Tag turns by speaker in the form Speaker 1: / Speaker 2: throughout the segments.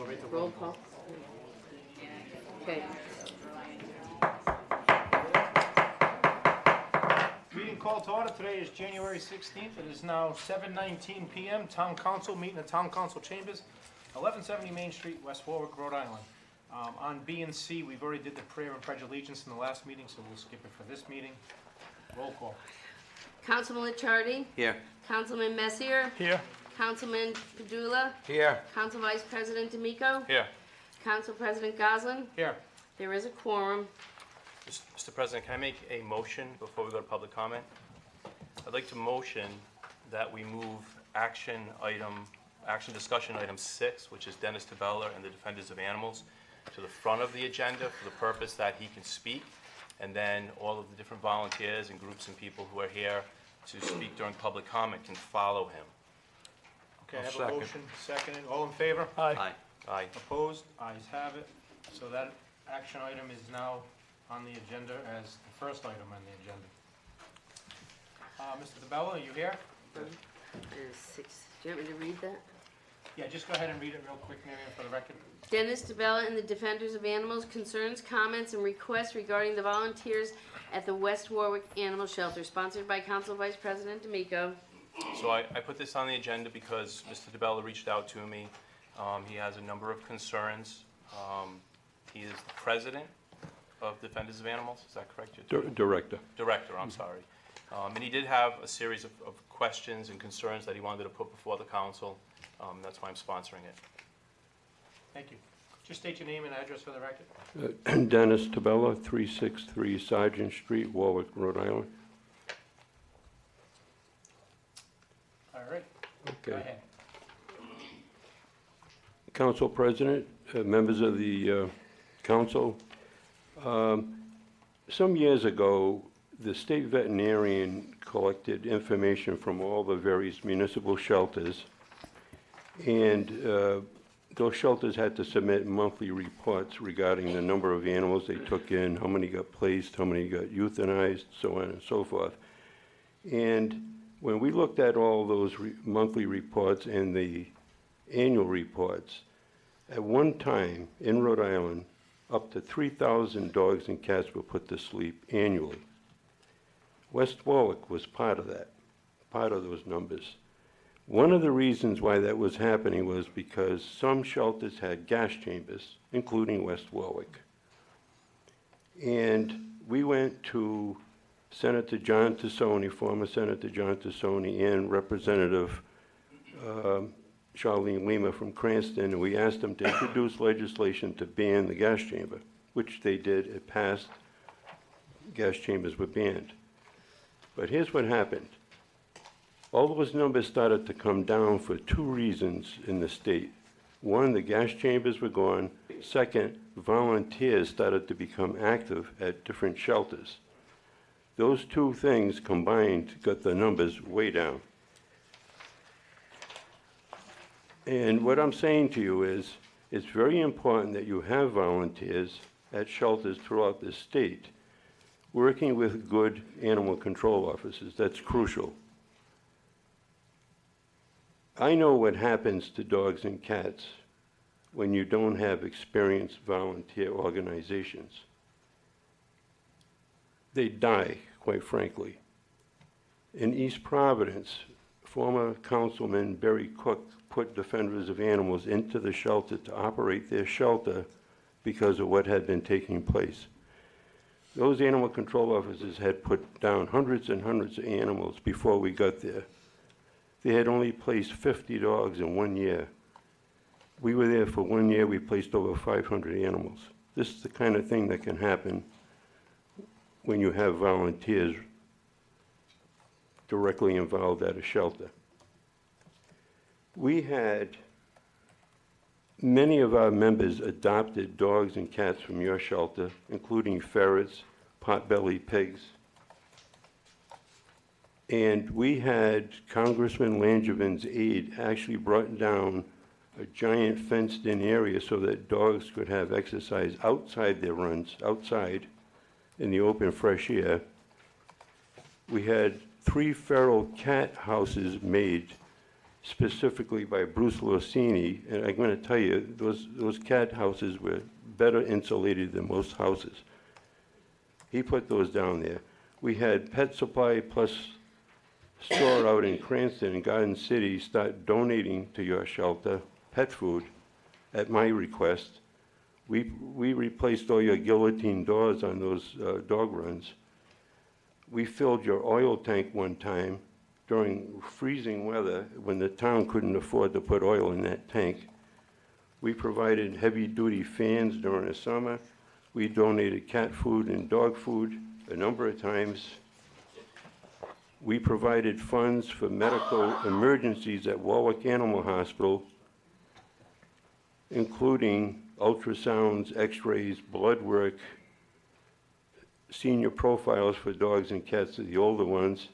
Speaker 1: go right to
Speaker 2: Roll call. Okay.
Speaker 1: Meeting called to order. Today is January 16th. It is now 7:19 p.m. Town Council, meeting in Town Council Chambers, 1170 Main Street, West Warwick, Rhode Island. On B and C, we've already did the prayer and pledge allegiance in the last meeting, so we'll skip it for this meeting. Roll call.
Speaker 2: Councilman Licciardi?
Speaker 3: Here.
Speaker 2: Councilman Messier?
Speaker 1: Here.
Speaker 2: Councilman Padula?
Speaker 3: Here.
Speaker 2: Council Vice President D'Amico?
Speaker 3: Here.
Speaker 2: Council President Goslin?
Speaker 1: Here.
Speaker 2: There is a quorum.
Speaker 4: Mr. President, can I make a motion before we go to public comment? I'd like to motion that we move action discussion item 6, which is Dennis Tabella and the Defenders of Animals, to the front of the agenda for the purpose that he can speak, and then all of the different volunteers and groups and people who are here to speak during public comment can follow him.
Speaker 1: Okay, I have a
Speaker 3: Second.
Speaker 1: motion, seconded. All in favor?
Speaker 3: Aye.
Speaker 4: Aye.
Speaker 1: Opposed? Ayes have it. So that action item is now on the agenda as the first item on the agenda. Mr. DeBella, are you here?
Speaker 2: There's 6. Do you want me to read that?
Speaker 1: Yeah, just go ahead and read it real quick, Miriam, for the record.
Speaker 2: Dennis Tabella and the Defenders of Animals, concerns, comments, and requests regarding the volunteers at the West Warwick Animal Shelter, sponsored by Council Vice President D'Amico.
Speaker 4: So I put this on the agenda because Mr. DeBella reached out to me. He has a number of concerns. He is the president of Defenders of Animals, is that correct?
Speaker 5: Director.
Speaker 4: Director, I'm sorry. And he did have a series of questions and concerns that he wanted to put before the council. That's why I'm sponsoring it.
Speaker 1: Thank you. Just state your name and address for the record.
Speaker 5: Dennis Tabella, 363 Sergeant Street, Warwick, Rhode Island.
Speaker 1: All right, go
Speaker 5: Okay.
Speaker 1: ahead.
Speaker 5: Council President, members of the council, some years ago, the state veterinarian collected information from all the various municipal shelters, and those shelters had to submit monthly reports regarding the number of animals they took in, how many got placed, how many got euthanized, so on and so forth. And when we looked at all those monthly reports and the annual reports, at one time in Rhode Island, up to 3,000 dogs and cats were put to sleep annually. West Warwick was part of that, part of those numbers. One of the reasons why that was happening was because some shelters had gas chambers, including West Warwick. And we went to Senator John Tassoni, former Senator John Tassoni, and Representative Charlene Lima from Cranston, and we asked them to introduce legislation to ban the gas chamber, which they did. It passed. Gas chambers were banned. But here's what happened. All those numbers started to come down for two reasons in the state. One, the gas chambers were gone. Second, volunteers started to become active at different shelters. Those two things combined got the numbers way down. And what I'm saying to you is, it's very important that you have volunteers at shelters throughout the state working with good animal control officers. That's crucial. I know what happens to dogs and cats when you don't have experienced volunteer organizations. They die, quite frankly. In East Providence, former Councilman Barry Cook put Defenders of Animals into the shelter to operate their shelter because of what had been taking place. Those animal control officers had put down hundreds and hundreds of animals before we got there. They had only placed 50 dogs in 1 year. We were there for 1 year, we placed over 500 animals. This is the kind of thing that can happen when you have volunteers directly involved at a shelter. We had many of our members adopted dogs and cats from your shelter, including ferrets, pot-bellied pigs. And we had Congressman Langevin's aide actually brought down a giant fenced-in area so that dogs could have exercise outside their runs, outside in the open fresh air. We had 3 feral cat houses made specifically by Bruce Losini, and I'm gonna tell you, those cat houses were better insulated than most houses. He put those down there. We had Pet Supply Plus store out in Cranston and Garden City start donating to your shelter pet food at my request. We replaced all your guillotine doors on those dog runs. We filled your oil tank one time during freezing weather when the town couldn't afford to put oil in that tank. We provided heavy-duty fans during the summer. We donated cat food and dog food a number of times. We provided funds for medical emergencies at Warwick Animal Hospital, including ultrasounds, x-rays, blood work, senior profiles for dogs and cats, the older ones.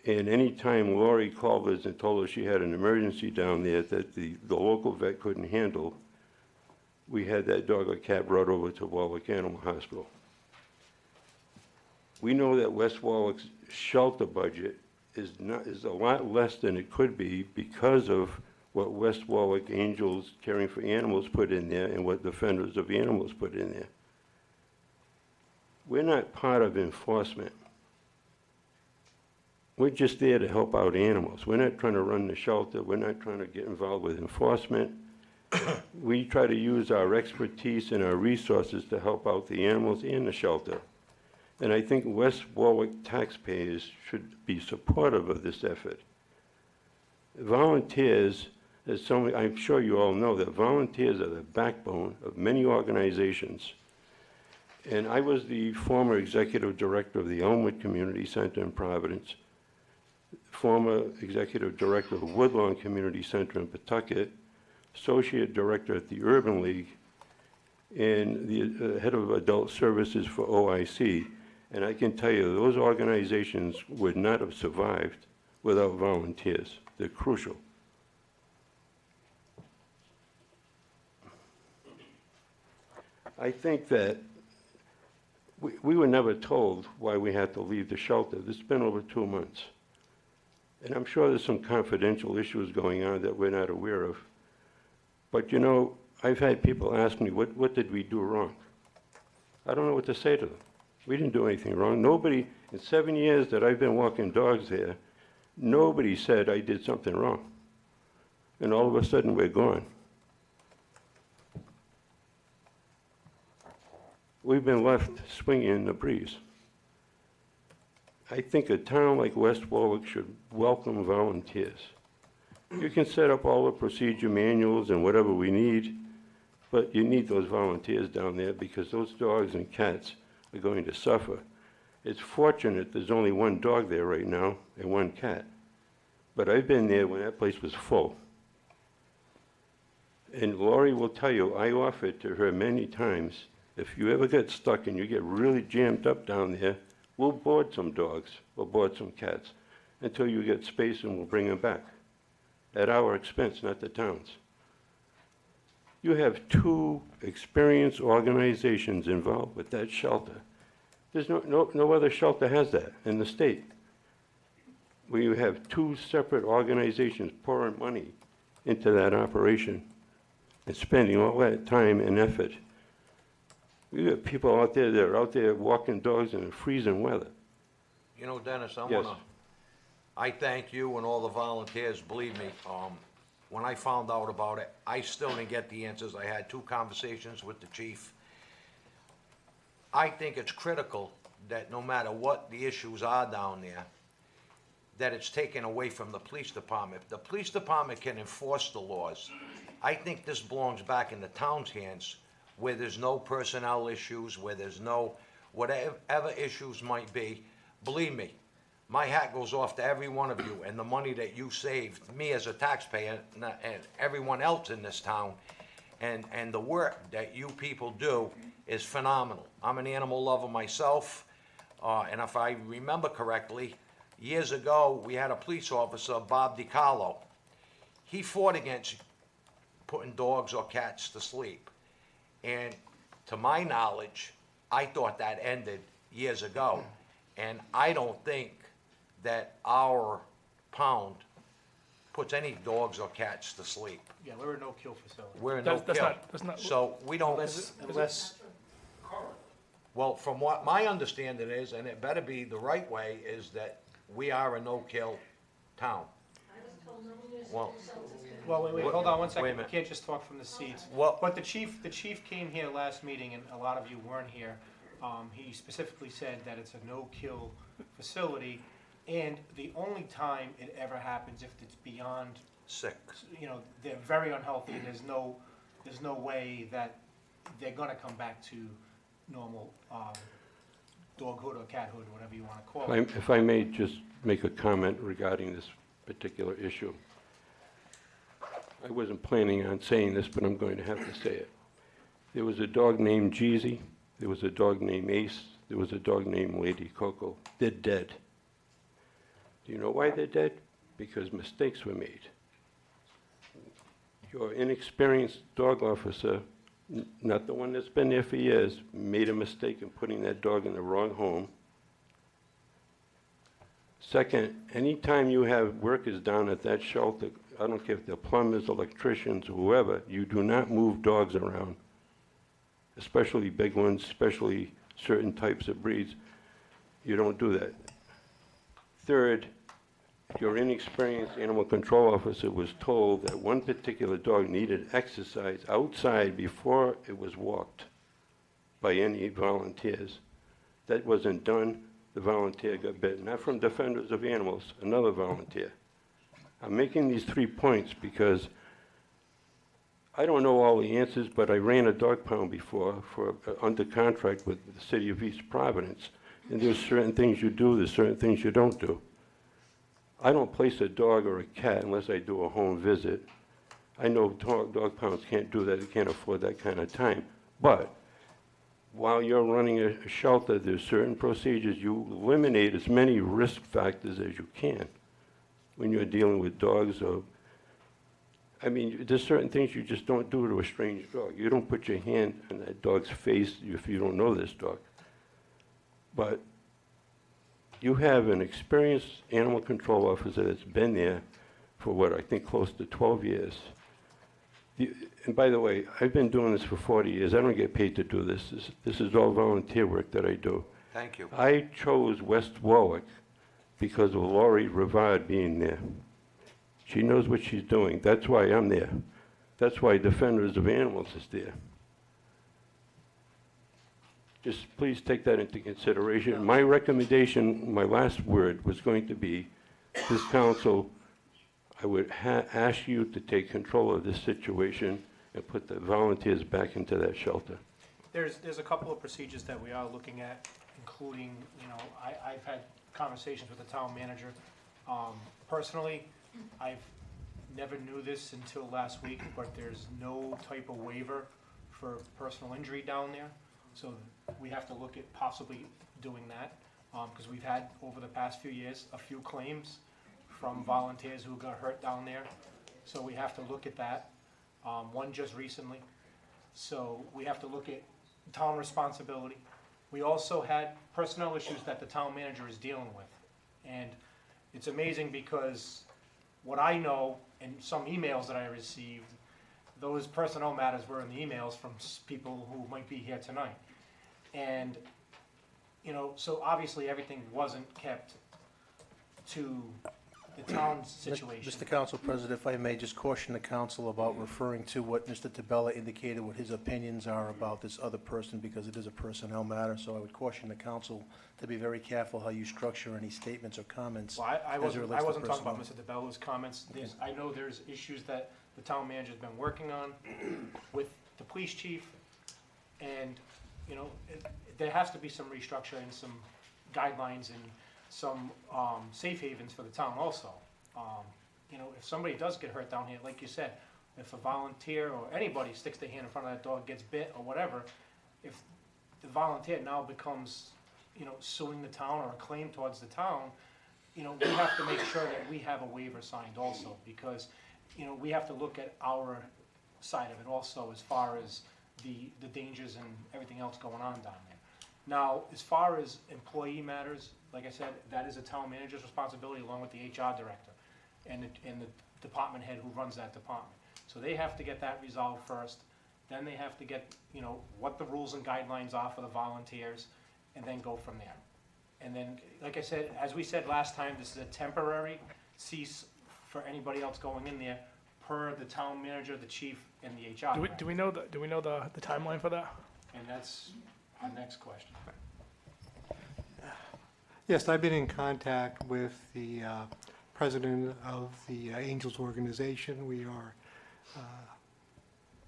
Speaker 5: And any time Lori called us and told us she had an emergency down there that the local vet couldn't handle, we had that dog or cat brought over to Warwick Animal Hospital. We know that West Warwick's shelter budget is a lot less than it could be because of what West Warwick Angels Caring for Animals put in there and what Defenders of Animals put in there. We're not part of enforcement. We're just there to help out animals. We're not trying to run the shelter. We're not trying to get involved with enforcement. We try to use our expertise and our resources to help out the animals and the shelter. And I think West Warwick taxpayers should be supportive of this effort. Volunteers, I'm sure you all know that volunteers are the backbone of many organizations. And I was the former executive director of the Elmwood Community Center in Providence, former executive director of the Woodlawn Community Center in Pawtucket, associate director at the Urban League, and the head of adult services for OIC. And I can tell you, those organizations would not have survived without volunteers. They're crucial. I think that we were never told why we had to leave the shelter. It's been over 2 months. And I'm sure there's some confidential issues going on that we're not aware of. But you know, I've had people ask me, what did we do wrong? I don't know what to say to them. We didn't do anything wrong. Nobody, in 7 years that I've been walking dogs there, nobody said I did something wrong. And all of a sudden, we're gone. We've been left swinging in the breeze. I think a town like West Warwick should welcome volunteers. You can set up all the procedure manuals and whatever we need, but you need those volunteers down there because those dogs and cats are going to suffer. It's fortunate there's only one dog there right now and one cat. But I've been there when that place was full. And Lori will tell you, I offered to her many times, if you ever get stuck and you get really jammed up down there, we'll board some dogs, we'll board some cats, until you get space and we'll bring them back. At our expense, not the town's. You have 2 experienced organizations involved with that shelter. There's no other shelter has that in the state. Where you have 2 separate organizations pouring money into that operation and spending all that time and effort. We have people out there that are out there walking dogs in freezing weather.
Speaker 3: You know, Dennis,
Speaker 5: Yes.
Speaker 3: I thank you and all the volunteers. Believe me, when I found out about it, I still didn't get the answers. I had 2 conversations with the chief. I think it's critical that no matter what the issues are down there, that it's taken away from the police department. If the police department can enforce the laws, I think this belongs back in the town's hands, where there's no personnel issues, where there's no whatever issues might be. Believe me, my hat goes off to every one of you, and the money that you saved, me as a taxpayer, and everyone else in this town, and the work that you people do is phenomenal. I'm an animal lover myself, and if I remember correctly, years ago, we had a police officer, Bob DiCarlo. He fought against putting dogs or cats to sleep. And to my knowledge, I thought that ended years ago. And I don't think that our pound puts any dogs or cats to sleep.
Speaker 1: Yeah, we're a no-kill facility.
Speaker 3: We're a
Speaker 6: That's
Speaker 3: no-kill.
Speaker 6: not-
Speaker 3: So we don't,
Speaker 1: Unless,
Speaker 3: well, from what my understanding is, and it better be the right way, is that we are a no-kill town. Well,
Speaker 1: wait, hold on one
Speaker 3: Wait a
Speaker 1: second. We
Speaker 3: minute.
Speaker 1: can't just talk from the seats.
Speaker 3: Well-
Speaker 1: But the chief came here last meeting, and a lot of you weren't here. He specifically said that it's a no-kill facility, and the only time it ever happens if it's beyond,
Speaker 3: sick.
Speaker 1: you know, they're very unhealthy, and there's no way that they're gonna come back to normal, doghood or cathood, whatever you wanna call it.
Speaker 5: If I may just make a comment regarding this particular issue. I wasn't planning on saying this, but I'm going to have to say it. There was a dog named Jeezy, there was a dog named Ace, there was a dog named Lady Coco. They're dead. Do you know why they're dead? Because mistakes were made. Your inexperienced dog officer, not the one that's been there for years, made a mistake in putting that dog in the wrong home. Second, anytime you have workers down at that shelter, I don't care if they're plumbers, electricians, whoever, you do not move dogs around, especially big ones, especially certain types of breeds. You don't do that. Third, your inexperienced animal control officer was told that one particular dog needed exercise outside before it was walked by any volunteers. That wasn't done. The volunteer got bitten, not from Defenders of Animals, another volunteer. I'm making these 3 points because I don't know all the answers, but I ran a dog pound before for under contract with the city of East Providence, and there's certain things you do, there's certain things you don't do. I don't place a dog or a cat unless I do a home visit. I know dog pounds can't do that, they can't afford that kind of time, but while you're running a shelter, there's certain procedures. You eliminate as many risk factors as you can when you're dealing with dogs or, I mean, there's certain things you just don't do to a strange dog. You don't put your hand on that dog's face if you don't know this dog. But you have an experienced animal control officer that's been there for what, I think close to 12 years. And by the way, I've been doing this for 40 years. I don't get paid to do this. This is all volunteer work that I do.
Speaker 3: Thank you.
Speaker 5: I chose West Warwick because of Laurie Rivard being there. She knows what she's doing. That's why I'm there. That's why Defenders of Animals is there. Just please take that into consideration. My recommendation, my last word, was going to be, this council, I would ask you to take control of this situation and put the volunteers back into that shelter.
Speaker 1: There's a couple of procedures that we are looking at, including, you know, I've had conversations with the town manager. Personally, I've never knew this until last week, but there's no type of waiver for personal injury down there. So we have to look at possibly doing that, because we've had, over the past few years, a few claims from volunteers who got hurt down there. So we have to look at that. One just recently. So we have to look at town responsibility. We also had personnel issues that the town manager is dealing with. And it's amazing because what I know and some emails that I received, those personnel matters were in the emails from people who might be here tonight. And, you know, so obviously everything wasn't kept to the town's situation.
Speaker 7: Mr. Council President, if I may just caution the council about referring to what Mr. Tabella indicated, what his opinions are about this other person, because it is a personnel matter. So I would caution the council to be very careful how you structure any statements or comments.
Speaker 1: Well, I
Speaker 7: as it
Speaker 1: wasn't
Speaker 7: relates to
Speaker 1: talking about Mr.
Speaker 7: personnel.
Speaker 1: DeBello's comments. I know there's issues that the town manager's been working on with the police chief. And, you know, there has to be some restructure and some guidelines and some safe havens for the town also. You know, if somebody does get hurt down here, like you said, if a volunteer or anybody sticks their hand in front of that dog, gets bit or whatever, if the volunteer now becomes, you know, suing the town or a claim towards the town, you know, we have to make sure that we have a waiver signed also, because, you know, we have to look at our side of it also as far as the dangers and everything else going on down there. Now, as far as employee matters, like I said, that is a town manager's responsibility along with the HR director. And the department head who runs that department. So they have to get that resolved first, then they have to get, what the rules and guidelines are for the volunteers, and then go from there. And then, like I said, as we said last time, this is a temporary cease for anybody else going in there, per the town manager, the chief, and the HR.
Speaker 6: Do we know the timeline for that?
Speaker 1: And that's our next question.
Speaker 8: Yes, I've been in contact with the president of the Angels organization.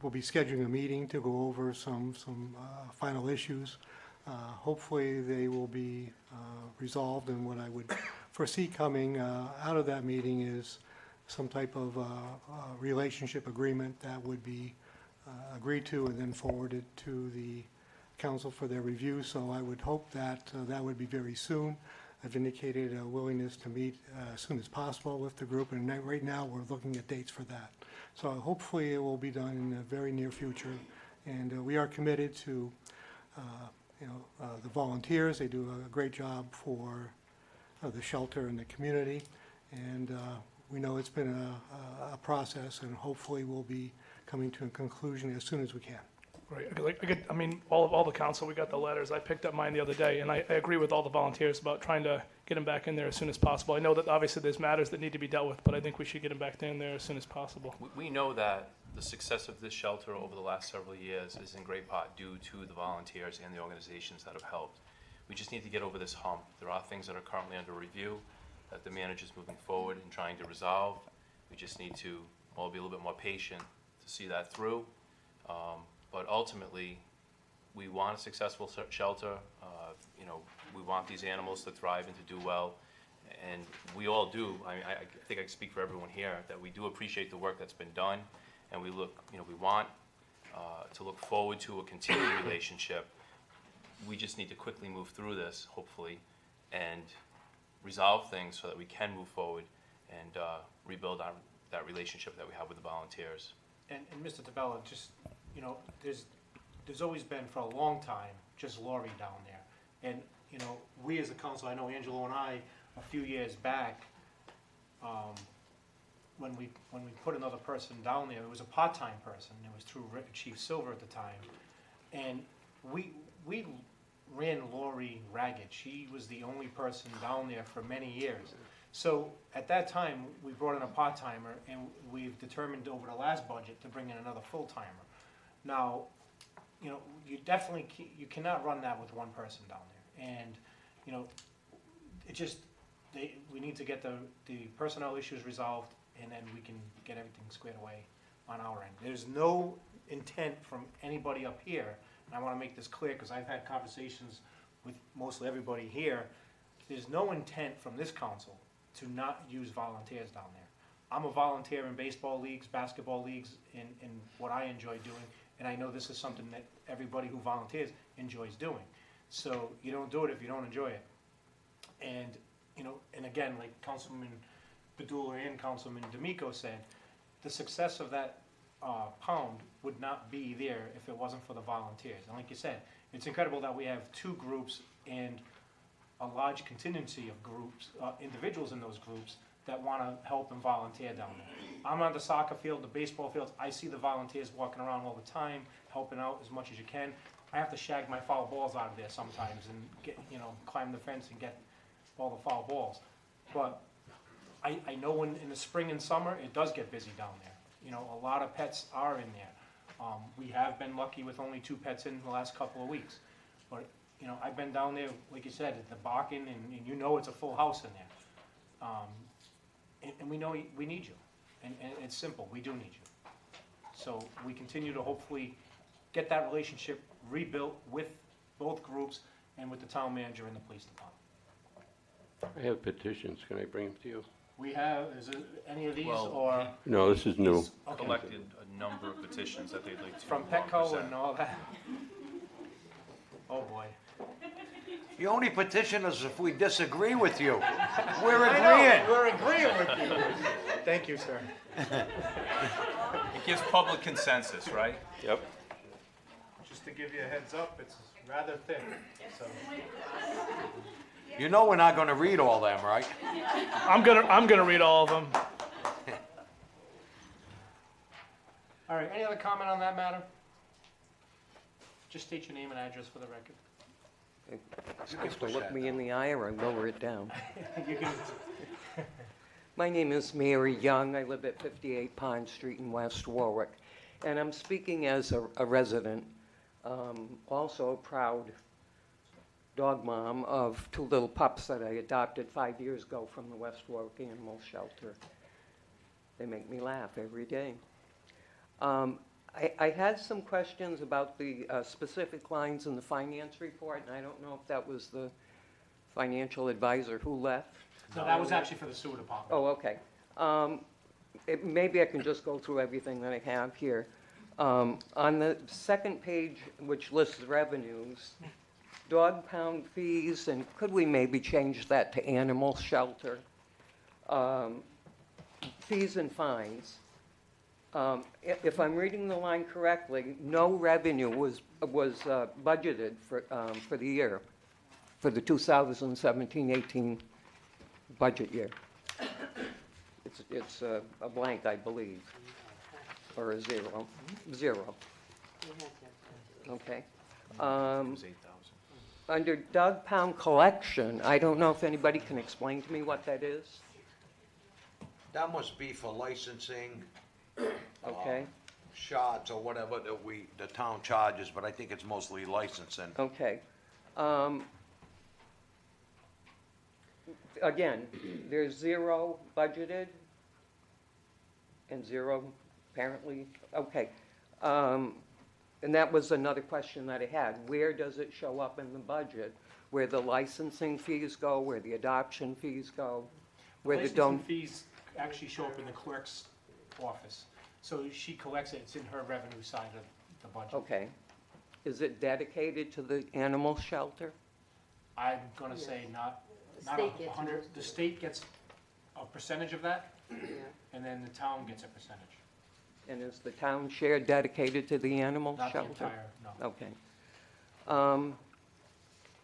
Speaker 8: We'll be scheduling a meeting to go over some final issues. Hopefully, they will be resolved, and what I would foresee coming out of that meeting is some type of relationship agreement that would be agreed to and then forwarded to the council for their review. So I would hope that that would be very soon. I've indicated a willingness to meet as soon as possible with the group, and right now we're looking at dates for that. So hopefully it will be done in the very near future, and we are committed to the volunteers. They do a great job for the shelter and the community, and we know it's been a process, and hopefully we'll be coming to a conclusion as soon as we can.
Speaker 6: Right. All the council, we got the letters. I picked up mine the other day, and I agree with all the volunteers about trying to get them back in there as soon as possible. I know that obviously there's matters that need to be dealt with, but I think we should get them back in there as soon as possible.
Speaker 4: We know that the success of this shelter over the last several years is in great part due to the volunteers and the organizations that have helped. We just need to get over this hump. There are things that are currently under review that the manager's moving forward and trying to resolve. We just need to all be a little bit more patient to see that through. But ultimately, we want a successful shelter. We want these animals to thrive and to do well. And we all do. I think I can speak for everyone here that we do appreciate the work that's been done. And we want to look forward to a continued relationship. We just need to quickly move through this, hopefully, and resolve things so that we can move forward and rebuild that relationship that we have with the volunteers.
Speaker 1: And Mr. Tabella, just, there's always been for a long time, just Lori down there. And, we as a council, I know Angelo and I, a few years back, when we put another person down there, it was a part-time person. It was through Chief Silver at the time. And we ran Lori ragged. She was the only person down there for many years. So at that time, we brought in a part-timer, and we've determined over the last budget to bring in another full-timer. Now, you definitely, you cannot run that with one person down there. And, we need to get the personnel issues resolved, and then we can get everything squared away on our end. There's no intent from anybody up here, and I want to make this clear because I've had conversations with mostly everybody here. There's no intent from this council to not use volunteers down there. I'm a volunteer in baseball leagues, basketball leagues, in what I enjoy doing, and I know this is something that everybody who volunteers enjoys doing. So you don't do it if you don't enjoy it. And, and again, like Councilman Badula and Councilman D'Amico said, the success of that pound would not be there if it wasn't for the volunteers. And like you said, it's incredible that we have two groups and a large contingency of groups, individuals in those groups that want to help and volunteer down there. I'm on the soccer field, the baseball fields. I see the volunteers walking around all the time, helping out as much as you can. I have to shag my foul balls out of there sometimes and get, climb the fence and get all the foul balls. But I know in the spring and summer, it does get busy down there. A lot of pets are in there. We have been lucky with only 2 pets in the last couple of weeks. But, I've been down there, like you said, at the Bakken, and it's a full house in there. And we know we need you. And it's simple, we do need you. So we continue to hopefully get that relationship rebuilt with both groups and with the town manager and the police department.
Speaker 5: I have petitions. Can I bring them to you?
Speaker 1: We have, is it any of these,
Speaker 4: Well,
Speaker 1: or
Speaker 5: No, this is new.
Speaker 1: okay,
Speaker 4: Collected a number of petitions that they'd like to
Speaker 1: from
Speaker 4: present.
Speaker 1: Petco and all that? Oh, boy.
Speaker 3: The only petition is if we disagree with you. We're
Speaker 1: I know,
Speaker 3: agreeing.
Speaker 1: we're agreeing with you. Thank you, sir.
Speaker 4: It gives public consensus, right?
Speaker 5: Yep.
Speaker 1: Just to give you a heads up, it's rather thick, so.
Speaker 3: You know we're not gonna read all them, right?
Speaker 6: I'm gonna read all of them.
Speaker 1: All right, any other comment on that matter? Just state your name and address for the record.
Speaker 9: Supposed to look me in the eye or I lower it down.
Speaker 1: You can,
Speaker 9: My name is Mary Young. I live at 58 Pond Street in West Warwick. And I'm speaking as a resident, also a proud dog mom of two little pups that I adopted 5 years ago from the West Warwick Animal Shelter. They make me laugh every day. I had some questions about the specific lines in the finance report, and I don't know if that was the financial advisor who left.
Speaker 1: no, that was actually for the sewer department.
Speaker 9: Oh, okay. Maybe I can just go through everything that I have here. On the second page, which lists revenues, dog pound fees, and could we maybe change that to animal shelter? Fees and fines. If I'm reading the line correctly, no revenue was budgeted for the year, for the 2017-18 budget year. It's a blank, I believe, or a zero. Zero. Okay. Under dog pound collection, I don't know if anybody can explain to me what that is.
Speaker 3: That must be for licensing,
Speaker 9: Okay,
Speaker 3: shots or whatever that the town charges, but I think it's mostly licensing.
Speaker 9: okay. Again, there's zero budgeted and zero apparently, okay. And that was another question that I had. Where does it show up in the budget? Where the licensing fees go, where the adoption fees go, where the
Speaker 1: Licensing fees actually show up in the clerk's office. So she collects it, it's in her revenue side of the budget.
Speaker 9: Okay. Is it dedicated to the animal shelter?
Speaker 1: I'm gonna say not
Speaker 2: state gets
Speaker 1: 100,
Speaker 2: most of
Speaker 1: the
Speaker 2: it.
Speaker 1: state gets a percentage of that,
Speaker 2: Yeah.
Speaker 1: and then the town gets a percentage.
Speaker 9: And is the town share dedicated to the animal
Speaker 1: Not the
Speaker 9: shelter?
Speaker 1: entire, no.
Speaker 9: Okay.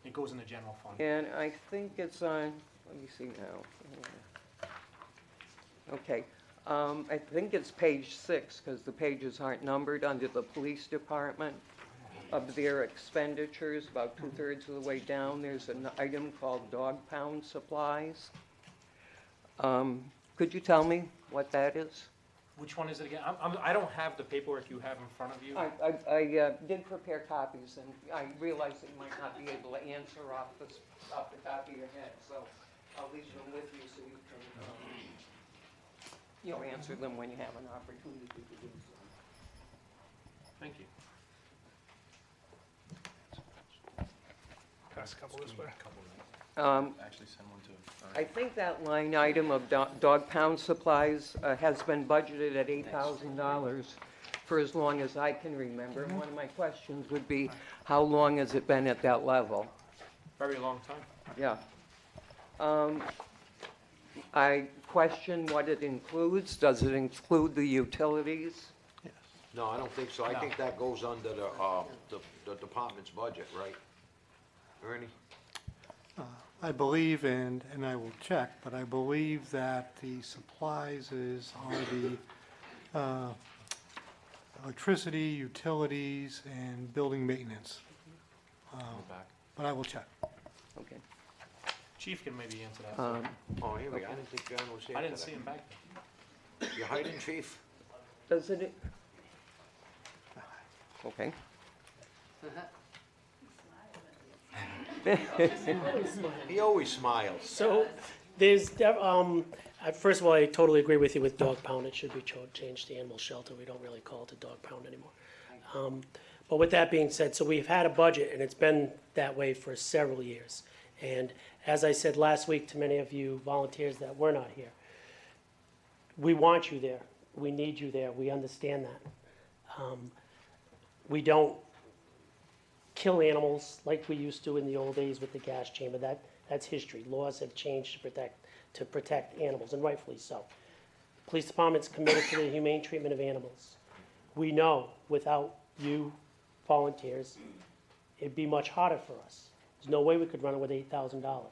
Speaker 1: It goes in the general fund.
Speaker 9: And I think it's on, let me see now. Okay, I think it's page 6, because the pages aren't numbered, under the police department. Of their expenditures, about 2/3 of the way down, there's an item called dog pound supplies. Could you tell me what that is?
Speaker 1: Which one is it again? I don't have the paperwork you have in front of you.
Speaker 9: I did prepare copies, and I realize that you might not be able to answer off the top of your head, so I'll leave them with you so you can, answer them when you have an opportunity to do so.
Speaker 1: Thank you.
Speaker 6: Pass a couple this way.
Speaker 4: Actually, send one to.
Speaker 9: I think that line item of dog pound supplies has been budgeted at $8,000 for as long as I can remember. And one of my questions would be, how long has it been at that level?
Speaker 1: Very long time.
Speaker 9: Yeah. I question what it includes. Does it include the utilities?
Speaker 3: No, I don't think so. I
Speaker 1: No.
Speaker 3: think that goes under the department's budget, right? Ernie?
Speaker 8: I believe, and I will check, but I believe that the supplies are the electricity, utilities, and building maintenance.
Speaker 4: Back.
Speaker 8: But I will check.
Speaker 9: Okay.
Speaker 1: Chief can maybe answer that.
Speaker 3: Oh, here we go. I didn't think John was here
Speaker 1: I didn't
Speaker 3: today.
Speaker 1: see him back there.
Speaker 3: You hiding, chief?
Speaker 9: Does it? Okay.
Speaker 3: He always smiles.
Speaker 10: So first of all, I totally agree with you with dog pound. It should be changed to animal shelter. We don't really call it a dog pound anymore. But with that being said, so we've had a budget and it's been that way for several years. And as I said last week to many of you volunteers that were not here, we want you there. We need you there. We understand that. We don't kill animals like we used to in the old days with the gas chamber. That's history. Laws have changed to protect animals, and rightfully so. The police department's committed to the humane treatment of animals. We know without you volunteers, it'd be much harder for us. There's no way we could run it with $8,000.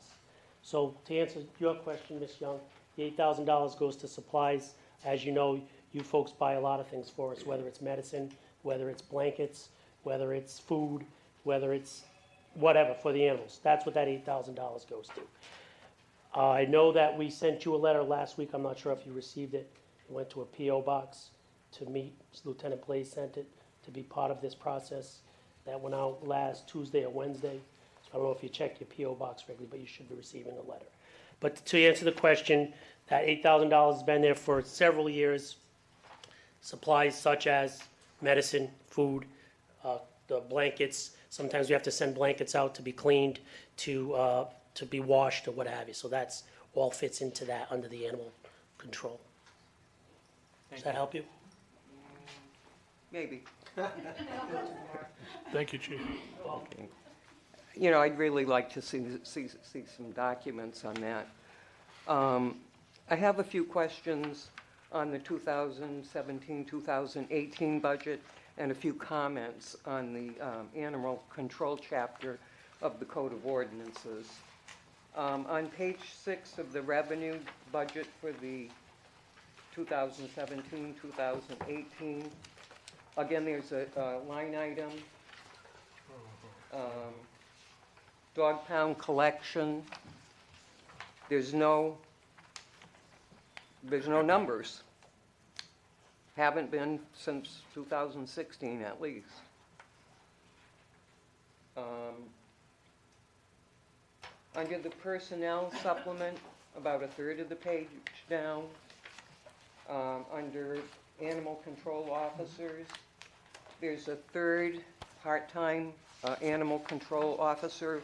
Speaker 10: So to answer your question, Ms. Young, the $8,000 goes to supplies. As you know, You folks buy a lot of things for us, whether it's medicine, whether it's blankets, whether it's food, whether it's whatever for the animals. That's what that $8,000 goes to. I know that we sent you a letter last week. I'm not sure if you received it. It went to a P.O. box to meet. Lieutenant Blaze sent it to be part of this process. That went out last Tuesday or Wednesday. So I don't know if you check your P.O. box regularly, but you should be receiving a letter. But to answer the question, that $8,000 has been there for several years. Supplies such as medicine, food, the blankets. Sometimes we have to send blankets out to be cleaned, to be washed or what have you. So that's all fits into that under the animal control. Does that help you?
Speaker 9: Maybe.
Speaker 6: Thank you, Chief.
Speaker 9: You know, I'd really like to see some documents on that. I have a few questions on the 2017-2018 budget and a few comments on the animal control chapter of the Code of Ordinances. On page 6 of the revenue budget for the 2017-2018, again, there's a line item, dog pound collection. There's no numbers. Haven't been since 2016 at least. Under the personnel supplement, about a third of the page down, under animal control officers, there's a third part-time animal control officer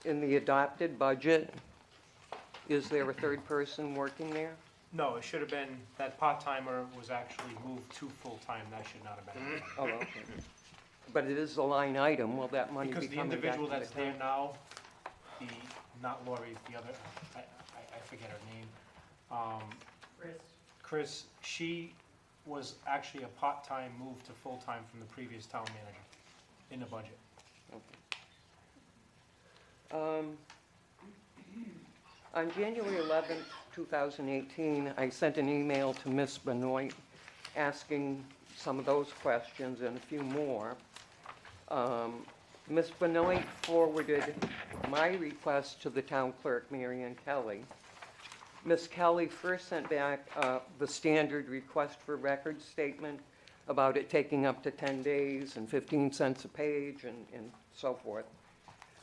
Speaker 9: in the adopted budget. Is there a third person working there?
Speaker 1: No, it should have been, that part-timer was actually moved to full-time, that should not have been.
Speaker 9: Oh, okay. But it is a line item, will that money be
Speaker 1: Because the
Speaker 9: coming back to the
Speaker 1: individual that's there
Speaker 9: town?
Speaker 1: now, not Lori, the other, I forget her name. Chris, she was actually a part-time move to full-time from the previous town manager in the budget.
Speaker 9: On January 11th, 2018, I sent an email to Ms. Benoit asking some of those questions and a few more. Ms. Benoit forwarded my request to the town clerk, Mary Ann Kelly. Ms. Kelly first sent back the standard request for record statement about it taking up to 10 days and 15 cents a page and so forth.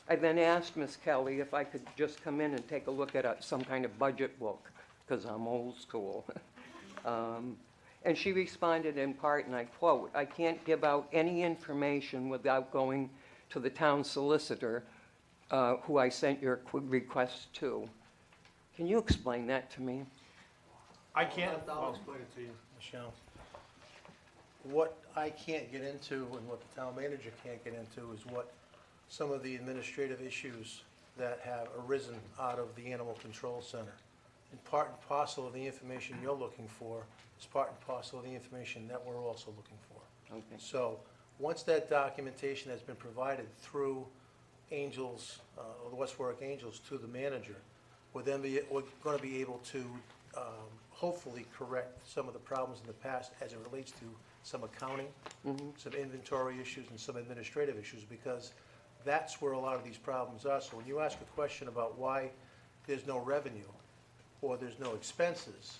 Speaker 9: I then asked Ms. Kelly if I could just come in and take a look at some kind of budget book, because I'm old school. And she responded in part, and I quote, "I can't give out any information without going to the town solicitor, who I sent your request to." Can you explain that to me?
Speaker 1: I can't,
Speaker 7: I'll explain it to you, Michelle. What I can't get into and what the town manager can't get into is what some of the administrative issues that have arisen out of the Animal Control Center. And part and parcel of the information you're looking for is part and parcel of the information that we're also looking for.
Speaker 9: Okay.
Speaker 7: So, once that documentation has been provided through Angels, or the West Warwick Angels to the manager, we're gonna be able to, hopefully correct some of the problems in the past as it relates to some accounting, some inventory issues, and some administrative issues, because that's where a lot of these problems are. So when you ask a question about why there's no revenue or there's no expenses,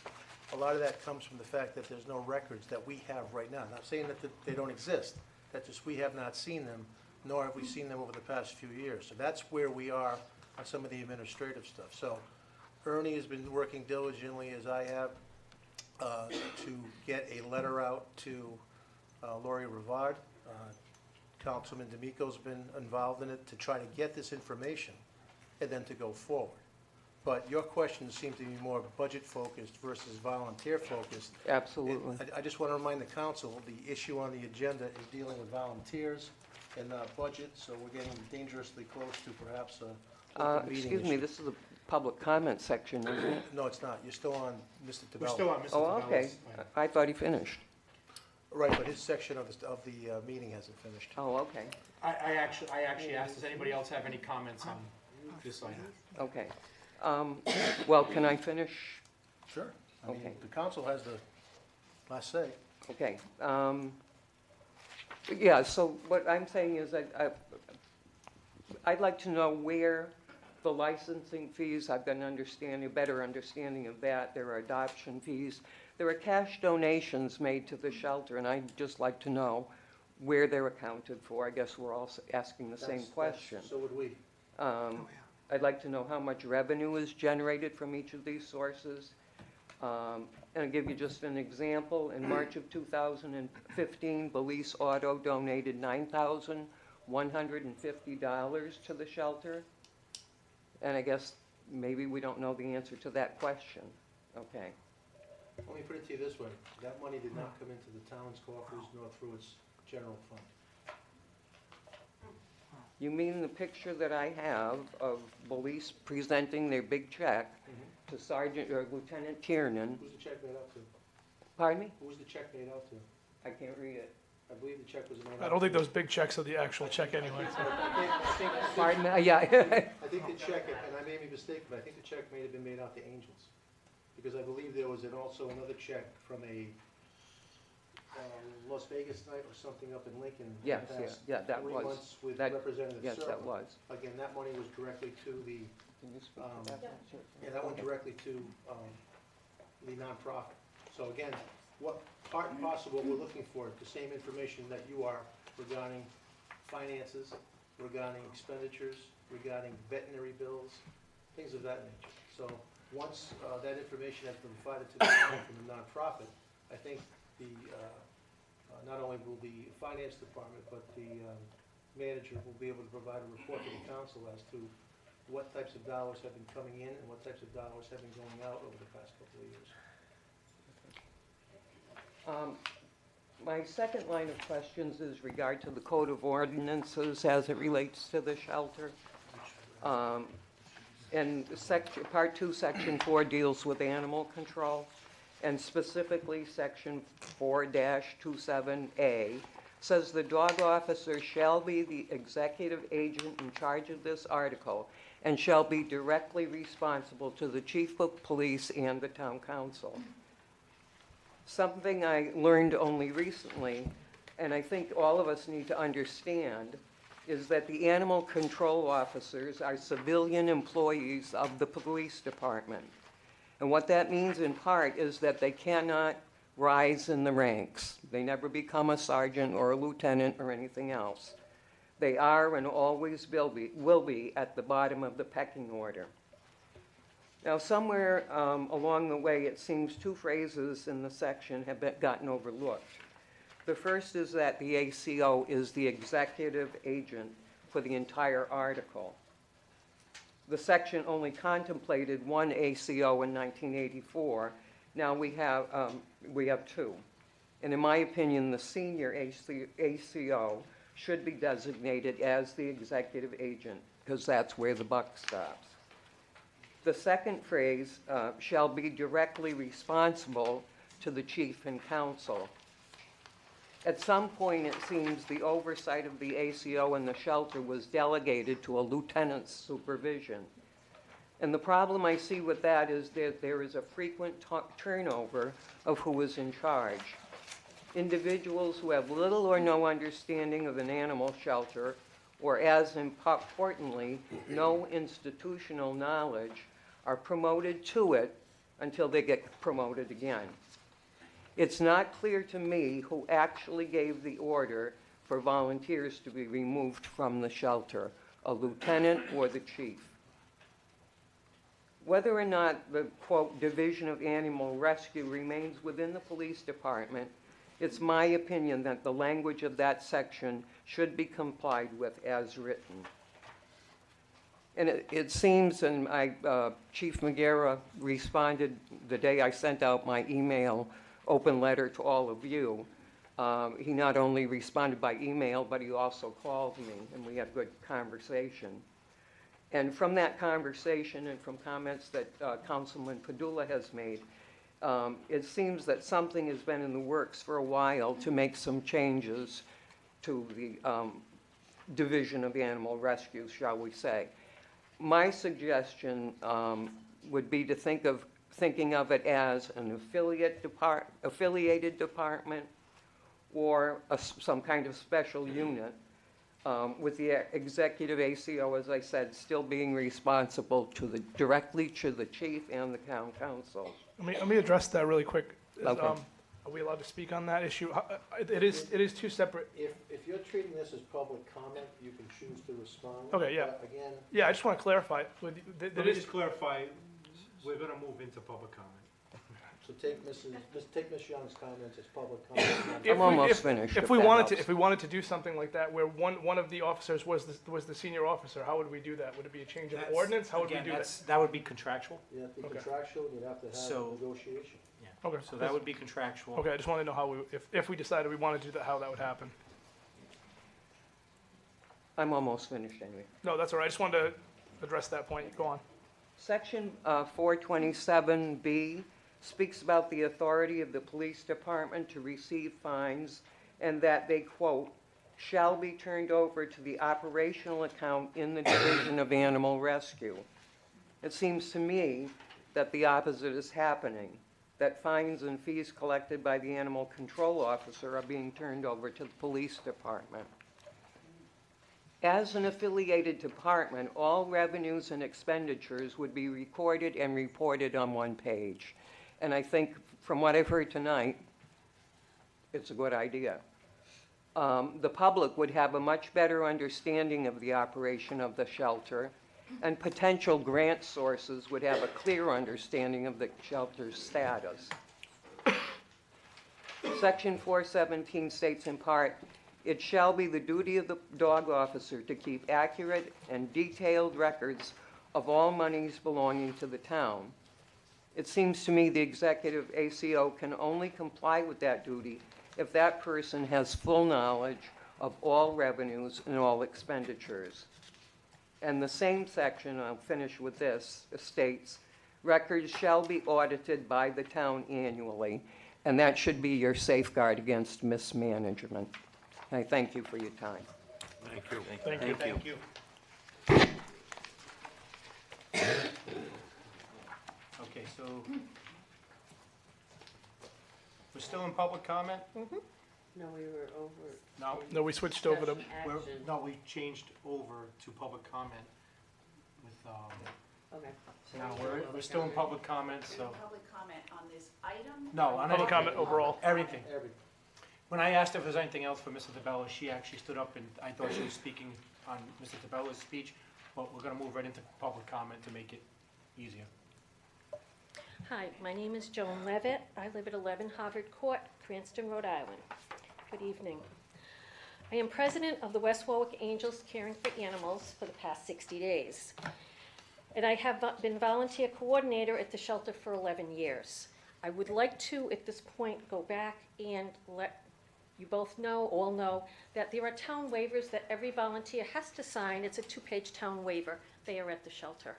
Speaker 7: a lot of that comes from the fact that there's no records that we have right now. Not saying that they don't exist, that just we have not seen them, nor have we seen them over the past few years. So that's where we are on some of the administrative stuff. So Ernie has been working diligently, as I have, to get a letter out to Lori Rivard. Councilman D'Amico's been involved in it to try to get this information and then to go forward. But your questions seem to be more budget-focused versus volunteer-focused.
Speaker 9: Absolutely.
Speaker 7: I just want to remind the council, the issue on the agenda is dealing with volunteers and budget, so we're getting dangerously close to perhaps a open meeting
Speaker 9: Excuse me,
Speaker 7: issue.
Speaker 9: this is a public comment section, isn't it?
Speaker 7: No, it's not. You're still on Mr. Tabella.
Speaker 1: we're still on Mr.
Speaker 9: Oh, okay.
Speaker 1: Tabella's item.
Speaker 9: I thought he finished.
Speaker 7: Right, but his section of the meeting hasn't finished.
Speaker 9: Oh, okay,
Speaker 1: I actually asked, does anybody else have any comments on this item?
Speaker 9: okay. Well, can I finish?
Speaker 7: Sure. I mean,
Speaker 9: Okay.
Speaker 7: the council has the I say.
Speaker 9: Okay. Yeah, so what I'm saying is I'd like to know where the licensing fees, I've got an understanding, a better understanding of that. There are adoption fees. There are cash donations made to the shelter, and I'd just like to know where they're accounted for. I guess we're all asking the same question.
Speaker 7: So would we.
Speaker 9: I'd like to know how much revenue is generated from each of these sources. And I'll give you just an example. In March of 2015, Belize Auto donated $9,150 to the shelter. And I guess maybe we don't know the answer to that question. Okay.
Speaker 7: Let me put it to you this way. That money did not come into the town's coffers nor through its general fund.
Speaker 9: You mean the picture that I have of Belize presenting their big check to Sergeant or Lieutenant Tiernan?
Speaker 7: Who's the check made out to?
Speaker 9: Pardon me?
Speaker 7: Who was the check made out to?
Speaker 9: I can't read it.
Speaker 7: I believe the check was made out.
Speaker 6: I don't think those big checks are the actual check anyway.
Speaker 9: Pardon me? Yeah.
Speaker 7: I think the check, and I may be mistaken, but I think the check may have been made out to Angels. Because I believe there was also another check from a Las Vegas night or something up in Lincoln.
Speaker 9: Yes,
Speaker 7: the past
Speaker 9: yeah, that
Speaker 7: 3
Speaker 9: was-
Speaker 7: months with
Speaker 9: that-
Speaker 7: Representative
Speaker 9: Yes, that
Speaker 7: Serpa.
Speaker 9: was.
Speaker 7: Again, that money was directly to the,
Speaker 9: Can you speak to that?
Speaker 7: yeah, that went directly to the nonprofit. So again, what part and parcel what we're looking for, the same information that you are regarding finances, regarding expenditures, regarding veterinary bills, things of that nature. So once that information has been provided to the town from the nonprofit, I think the, not only will the finance department, but the manager will be able to provide a report to the council as to what types of dollars have been coming in and what types of dollars have been going out over the past couple of years.
Speaker 9: My second line of questions is regard to the Code of Ordinances as it relates to the shelter. And Part 2, Section 4 deals with animal control, and specifically Section 4-27A says the dog officer shall be the executive agent in charge of this article and shall be directly responsible to the chief of police and the town council. Something I learned only recently, and I think all of us need to understand, is that the animal control officers are civilian employees of the police department. And what that means in part is that they cannot rise in the ranks. They never become a sergeant or a lieutenant or anything else. They are and always will be at the bottom of the pecking order. Now, somewhere along the way, it seems 2 phrases in the section have gotten overlooked. The first is that the ACO is the executive agent for the entire article. The section only contemplated 1 ACO in 1984. Now we have 2. And in my opinion, the senior ACO should be designated as the executive agent, because that's where the buck stops. The second phrase, shall be directly responsible to the chief and council. At some point, it seems the oversight of the ACO and the shelter was delegated to a lieutenant's supervision. And the problem I see with that is that there is a frequent turnover of who is in charge. Individuals who have little or no understanding of an animal shelter, or as importantly, no institutional knowledge, are promoted to it until they get promoted again. It's not clear to me who actually gave the order for volunteers to be removed from the shelter, a lieutenant or the chief. Whether or not the, quote, Division of Animal Rescue remains within the police department, it's my opinion that the language of that section should be complied with as written. And it seems, and Chief Magera responded the day I sent out my email open letter to all of you. He not only responded by email, but he also called me, and we had a good conversation. And from that conversation and from comments that Councilman Padula has made, it seems that something has been in the works for a while to make some changes to the Division of Animal Rescue, shall we say. My suggestion would be to think of thinking of it as an affiliated department or some kind of special unit, with the executive ACO, as I said, still being responsible directly to the chief and the town council.
Speaker 6: Let me address that really quick.
Speaker 9: Okay.
Speaker 6: Are we allowed to speak on that issue? It is two separate,
Speaker 7: If you're treating this as public comment, you can choose to respond.
Speaker 6: Okay, yeah.
Speaker 7: But again,
Speaker 6: yeah, I just want to clarify, that
Speaker 1: Let
Speaker 6: it
Speaker 1: me
Speaker 6: is,
Speaker 1: just clarify, we're gonna move into public comment.
Speaker 7: so take Ms. Young's comments as public comment.
Speaker 9: I'm almost finished.
Speaker 6: if
Speaker 9: if
Speaker 6: we
Speaker 9: that
Speaker 6: wanted to,
Speaker 9: helps.
Speaker 6: if we wanted to do something like that, where one of the officers was the senior officer, how would we do that? Would it be a change of ordinance? How would we
Speaker 1: Again,
Speaker 6: do that?
Speaker 1: that would be contractual,
Speaker 7: You have to be
Speaker 6: Okay.
Speaker 7: contractual, and you'd have to have
Speaker 1: So-
Speaker 7: negotiation.
Speaker 6: Okay,
Speaker 1: so that would be contractual.
Speaker 6: okay, I just wanted to know how if we decided we wanted to do that, how that would happen.
Speaker 9: I'm almost finished anyway.
Speaker 6: No, that's all right, I just wanted to address that point. Go on.
Speaker 9: Section 427B speaks about the authority of the police department to receive fines, and that they, quote, "shall be turned over to the operational account in the Division of Animal Rescue." It seems to me that the opposite is happening, that fines and fees collected by the animal control officer are being turned over to the police department. As an affiliated department, all revenues and expenditures would be recorded and reported on one page. And I think, from what I've heard tonight, it's a good idea. The public would have a much better understanding of the operation of the shelter, and potential grant sources would have a clear understanding of the shelter's status. Section 417 states in part, "It shall be the duty of the dog officer to keep accurate and detailed records of all monies belonging to the town." It seems to me the executive ACO can only comply with that duty if that person has full knowledge of all revenues and all expenditures. And the same section, I'll finish with this, states, "Records shall be audited by the town annually," and that should be your safeguard against mismanagement. I thank you for your time.
Speaker 3: Thank you.
Speaker 6: Thank you.
Speaker 1: Thank you. Okay, so, we're still in public comment?
Speaker 2: No, we were over
Speaker 1: No,
Speaker 6: No, we switched over to,
Speaker 1: we're,
Speaker 2: action.
Speaker 1: no, we changed over to public comment with,
Speaker 2: Okay. So
Speaker 1: now
Speaker 2: we're
Speaker 1: we're still in public comment, so,
Speaker 11: Public comment on this item?
Speaker 1: no, on
Speaker 6: public
Speaker 1: any-
Speaker 6: comment overall.
Speaker 1: everything.
Speaker 7: Every,
Speaker 1: When I asked if there's anything else for Mr. DeBella, she actually stood up and I thought she was speaking on Mr. DeBella's speech, but we're gonna move right into public comment to make it easier.
Speaker 12: Hi, my name is Joan Levitt. I live at 11 Harvard Court, Cranston, Rhode Island. Good evening. I am president of the West Warwick Angels Caring for Animals for the past 60 days. And I have been volunteer coordinator at the shelter for 11 years. I would like to, at this point, go back and let you both know, all know, that there are town waivers that every volunteer has to sign. It's a 2-page town waiver. They are at the shelter.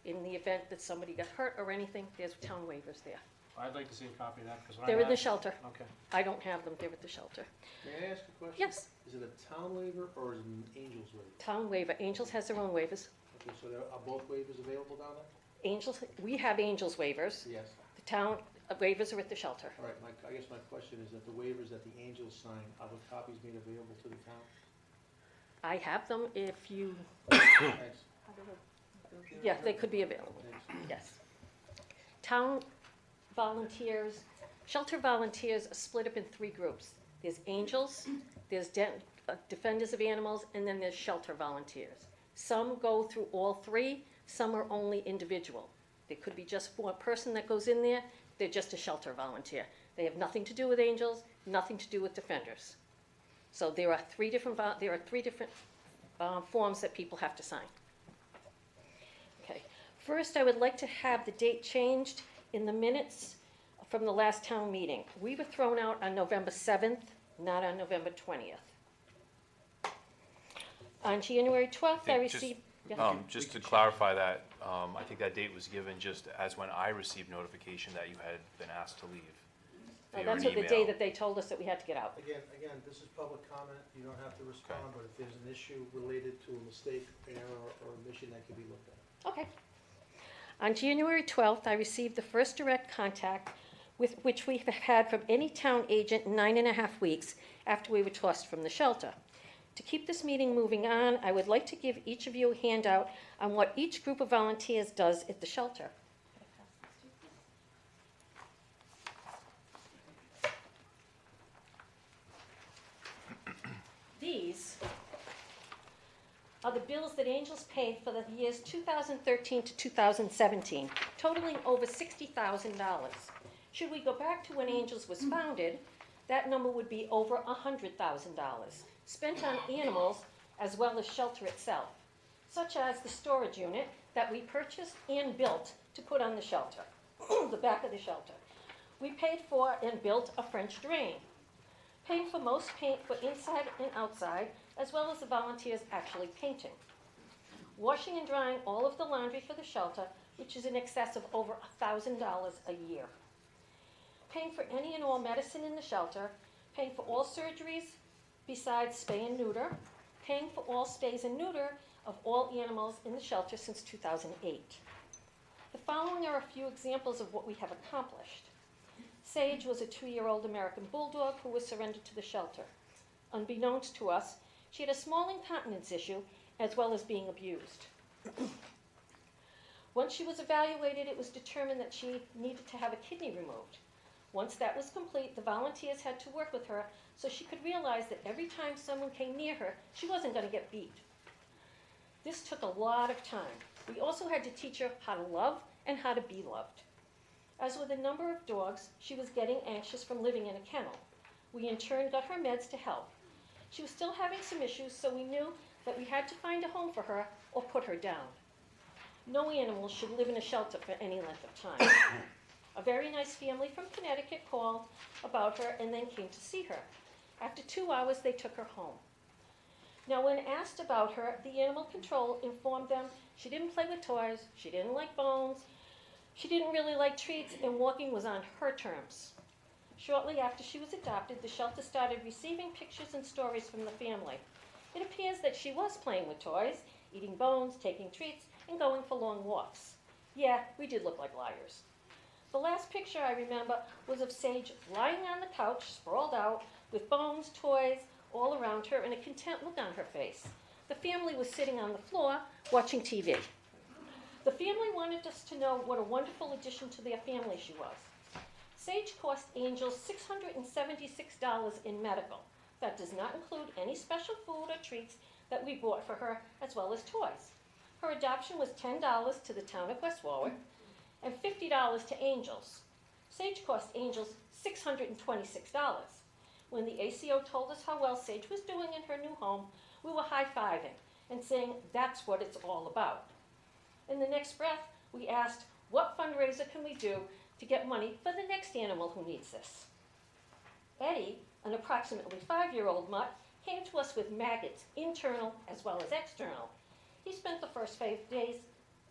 Speaker 12: In the event that somebody got hurt or anything, there's town waivers there.
Speaker 1: I'd like to see a copy of that, because when I
Speaker 12: They're in the
Speaker 1: asked-
Speaker 12: shelter.
Speaker 1: Okay.
Speaker 12: I don't have them, they're at the shelter.
Speaker 7: may I ask a question?
Speaker 12: Yes,
Speaker 7: Is it a town waiver or is it an Angels waiver?
Speaker 12: town waiver. Angels has their own waivers.
Speaker 7: Okay, so there are both waivers available down there?
Speaker 12: Angels, we have Angels waivers.
Speaker 7: Yes.
Speaker 12: The town waivers are at the shelter.
Speaker 7: All right, I guess my question is that the waivers that the Angels sign, are the copies made available to the town?
Speaker 12: I have them if you,
Speaker 7: Thanks.
Speaker 12: yeah, they could be available,
Speaker 7: Thanks.
Speaker 12: yes. Town volunteers, shelter volunteers are split up in 3 groups. There's Angels, there's Defenders of Animals, and then there's shelter volunteers. Some go through all 3, some are only individual. There could be just one person that goes in there, they're just a shelter volunteer. They have nothing to do with Angels, nothing to do with Defenders. So there are 3 different, forms that people have to sign. Okay, first I would like to have the date changed in the minutes from the last town meeting. We were thrown out on November 7th, not on November 20th. On January 12th, I
Speaker 4: think just-
Speaker 12: received, yeah.
Speaker 4: Just to clarify that, I think that date was given just as when I received notification that you had been asked to leave.
Speaker 12: Oh,
Speaker 4: via
Speaker 12: that's
Speaker 4: an
Speaker 12: what the day
Speaker 4: email.
Speaker 12: that they told us that we had to get out.
Speaker 7: Again, this is public comment, you don't have to respond, but if there's an issue related to a mistake, error, or omission, that can be looked at.
Speaker 12: Okay. On January 12th, I received the first direct contact with which we have had from any town agent in 9.5 weeks after we were tossed from the shelter. To keep this meeting moving on, I would like to give each of you a handout on what each group of volunteers does at the shelter. These are the bills that Angels paid for the years 2013 to 2017, totaling over $60,000. Should we go back to when Angels was founded, that number would be over $100,000, spent on animals as well as shelter itself, such as the storage unit that we purchased and built to put on the shelter, the back of the shelter. We paid for and built a French drain, paid for most paint for inside and outside, as well as the volunteers actually painting. Washing and drying all of the laundry for the shelter, which is in excess of over $1,000 a year. Paying for any and all medicine in the shelter, paying for all surgeries besides spay and neuter, paying for all stays and neuter of all animals in the shelter since 2008. The following are a few examples of what we have accomplished. Sage was a 2-year-old American bulldog who was surrendered to the shelter. Unbeknownst to us, she had a small incontinence issue as well as being abused. Once she was evaluated, it was determined that she needed to have a kidney removed. Once that was complete, the volunteers had to work with her so she could realize that every time someone came near her, she wasn't going to get beat. This took a lot of time. We also had to teach her how to love and how to be loved. As with a number of dogs, she was getting anxious from living in a kennel. We in turn got her meds to help. She was still having some issues, so we knew that we had to find a home for her or put her down. No animal should live in a shelter for any length of time. A very nice family from Connecticut called about her and then came to see her. After 2 hours, they took her home. Now, when asked about her, the animal control informed them she didn't play with toys, she didn't like bones, she didn't really like treats, and walking was on her terms. Shortly after she was adopted, the shelter started receiving pictures and stories from the family. It appears that she was playing with toys, eating bones, taking treats, and going for long walks. Yeah, we did look like liars. The last picture I remember was of Sage lying on the couch, sprawled out, with bones, toys, all around her, and a content look on her face. The family was sitting on the floor, watching TV. The family wanted us to know what a wonderful addition to their family she was. Sage cost Angels $676 in medical. That does not include any special food or treats that we bought for her, as well as toys. Her adoption was $10 to the town of West Warwick and $50 to Angels. Sage cost Angels $626. When the ACO told us how well Sage was doing in her new home, we were high-fiving and saying that's what it's all about. In the next breath, we asked, what fundraiser can we do to get money for the next animal who needs this? Eddie, an approximately 5-year-old mutt, came to us with maggots, internal as well as external. He spent the first 5 days,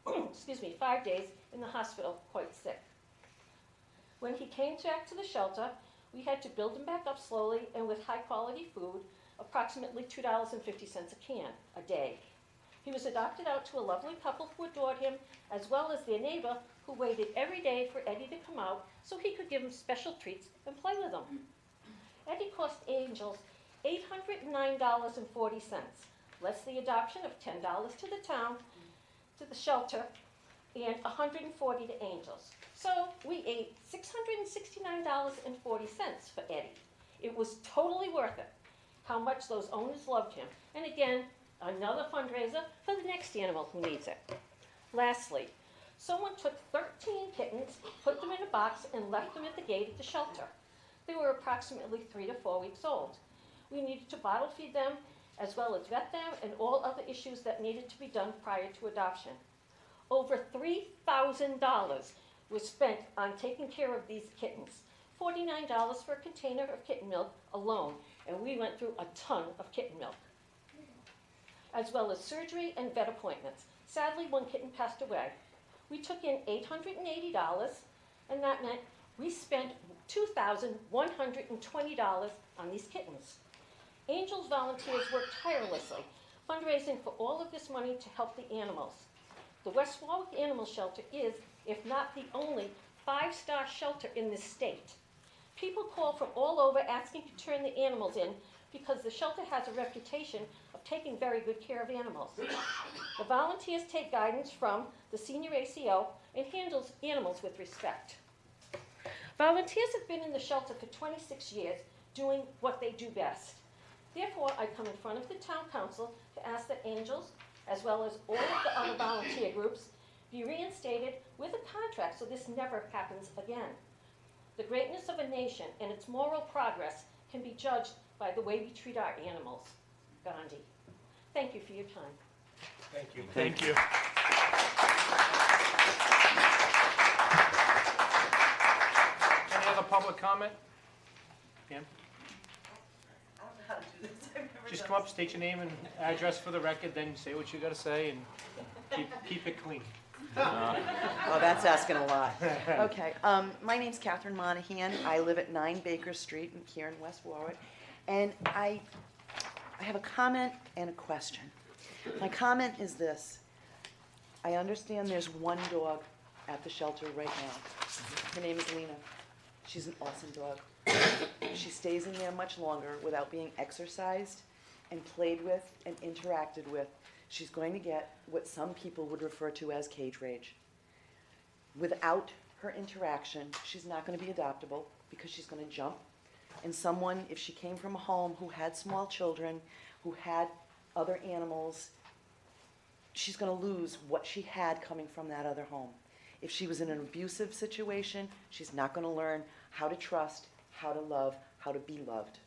Speaker 12: 5 days in the hospital quite sick. When he came back to the shelter, we had to build him back up slowly and with high-quality food, approximately $2.50 a can a day. He was adopted out to a lovely couple who adored him, as well as their neighbor who waited every day for Eddie to come out so he could give him special treats and play with them. Eddie cost Angels $809.40, less the adoption of $10 to the town, to the shelter, and $140 to Angels. So we ate $669.40 for Eddie. It was totally worth it. How much those owners loved him. And again, another fundraiser for the next animal who needs it. Lastly, someone took 13 kittens, put them in a box, and left them at the gate of the shelter. They were approximately 3 to 4 weeks old. We needed to bottle feed them, as well as vet them, and all other issues that needed to be done prior to adoption. Over $3,000 was spent on taking care of these kittens. $49 for a container of kitten milk alone, and we went through a ton of kitten milk, as well as surgery and vet appointments. Sadly, one kitten passed away. We took in $880, and that meant we spent $2,120 on these kittens. Angels volunteers worked tirelessly, fundraising for all of this money to help the animals. The West Warwick Animal Shelter is, if not the only, 5-star shelter in the state. People call from all over asking to turn the animals in because the shelter has a reputation of taking very good care of animals. The volunteers take guidance from the senior ACO and handles animals with respect. Volunteers have been in the shelter for 26 years doing what they do best. Therefore, I come in front of the town council to ask that Angels, as well as all of the other volunteer groups, be reinstated with a contract so this never happens again. The greatness of a nation and its moral progress can be judged by the way we treat our animals. Gandhi. Thank you for your time.
Speaker 1: Thank you.
Speaker 6: Thank you.
Speaker 1: Any other public comment? Pam?
Speaker 11: I don't know how to do this. I've never
Speaker 1: Just
Speaker 11: done
Speaker 1: come up, state your name and address for the record, then say what you gotta say, and keep it clean.
Speaker 13: Oh, that's asking a lot. Okay, my name's Catherine Monahan. I live at 9 Baker Street here in West Warwick. And I have a comment and a question. My comment is this. I understand there's one dog at the shelter right now. Her name is Lena. She's an awesome dog. She stays in there much longer without being exercised and played with and interacted with. She's going to get what some people would refer to as cage rage. Without her interaction, she's not going to be adoptable because she's going to jump. And someone, if she came from a home who had small children, who had other animals, she's going to lose what she had coming from that other home. If she was in an abusive situation, she's not going to learn how to trust, how to love, how to be loved.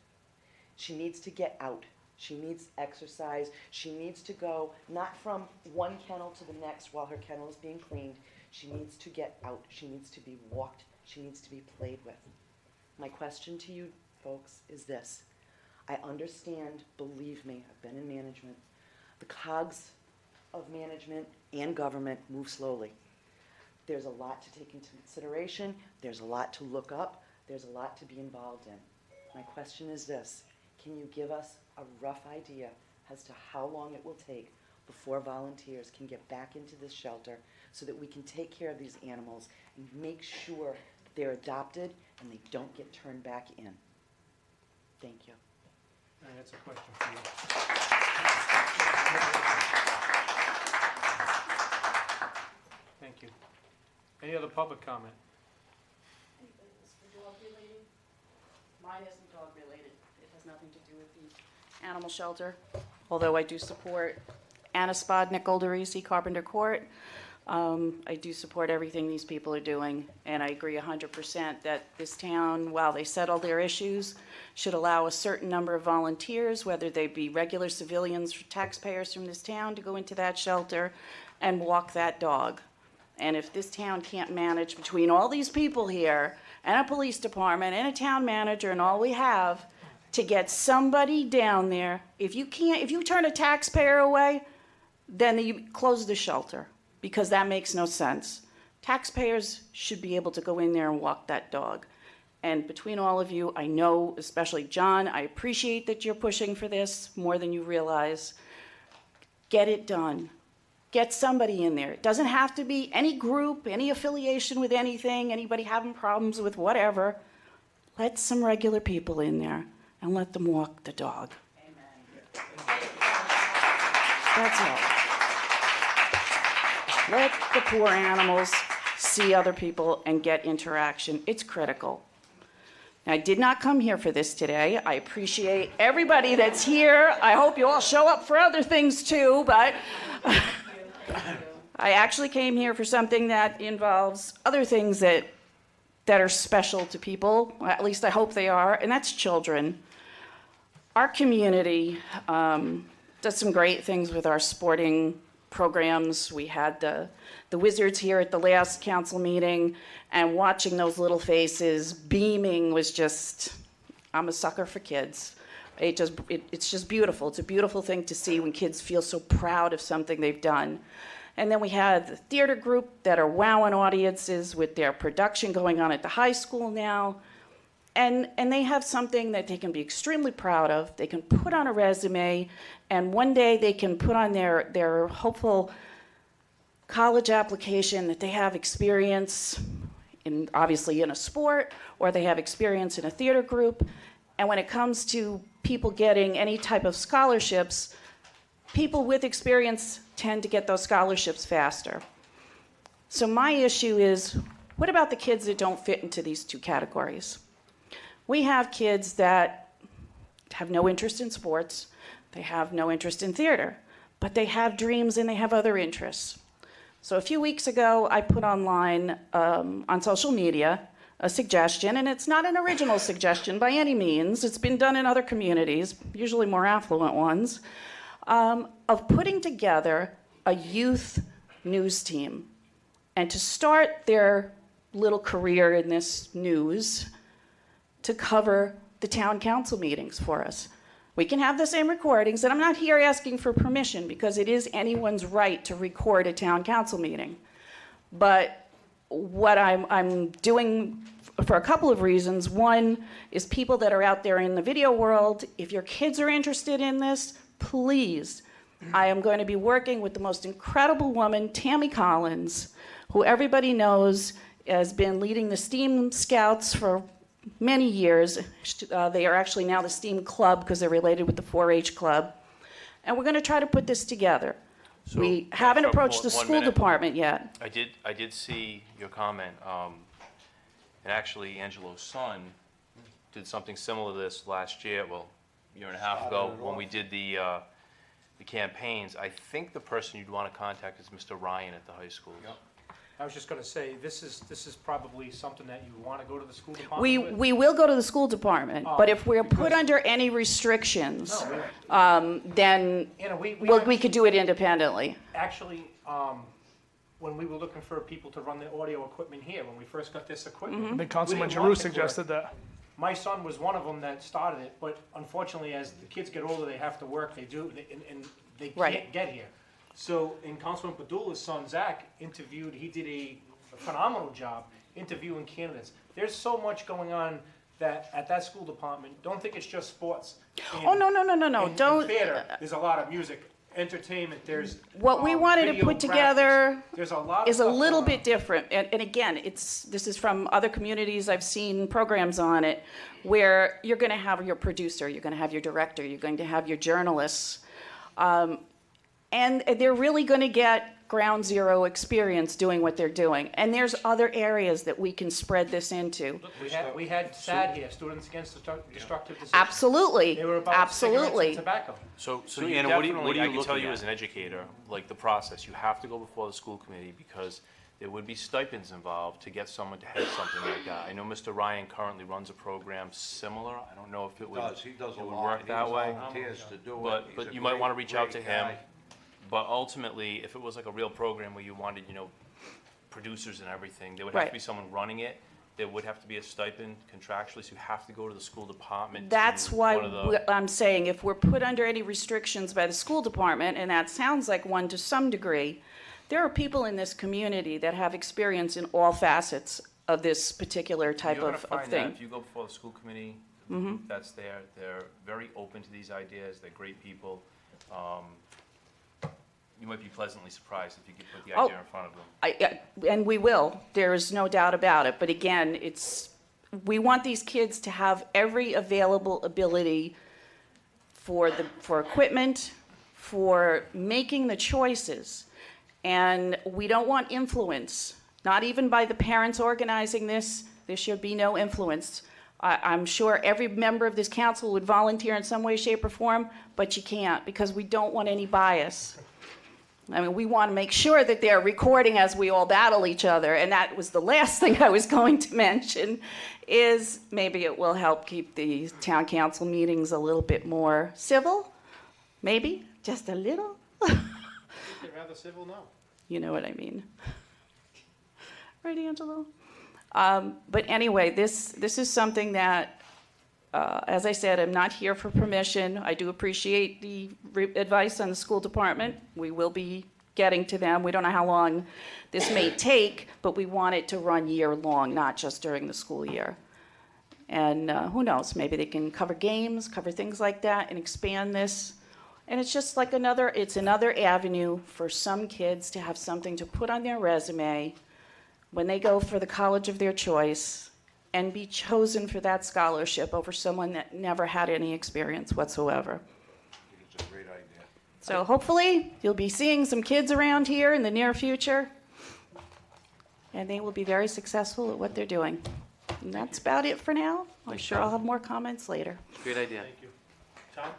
Speaker 13: She needs to get out. She needs exercise. She needs to go not from one kennel to the next while her kennel is being cleaned. She needs to get out. She needs to be walked. She needs to be played with. My question to you folks is this. I understand, believe me, I've been in management. The cogs of management and government move slowly. There's a lot to take into consideration. There's a lot to look up. There's a lot to be involved in. My question is this. Can you give us a rough idea as to how long it will take before volunteers can get back into this shelter so that we can take care of these animals and make sure they're adopted and they don't get turned back in? Thank you.
Speaker 1: All right, that's a question for you. Thank you. Any other public comment?
Speaker 11: Is the dog related? Mine isn't dog related. It has nothing to do with the animal shelter. Although I do support Anaspod, Nick Olderisi, Carpenter Court. I do support everything these people are doing, and I agree 100% that this town, while they settle their issues, should allow a certain number of volunteers, whether they be regular civilians, taxpayers from this town, to go into that shelter and walk that dog. And if this town can't manage between all these people here and a police department and a town manager and all we have to get somebody down there, if you turn a taxpayer away, then you close the shelter, because that makes no sense. Taxpayers should be able to go in there and walk that dog. And between all of you, I know, especially John, I appreciate that you're pushing for this more than you realize. Get it done. Get somebody in there. It doesn't have to be any group, any affiliation with anything, anybody having problems with whatever. Let some regular people in there and let them walk the dog. Amen. That's all. Let the poor animals see other people and get interaction. It's critical. Now, I did not come here for this today. I appreciate everybody that's here. I hope you all show up for other things too, but I actually came here for something that involves other things that are special to people. At least I hope they are, and that's children. Our community does some great things with our sporting programs. We had the Wizards here at the last council meeting, and watching those little faces beaming was just, I'm a sucker for kids. It's just beautiful. It's a beautiful thing to see when kids feel so proud of something they've done. And then we had the theater group that are wowing audiences with their production going on at the high school now. And they have something that they can be extremely proud of. They can put on a resume, and one day they can put on their hopeful college application that they have experience in, obviously in a sport, or they have experience in a theater group. And when it comes to people getting any type of scholarships, people with experience tend to get those scholarships faster. So my issue is, what about the kids that don't fit into these two categories? We have kids that have no interest in sports, they have no interest in theater, but they have dreams and they have other interests. So a few weeks ago, I put online on social media a suggestion, and it's not an original suggestion by any means. It's been done in other communities, usually more affluent ones, of putting together a youth news team and to start their little career in this news to cover the town council meetings for us. We can have the same recordings, and I'm not here asking for permission because it is anyone's right to record a town council meeting. But what I'm doing for a couple of reasons. One is people that are out there in the video world, if your kids are interested in this, please. I am going to be working with the most incredible woman, Tammy Collins, who everybody knows has been leading the STEAM Scouts for many years. They are actually now the STEAM Club because they're related with the 4-H Club. And we're going to try to put this together.
Speaker 4: So,
Speaker 11: we haven't approached the
Speaker 4: 1
Speaker 11: school
Speaker 4: minute.
Speaker 11: department yet.
Speaker 4: I did see your comment, and actually Angelo's son did something similar to this last year, well, a year and a half ago, when we did the campaigns. I think the person you'd want to contact is Mr. Ryan at the high school.
Speaker 1: I was just gonna say, this is probably something that you wanna go to the school department with?
Speaker 11: We will go to the school department, but if we're put
Speaker 1: because-
Speaker 11: under any restrictions,
Speaker 1: No,
Speaker 11: then
Speaker 1: Anna,
Speaker 11: we could do it independently.
Speaker 1: Actually, when we were looking for people to run the audio equipment here, when we first got this equipment.
Speaker 6: I think Councilman
Speaker 1: we didn't
Speaker 6: Giroux
Speaker 1: like it for it.
Speaker 6: suggested that.
Speaker 1: My son was one of them that started it, but unfortunately, as the kids get older, they have to work, and they
Speaker 11: Right.
Speaker 1: can't get here. So, and Councilman Padula's son, Zach, interviewed, he did a phenomenal job interviewing candidates. There's so much going on that, at that school department, don't think it's just sports.
Speaker 11: Oh, no,
Speaker 1: In
Speaker 11: don't.
Speaker 1: theater, there's a lot of music, entertainment, there's.
Speaker 11: What we wanted to
Speaker 1: video
Speaker 11: put
Speaker 1: graphics.
Speaker 11: together
Speaker 1: There's a lot of
Speaker 11: is a
Speaker 1: stuff
Speaker 11: little
Speaker 1: going on.
Speaker 11: bit different. And again, this is from other communities. I've seen programs on it where you're going to have your producer, you're going to have your director, you're going to have your journalists. And they're really going to get ground zero experience doing what they're doing. And there's other areas that we can spread this into.
Speaker 1: We had SAD here, Students Against Destructive Decisions.
Speaker 11: Absolutely,
Speaker 1: They were about cigarettes
Speaker 11: absolutely.
Speaker 1: and tobacco.
Speaker 4: So
Speaker 3: you
Speaker 4: Anna, what do
Speaker 3: definitely-
Speaker 4: you,
Speaker 3: I
Speaker 4: I
Speaker 3: can
Speaker 4: can
Speaker 3: tell
Speaker 4: tell
Speaker 3: you
Speaker 4: you
Speaker 3: as
Speaker 4: as an educator, like the process, you have to go before the school committee because there would be stipends involved to get someone to head something like that. I know Mr. Ryan currently runs a program similar. I don't know if it would,
Speaker 3: He does a
Speaker 4: it would
Speaker 3: lot.
Speaker 4: work that way.
Speaker 3: Volunteers to do it. He's a
Speaker 4: But you might
Speaker 3: great,
Speaker 4: want to reach out to
Speaker 3: great
Speaker 4: him.
Speaker 3: guy.
Speaker 4: But ultimately, if it was like a real program where you wanted, producers and everything, there would have to
Speaker 11: Right.
Speaker 4: be someone running it. There would have to be a stipend contractually, so you have to go to the school department.
Speaker 11: That's
Speaker 4: to
Speaker 11: why
Speaker 4: one of the-
Speaker 11: I'm saying if we're put under any restrictions by the school department, and that sounds like one to some degree, there are people in this community that have experience in all facets of this particular type
Speaker 4: You're gonna
Speaker 11: of
Speaker 4: find that
Speaker 11: thing.
Speaker 4: if you go before the school committee, that's there, they're very open to these ideas, they're great people. You might be pleasantly surprised if you could put the
Speaker 11: Oh.
Speaker 4: idea in front of them.
Speaker 11: And we will, there is no doubt about it. But again, we want these kids to have every available ability for equipment, for making the choices. And we don't want influence, not even by the parents organizing this. There should be no influence. I'm sure every member of this council would volunteer in some way, shape, or form, but you can't because we don't want any bias. I mean, we want to make sure that they're recording as we all battle each other. And that was the last thing I was going to mention, is maybe it will help keep the town council meetings a little bit more civil. Maybe, just a little.
Speaker 1: They're rather civil now.
Speaker 11: You know what I mean. Right, Angelo? But anyway, this is something that, as I said, I'm not here for permission. I do appreciate the advice on the school department. We will be getting to them. We don't know how long this may take, but we want it to run year-long, not just during the school year. And who knows, maybe they can cover games, cover things like that, and expand this. And it's just like it's another avenue for some kids to have something to put on their resume when they go for the college of their choice and be chosen for that scholarship over someone that never had any experience whatsoever.
Speaker 3: It's a great idea.
Speaker 11: So hopefully, you'll be seeing some kids around here in the near future, and they will be very successful at what they're doing. And that's about it for now. I'm sure I'll have more comments later.
Speaker 4: Great idea.
Speaker 1: Thank you. Tom?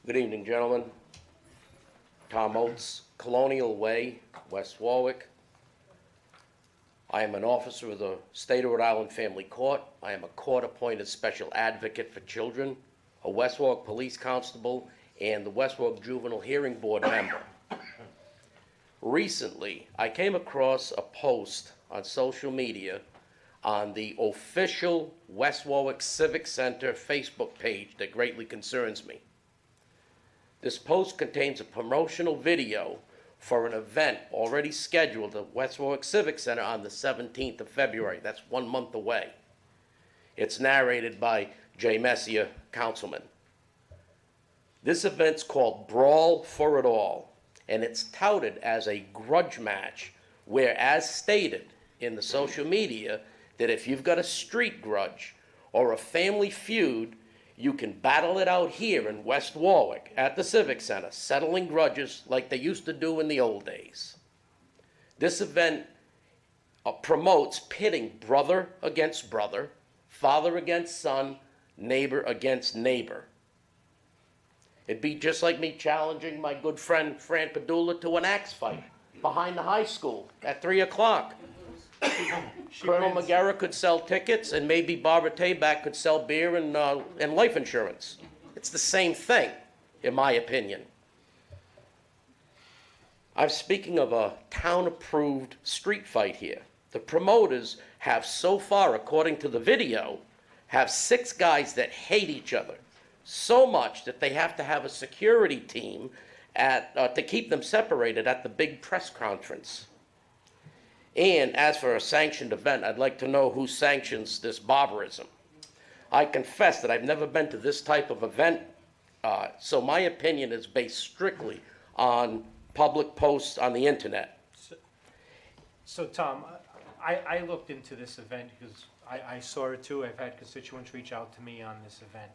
Speaker 14: Good evening, gentlemen. Tom Oates, Colonial Way, West Warwick. I am an officer of the State of Rhode Island Family Court. I am a court-appointed special advocate for children, a West Warwick police constable, and the West Warwick Juvenile Hearing Board member. Recently, I came across a post on social media on the official West Warwick Civic Center Facebook page that greatly concerns me. This post contains a promotional video for an event already scheduled at West Warwick Civic Center on the 17th of February. That's 1 month away. It's narrated by Jay Messier, councilman. This event's called Brawl for It All, and it's touted as a grudge match where, as stated in the social media, that if you've got a street grudge or a family feud, you can battle it out here in West Warwick at the Civic Center, settling grudges like they used to do in the old days. This event promotes pitting brother against brother, father against son, neighbor against neighbor. It'd be just like me challenging my good friend Fran Padula to an axe fight behind the high school at 3 o'clock. Colonel McGarrett could sell tickets, and maybe Barbara Tabak could sell beer and life insurance. It's the same thing, in my opinion. I'm speaking of a town-approved street fight here. The promoters have so far, according to the video, have 6 guys that hate each other so much that they have to have a security team to keep them separated at the big press conference. And as for a sanctioned event, I'd like to know who sanctions this barbarism. I confess that I've never been to this type of event, so my opinion is based strictly on public posts on the internet.
Speaker 1: So Tom, I looked into this event because I saw it too. I've had constituents reach out to me on this event.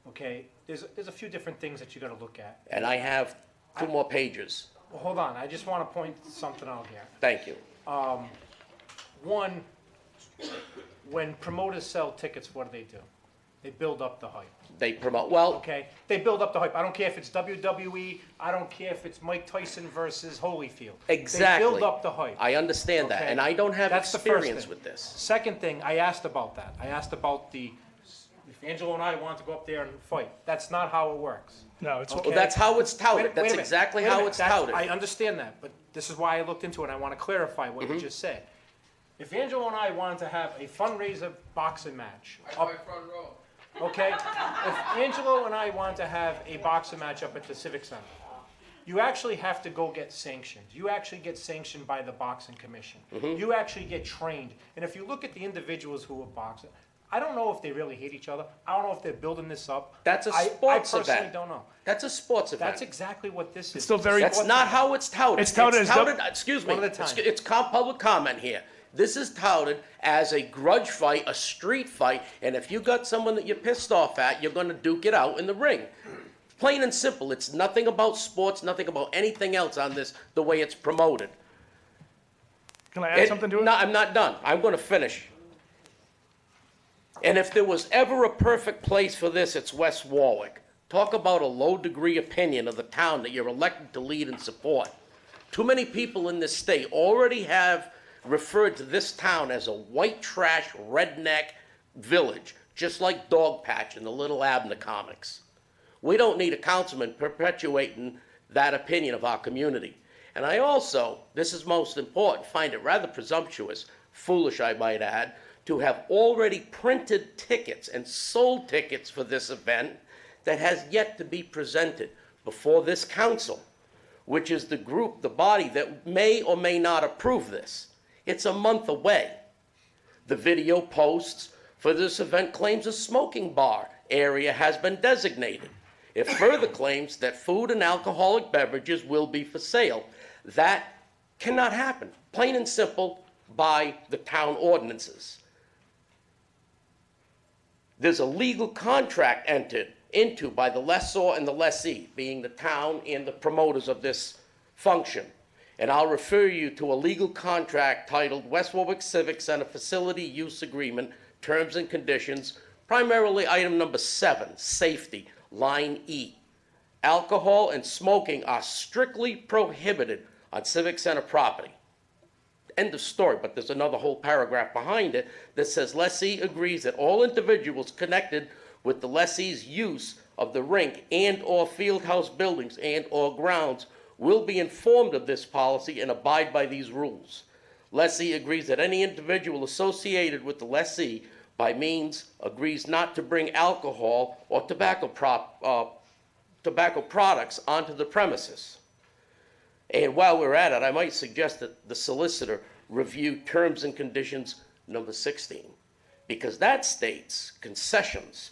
Speaker 1: Okay, there's a few different things that you got to look at.
Speaker 14: And I have 2 more pages.
Speaker 1: Well, hold on, I just want to point something out here.
Speaker 14: Thank you.
Speaker 1: One, when promoters sell tickets, what do? They build up the hype.
Speaker 14: They promote, well,
Speaker 1: Okay, they build up the hype. I don't care if it's WWE. I don't care if it's Mike Tyson versus Holyfield.
Speaker 14: exactly.
Speaker 1: They build up the hype.
Speaker 14: I understand that,
Speaker 1: Okay.
Speaker 14: and I don't have
Speaker 1: That's the first
Speaker 14: experience
Speaker 1: thing.
Speaker 14: with this.
Speaker 1: Second thing, I asked about that. I asked about if Angelo and I wanted to go up there and fight. That's not how it works.
Speaker 6: No, it's,
Speaker 1: Okay.
Speaker 14: Well, that's how it's touted.
Speaker 1: Wait a
Speaker 14: That's
Speaker 1: minute,
Speaker 14: exactly
Speaker 1: wait a
Speaker 14: how
Speaker 1: minute.
Speaker 14: it's
Speaker 1: That's-
Speaker 14: touted.
Speaker 1: I understand that, but this is why I looked into it. I want to clarify what you just said. If Angelo and I wanted to have a fundraiser boxing match, okay? If Angelo and I want to have a boxing match up at the Civic Center, you actually have to go get sanctioned. You actually get sanctioned by the boxing commission. You actually get trained. And if you look at the individuals who are boxing, I don't know if they really hate each other. I don't know if they're building this up.
Speaker 14: That's a
Speaker 1: I
Speaker 14: sports
Speaker 1: personally
Speaker 14: event.
Speaker 1: don't know.
Speaker 14: That's a sports event.
Speaker 1: That's exactly what this is.
Speaker 6: It's still very-
Speaker 14: That's not how it's touted.
Speaker 6: It's touted as
Speaker 14: excuse me,
Speaker 1: One at a time.
Speaker 14: it's public comment here. This is touted as a grudge fight, a street fight, and if you got someone that you're pissed off at, you're gonna duke it out in the ring. Plain and simple. It's nothing about sports, nothing about anything else on this, the way it's promoted.
Speaker 6: can I add something to it?
Speaker 14: No, I'm not done. I'm gonna finish. And if there was ever a perfect place for this, it's West Warwick. Talk about a low-degree opinion of the town that you're elected to lead and support. Too many people in this state already have referred to this town as a white trash redneck village, just like Dogpatch in the Little Abner comics. We don't need a councilman perpetuating that opinion of our community. And I also, this is most important, find it rather presumptuous, foolish I might add, to have already printed tickets and sold tickets for this event that has yet to be presented before this council, which is the group, the body that may or may not approve this. It's a month away. The video posts for this event claims a smoking bar area has been designated. It further claims that food and alcoholic beverages will be for sale. That cannot happen, plain and simple, by the town ordinances. There's a legal contract entered into by the lessor and the lessee, being the town and the promoters of this function. And I'll refer you to a legal contract titled West Warwick Civic Center Facility Use Agreement, Terms and Conditions, primarily item number 7, safety, line E. Alcohol and smoking are strictly prohibited on Civic Center property. End of story, but there's another whole paragraph behind it that says lessee agrees that all individuals connected with the lessee's use of the rink and/or field house buildings and/or grounds will be informed of this policy and abide by these rules. Lessee agrees that any individual associated with the lessee by means agrees not to bring alcohol or tobacco products onto the premises. And while we're at it, I might suggest that the solicitor review terms and conditions number 16, because that states concessions.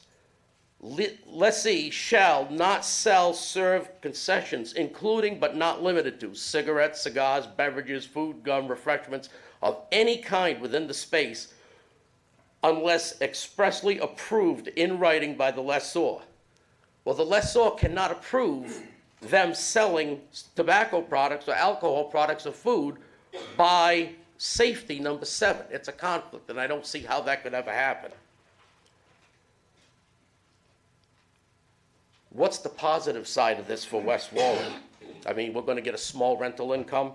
Speaker 14: Lessee shall not sell, serve concessions, including but not limited to cigarettes, cigars, beverages, food, gum, refreshments of any kind within the space unless expressly approved in writing by the lessor. Well, the lessor cannot approve them selling tobacco products or alcohol products or food by safety number 7. It's a conflict, and I don't see how that could ever happen. What's the positive side of this for West Warwick? I mean, we're going to get a small rental income.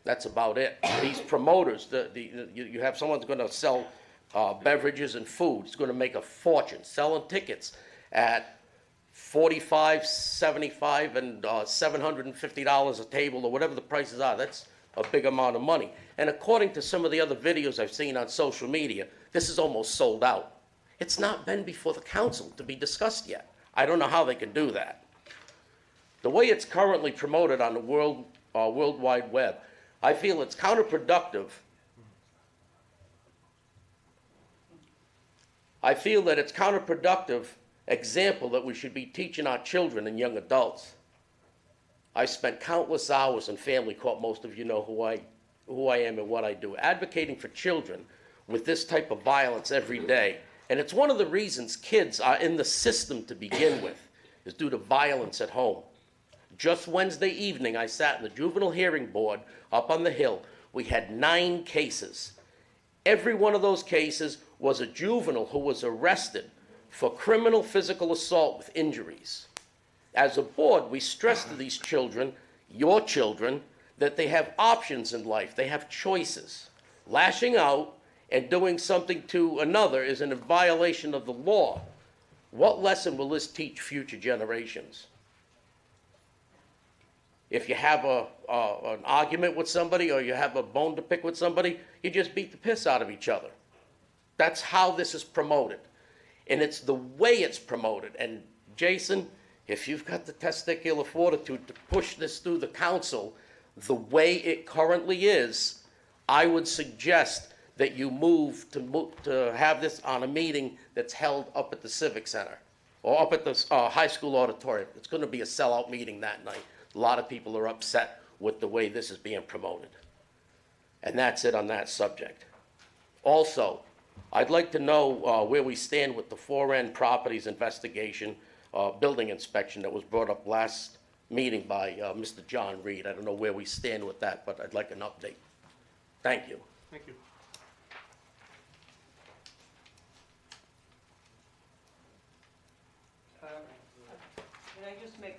Speaker 14: That's about it. These promoters, you have someone who's going to sell beverages and food. He's going to make a fortune selling tickets at $45, $75, and $750 a table, or whatever the prices are. That's a big amount of money. And according to some of the other videos I've seen on social media, this is almost sold out. It's not been before the council to be discussed yet. I don't know how they can do that. The way it's currently promoted on the World Wide Web, I feel it's counterproductive. I feel that it's counterproductive example that we should be teaching our children and young adults. I spent countless hours in family court. Most of you know who I am and what I do, advocating for children with this type of violence every day. And it's one of the reasons kids are in the system to begin with, is due to violence at home. Just Wednesday evening, I sat in the juvenile hearing board up on the hill. We had 9 cases. Every one of those cases was a juvenile who was arrested for criminal physical assault with injuries. As a board, we stress to these children, your children, that they have options in life. They have choices. Lashing out and doing something to another is in a violation of the law. What lesson will this teach future generations? If you have an argument with somebody or you have a bone to pick with somebody, you just beat the piss out of each other. That's how this is promoted. And it's the way it's promoted. And Jason, if you've got the testicular fortitude to push this through the council the way it currently is, I would suggest that you move to have this on a meeting that's held up at the Civic Center or up at the high school auditorium. It's going to be a sellout meeting that night. A lot of people are upset with the way this is being promoted. And that's it on that subject. Also, I'd like to know where we stand with the 4N Properties investigation, building inspection that was brought up last meeting by Mr. John Reed. I don't know where we stand with that, but I'd like an update. Thank you.
Speaker 6: Thank you.
Speaker 9: Can I just make,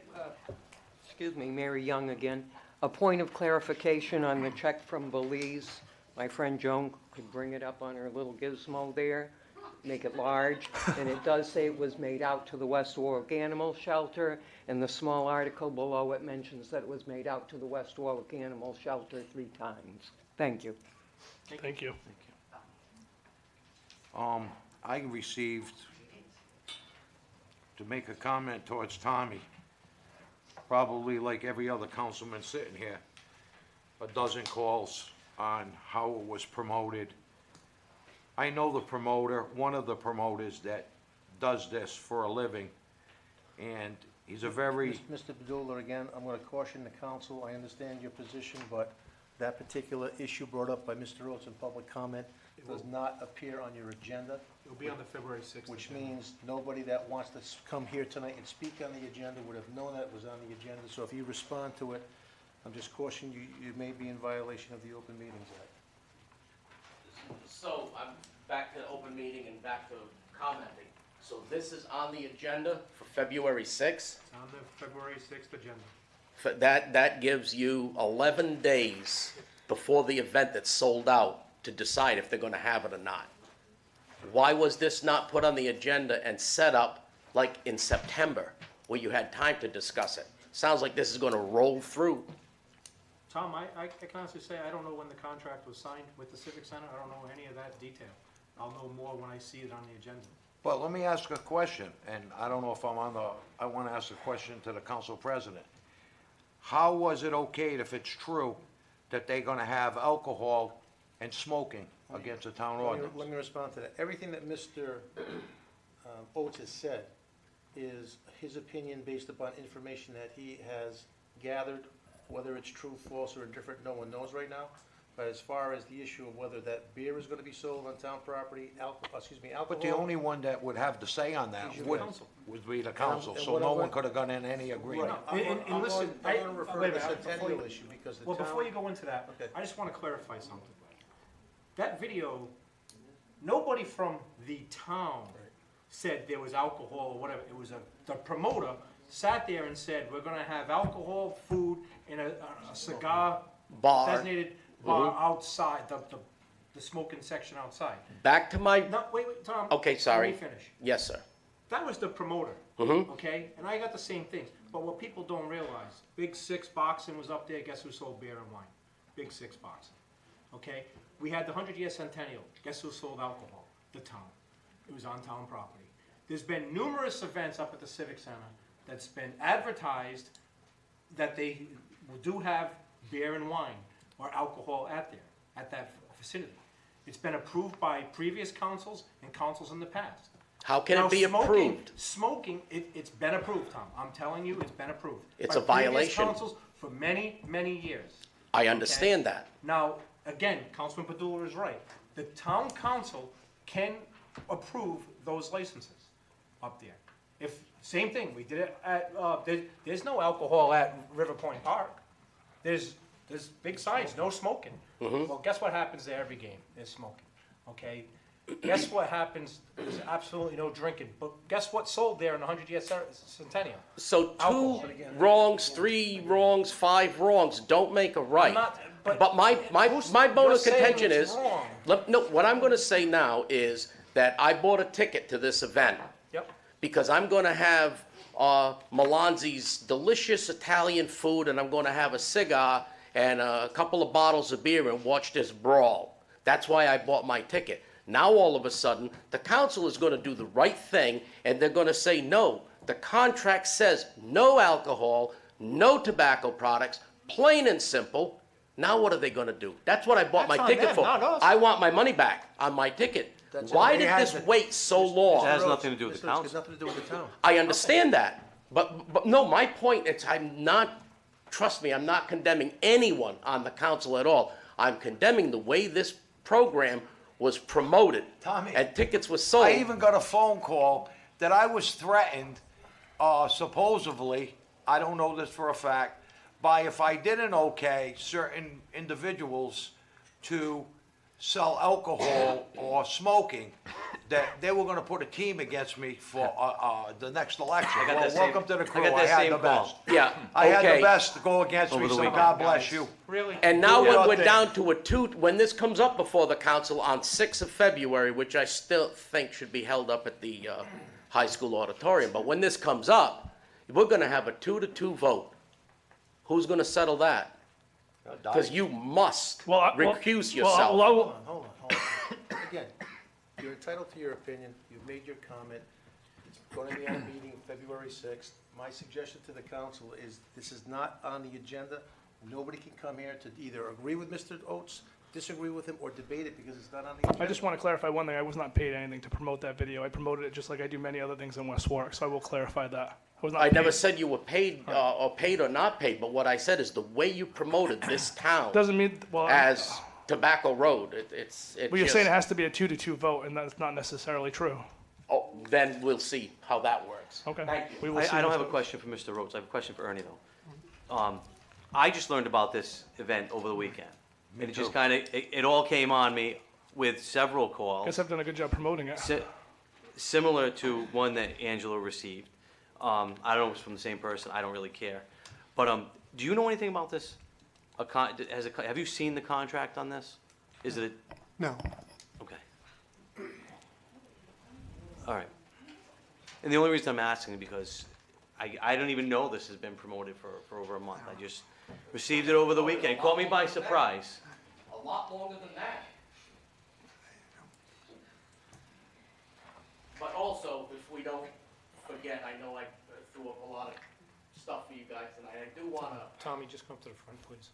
Speaker 9: excuse me, Mary Young again, a point of clarification on the check from Belize? My friend Joan could bring it up on her little gizmo there, make it large, and it does say it was made out to the West Warwick Animal Shelter, and the small article below it mentions that it was made out to the West Warwick Animal Shelter 3 times. Thank you.
Speaker 6: Thank you.
Speaker 3: I received, to make a comment towards Tommy, probably like every other councilman sitting here, a dozen calls on how it was promoted, I know the promoter, one of the promoters that does this for a living, and he's a very,
Speaker 7: Mr. Padula, again, I'm going to caution the council, I understand your position, but that particular issue brought up by Mr. Oates in public comment does not appear on your agenda,
Speaker 1: It'll be on the February 6th.
Speaker 7: which means nobody that wants to come here tonight and speak on the agenda would have known that it was on the agenda. So if you respond to it, I'm just cautioning you, you may be in violation of the Open Meetings Act.
Speaker 14: So I'm back to open meeting and back to commenting. So this is on the agenda for February 6th?
Speaker 1: It's on the February 6th agenda.
Speaker 14: That gives you 11 days before the event that's sold out to decide if they're going to have it or not. Why was this not put on the agenda and set up like in September, where you had time to discuss it? Sounds like this is going to roll through.
Speaker 1: Tom, I can honestly say, I don't know when the contract was signed with the Civic Center. I don't know any of that detail. I'll know more when I see it on the agenda.
Speaker 3: well, let me ask a question, and I don't know if I'm on the, I want to ask a question to the council president. How was it okayed, if it's true, that they're going to have alcohol and smoking against the town ordinance?
Speaker 7: Let me respond to that. Everything that Mr. Oates has said is his opinion based upon information that he has gathered. Whether it's true, false, or indifferent, no one knows right now. But as far as the issue of whether that beer is gonna be sold on town property, alcohol.
Speaker 3: But the only one that would have to say on that
Speaker 1: Is
Speaker 3: would,
Speaker 1: the council.
Speaker 3: would be the council,
Speaker 7: and
Speaker 3: so
Speaker 7: what
Speaker 3: no
Speaker 7: I'm
Speaker 3: one
Speaker 7: gonna-
Speaker 3: could have gotten in any agreement.
Speaker 7: Right.
Speaker 1: And listen,
Speaker 7: I'm gonna refer
Speaker 1: wait
Speaker 7: to
Speaker 1: a
Speaker 7: the
Speaker 1: minute, before
Speaker 7: centennial
Speaker 1: you-
Speaker 7: issue because the
Speaker 1: Well,
Speaker 7: town.
Speaker 1: before you go into that,
Speaker 7: Okay.
Speaker 1: I just want to clarify something. That video, nobody from the town said there was alcohol or whatever. It was the promoter sat there and said, we're gonna have alcohol, food, and a cigar
Speaker 14: Bar.
Speaker 1: designated bar outside, the smoking section outside.
Speaker 14: Back to my,
Speaker 1: No, wait, Tom.
Speaker 14: Okay, sorry.
Speaker 1: Let me finish.
Speaker 14: yes, sir.
Speaker 1: That was the promoter,
Speaker 14: Mhm.
Speaker 1: okay? And I got the same things. But what people don't realize, Big Six Boxing was up there, guess who sold beer and wine? Big Six Boxing, okay? We had the 100-year centennial, guess who sold alcohol? The town. It was on town property. There's been numerous events up at the Civic Center that's been advertised that they do have beer and wine or alcohol at that vicinity. It's been approved by previous councils and councils in the past.
Speaker 14: How can
Speaker 1: Now,
Speaker 14: it be approved?
Speaker 1: Smoking, it's been approved, Tom. I'm telling you, it's been approved.
Speaker 14: It's
Speaker 1: by
Speaker 14: a
Speaker 1: previous
Speaker 14: violation.
Speaker 1: councils for many, many years.
Speaker 14: I understand that.
Speaker 1: Now, again, Councilman Padula is right. The town council can approve those licenses up there. Same thing, we did it at, there's no alcohol at River Point Park. There's big signs, no smoking. Well, guess what happens there every game? There's smoking, okay? Guess what happens? There's absolutely no drinking. But guess what sold there in the 100-year centennial?
Speaker 14: So
Speaker 1: Alcohol.
Speaker 14: 2 wrongs, 3 wrongs, 5 wrongs don't make a right.
Speaker 1: not- but-
Speaker 14: But my bone
Speaker 1: you're
Speaker 14: of
Speaker 1: saying
Speaker 14: contention
Speaker 1: it's
Speaker 14: is,
Speaker 1: wrong.
Speaker 14: no, what I'm gonna say now is that I bought a ticket to this event
Speaker 1: Yep.
Speaker 14: because I'm gonna have Melanzi's delicious Italian food, and I'm gonna have a cigar and a couple of bottles of beer and watch this brawl. That's why I bought my ticket. Now, all of a sudden, the council is gonna do the right thing, and they're gonna say, no, the contract says no alcohol, no tobacco products, plain and simple. Now what are they gonna do? That's what I bought
Speaker 3: That's
Speaker 14: my
Speaker 3: on
Speaker 14: ticket
Speaker 3: them,
Speaker 14: for.
Speaker 3: not us.
Speaker 14: I want my money back on my ticket.
Speaker 7: That's
Speaker 14: Why
Speaker 7: on
Speaker 14: did
Speaker 3: them.
Speaker 14: this
Speaker 3: They had
Speaker 14: wait so long?
Speaker 6: It has nothing to do with the
Speaker 7: Mr. Oates,
Speaker 6: council.
Speaker 7: it's nothing to do with the town.
Speaker 14: I understand that, but no, my point is I'm not, trust me, I'm not condemning anyone on the council at all. I'm condemning the way this program was promoted.
Speaker 3: Tommy,
Speaker 14: And tickets were sold.
Speaker 3: I even got a phone call that I was threatened, supposedly, I don't know this for a fact, by if I didn't okay certain individuals to sell alcohol or smoking, that they were gonna put a team against me for, the next election.
Speaker 6: I got
Speaker 3: Well,
Speaker 6: that same-
Speaker 3: welcome to the
Speaker 6: I
Speaker 3: crew,
Speaker 6: got
Speaker 3: I
Speaker 6: that
Speaker 3: had
Speaker 6: same
Speaker 3: the
Speaker 6: call.
Speaker 3: best.
Speaker 14: Yeah,
Speaker 3: I had
Speaker 14: okay.
Speaker 3: the best to go against
Speaker 6: Over
Speaker 3: me,
Speaker 6: the
Speaker 3: so
Speaker 6: weekend.
Speaker 3: God bless you.
Speaker 1: Really?
Speaker 14: And now
Speaker 3: Do your
Speaker 14: when we're
Speaker 3: thing.
Speaker 14: down to when this comes up before the council on 6th of February, which I still think should be held up at the high school auditorium, but when this comes up, we're gonna have a 2-2 vote. Who's gonna settle that? Because you must recuse yourself.
Speaker 7: Hold on. Again, you're entitled to your opinion, you've made your comment, it's going to be on a meeting February 6th. My suggestion to the council is, this is not on the agenda, nobody can come here to either agree with Mr. Oates disagree with him or debate it because it's not on the agenda.
Speaker 6: I just want to clarify one thing. I was not paid anything to promote that video. I promoted it just like I do many other things in West Warwick, so I will clarify that. I was not
Speaker 14: I never
Speaker 6: paid.
Speaker 14: said you were paid, or not paid, but what I said is the way you promoted this town
Speaker 6: Doesn't mean, well,
Speaker 14: as Tobacco Road, it's
Speaker 6: but you're saying it has to be a 2-2 vote, and that's not necessarily true.
Speaker 14: Oh, then we'll see how that works.
Speaker 6: Okay.
Speaker 14: Thank you.
Speaker 6: We will see
Speaker 15: I don't
Speaker 6: which
Speaker 15: have a
Speaker 6: vote.
Speaker 15: question for Mr. Rhodes. I have a question for Ernie, though. I just learned about this event over the weekend. And it just kind of, it all came on me with several calls.
Speaker 6: Guess I've done a good job promoting it.
Speaker 15: Similar to one that Angela received. I don't know if it's from the same person, I don't really care. But do you know anything about this? Have you seen the contract on this? Is it?
Speaker 8: No.
Speaker 15: Okay. All right. And the only reason I'm asking is because I don't even know this has been promoted for over a month. I just received it over the weekend. It caught me by surprise.
Speaker 14: A lot longer than that. But also, if we don't forget, I know I threw up a lot of stuff for you guys tonight. I do want to.
Speaker 1: Tommy, just come to the front, please.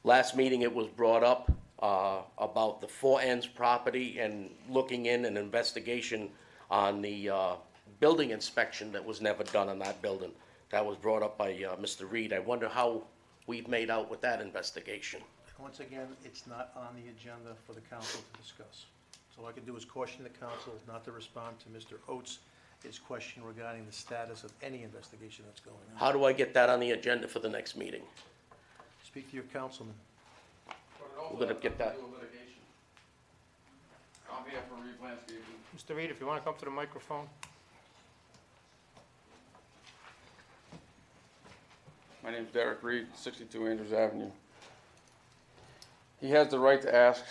Speaker 14: Last meeting, it was brought up about the Four Ends property and looking in an investigation on the building inspection that was never done on that building. That was brought up by Mr. Reed. I wonder how we've made out with that investigation.
Speaker 7: Once again, it's not on the agenda for the council to discuss. So all I can do is caution the council not to respond to Mr. Oates' question regarding the status of any investigation that's going on.
Speaker 14: How do I get that on the agenda for the next meeting?
Speaker 7: Speak to your councilman.
Speaker 14: We're gonna get that.
Speaker 16: On behalf of Reed Landscaping.
Speaker 1: Mr. Reed, if you want to come to the microphone.
Speaker 16: My name's Derek Reed, 62 Andrews Avenue. He has the right to ask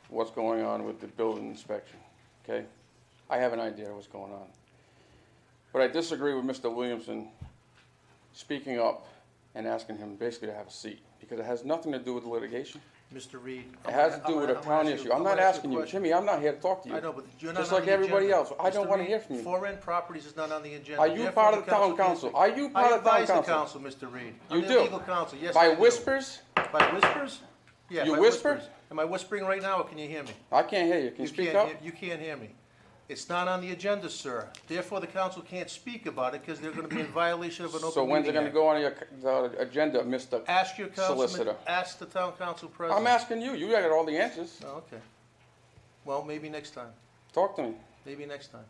Speaker 16: what's going on with the building inspection, okay? I have an idea what's going on. But I disagree with Mr. Williamson speaking up and asking him basically to have a seat, because it has nothing to do with the litigation.
Speaker 7: Mr. Reed.
Speaker 16: It has to do with a town issue. I'm not asking you, Jimmy, I'm not here to talk to you.
Speaker 7: I know, but you're not
Speaker 16: Just
Speaker 7: on
Speaker 16: like
Speaker 7: the
Speaker 16: everybody
Speaker 7: agenda.
Speaker 16: else. I don't
Speaker 7: Mr.
Speaker 16: want to
Speaker 7: Reed,
Speaker 16: hear from you.
Speaker 7: Four End Properties is not on the agenda.
Speaker 16: Are you
Speaker 7: Therefore,
Speaker 16: part of the town
Speaker 7: can't
Speaker 16: council?
Speaker 7: speak.
Speaker 16: Are you part of the town
Speaker 7: I advise the
Speaker 16: council?
Speaker 7: council, Mr. Reed.
Speaker 16: You
Speaker 7: I'm
Speaker 16: do?
Speaker 7: the legal counsel, yes,
Speaker 16: By
Speaker 7: I do.
Speaker 16: whispers?
Speaker 7: By whispers? Yeah,
Speaker 16: You
Speaker 7: by
Speaker 16: whisper?
Speaker 7: whispers. Am I whispering right now, or can you hear me?
Speaker 16: I can't hear you. Can you speak up?
Speaker 7: You can't hear me. It's not on the agenda, sir. Therefore, the council can't speak about it, because they're gonna be in violation of an
Speaker 16: So
Speaker 7: open
Speaker 16: when's it
Speaker 7: meeting
Speaker 16: gonna
Speaker 7: act.
Speaker 16: go on the agenda, Mr.
Speaker 7: Ask your councilman,
Speaker 16: Solicitor?
Speaker 7: ask the town council president.
Speaker 16: I'm asking you. You got all the answers.
Speaker 7: Oh, okay. Well, maybe next time.
Speaker 16: Talk to me.
Speaker 7: Maybe next time.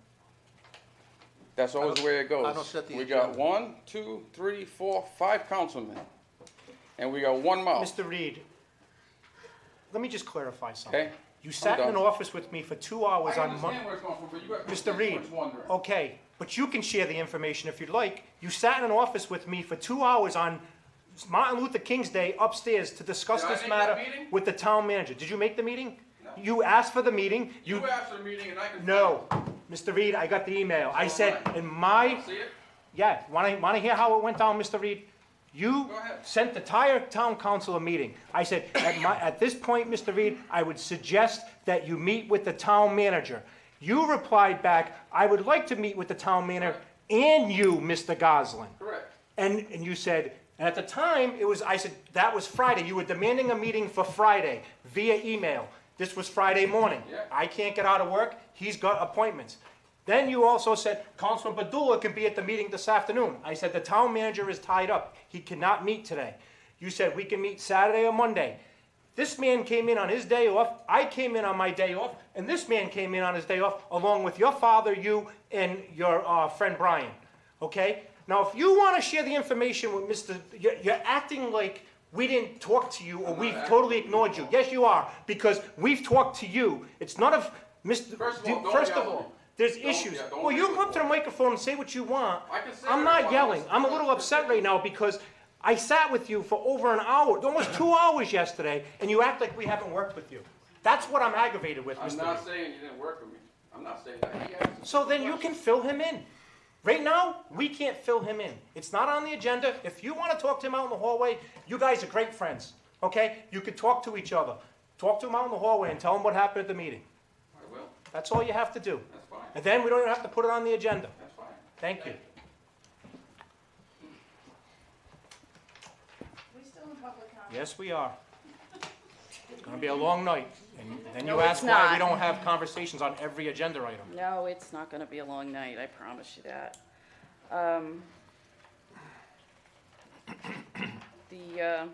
Speaker 16: That's always the way it goes.
Speaker 7: I don't set the
Speaker 16: We got
Speaker 7: agenda.
Speaker 16: 1, 2, 3, 4, 5 councilmen. And we got one mouth.
Speaker 1: Mr. Reed, let me just clarify something.
Speaker 16: Okay?
Speaker 1: You sat in an office with me for 2 hours
Speaker 16: I
Speaker 1: on
Speaker 16: understand where it's going from, but you got
Speaker 1: Mr. Reed,
Speaker 16: which one there.
Speaker 1: okay, but you can share the information if you'd like. You sat in an office with me for 2 hours on Martin Luther King's Day upstairs to discuss
Speaker 16: Did I
Speaker 1: this
Speaker 16: make
Speaker 1: matter
Speaker 16: that meeting?
Speaker 1: with the town manager. Did you make the meeting? You asked for the meeting.
Speaker 16: You asked for a meeting and I can.
Speaker 1: No, Mr. Reed, I got the email. I said in my,
Speaker 16: See it?
Speaker 1: yeah, wanna hear how it went down, Mr. Reed? You
Speaker 16: Go ahead.
Speaker 1: sent the entire town council a meeting. I said, at this point, Mr. Reed, I would suggest that you meet with the town manager. You replied back, I would like to meet with the town manager and you, Mr. Goslin.
Speaker 16: Correct.
Speaker 1: And you said, and at the time, I said, that was Friday. You were demanding a meeting for Friday via email. This was Friday morning.
Speaker 16: Yeah.
Speaker 1: I can't get out of work. He's got appointments. Then you also said, Councilman Padula can be at the meeting this afternoon. I said, the town manager is tied up. He cannot meet today. You said, we can meet Saturday or Monday. This man came in on his day off. I came in on my day off. And this man came in on his day off, along with your father, you, and your friend Brian. Okay? Now, if you want to share the information with Mr. You're acting like we didn't talk to you or we've totally ignored you. Yes, you are, because we've talked to you. It's none of Mr.
Speaker 16: First of all, don't
Speaker 1: First
Speaker 16: yell
Speaker 1: of
Speaker 16: at me.
Speaker 1: all, there's
Speaker 16: Don't-
Speaker 1: issues.
Speaker 16: yeah, don't
Speaker 1: Well, you
Speaker 16: make
Speaker 1: come
Speaker 16: it
Speaker 1: to the microphone and say what you want.
Speaker 16: I can say
Speaker 1: I'm
Speaker 16: what I
Speaker 1: not
Speaker 16: want.
Speaker 1: yelling. I'm a little upset right now because I sat with you for over an hour, almost 2 hours yesterday, and you act like we haven't worked with you. That's what I'm aggravated with,
Speaker 16: I'm
Speaker 1: Mr.
Speaker 16: not
Speaker 1: Reed.
Speaker 16: saying you didn't work with me. I'm not saying that. He asked
Speaker 1: So then you can fill him in. Right now, we can't fill him in. It's not on the agenda. If you want to talk to him out in the hallway, you guys are great friends, okay? You can talk to each other. Talk to him out in the hallway and tell him what happened at the meeting.
Speaker 16: I will.
Speaker 1: That's all you have to do.
Speaker 16: That's fine.
Speaker 1: And then we don't even have to put it on the agenda.
Speaker 16: That's fine.
Speaker 1: Thank you. Yes, we are. It's gonna be a long night, and then you
Speaker 11: No,
Speaker 1: ask
Speaker 11: it's
Speaker 1: why
Speaker 11: not.
Speaker 1: we don't have conversations on every agenda item.
Speaker 11: No, it's not gonna be a long night, I promise you that. The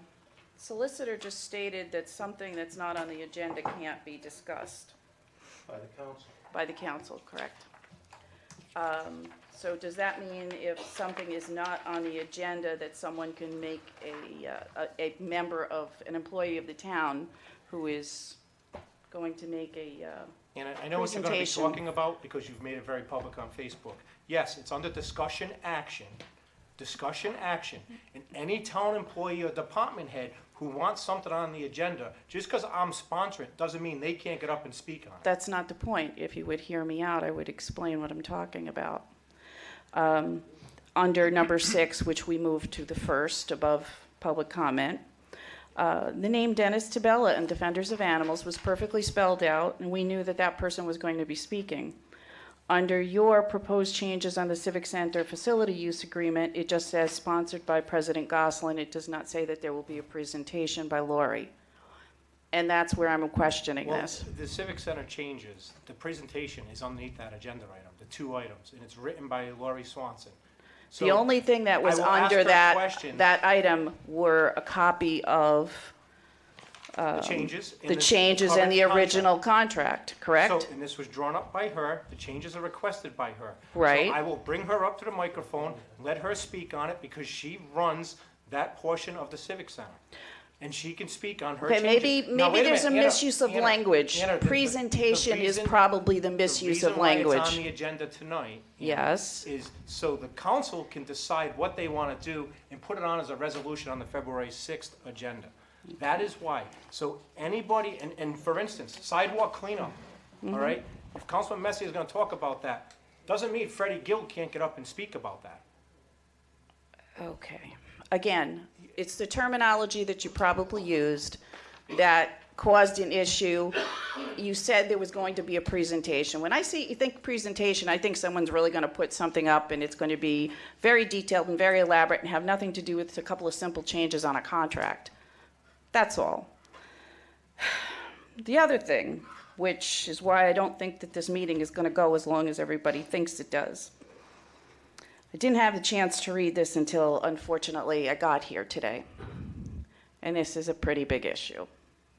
Speaker 11: solicitor just stated that something that's not on the agenda can't be discussed
Speaker 7: By the council.
Speaker 11: by the council, correct? So does that mean if something is not on the agenda, that someone can make a member of, an employee of the town who is going to make a
Speaker 1: And I know what you're gonna be
Speaker 11: presentation.
Speaker 1: talking about, because you've made it very public on Facebook. Yes, it's under discussion action, and any town employee or department head who wants something on the agenda, just because I'm sponsoring, doesn't mean they can't get up and speak on it.
Speaker 11: That's not the point. If you would hear me out, I would explain what I'm talking about. Under number 6, which we moved to the first above public comment, the name Dennis Tabella and Defenders of Animals was perfectly spelled out, and we knew that that person was going to be speaking. Under your proposed changes on the Civic Center facility use agreement, it just says sponsored by President Goslin. It does not say that there will be a presentation by Lori. And that's where I'm questioning
Speaker 1: Well,
Speaker 11: this.
Speaker 1: the Civic Center changes, the presentation is underneath that agenda item, the 2 items, and it's written by Laurie Swanson.
Speaker 11: The
Speaker 1: So,
Speaker 11: only thing that was
Speaker 1: I will ask
Speaker 11: under
Speaker 1: her
Speaker 11: that,
Speaker 1: questions.
Speaker 11: that item were a copy of
Speaker 1: The changes. in
Speaker 11: the changes in the
Speaker 1: current
Speaker 11: original contract, correct?
Speaker 1: So, and this was drawn up by her, the changes are requested by her.
Speaker 11: Right.
Speaker 1: So I will bring her up to the microphone, let her speak on it, because she runs that portion of the Civic Center. And she can speak on her
Speaker 11: Okay,
Speaker 1: changes. Now,
Speaker 11: maybe
Speaker 1: wait
Speaker 11: there's a
Speaker 1: minute, Anna,
Speaker 11: misuse of
Speaker 1: Anna,
Speaker 11: language.
Speaker 1: Anna, the
Speaker 11: Presentation is
Speaker 1: reason-
Speaker 11: probably the misuse of
Speaker 1: The reason why it's on
Speaker 11: language.
Speaker 1: the agenda tonight.
Speaker 11: Yes.
Speaker 1: Is so the council can decide what they want to do and put it on as a resolution on the February 6th agenda. That is why. So anybody, and for instance, sidewalk cleanup, all right? If Councilman Messi is going to talk about that, doesn't mean Freddie Gill can't get up and speak about that.
Speaker 11: Okay. Again, it's the terminology that you probably used that caused an issue. You said there was going to be a presentation. When I think presentation, I think someone's really going to put something up and it's going to be very detailed and very elaborate and have nothing to do with a couple of simple changes on a contract. That's all. The other thing, which is why I don't think that this meeting is going to go as long as everybody thinks it does. I didn't have the chance to read this until, unfortunately, I got here today. And this is a pretty big issue.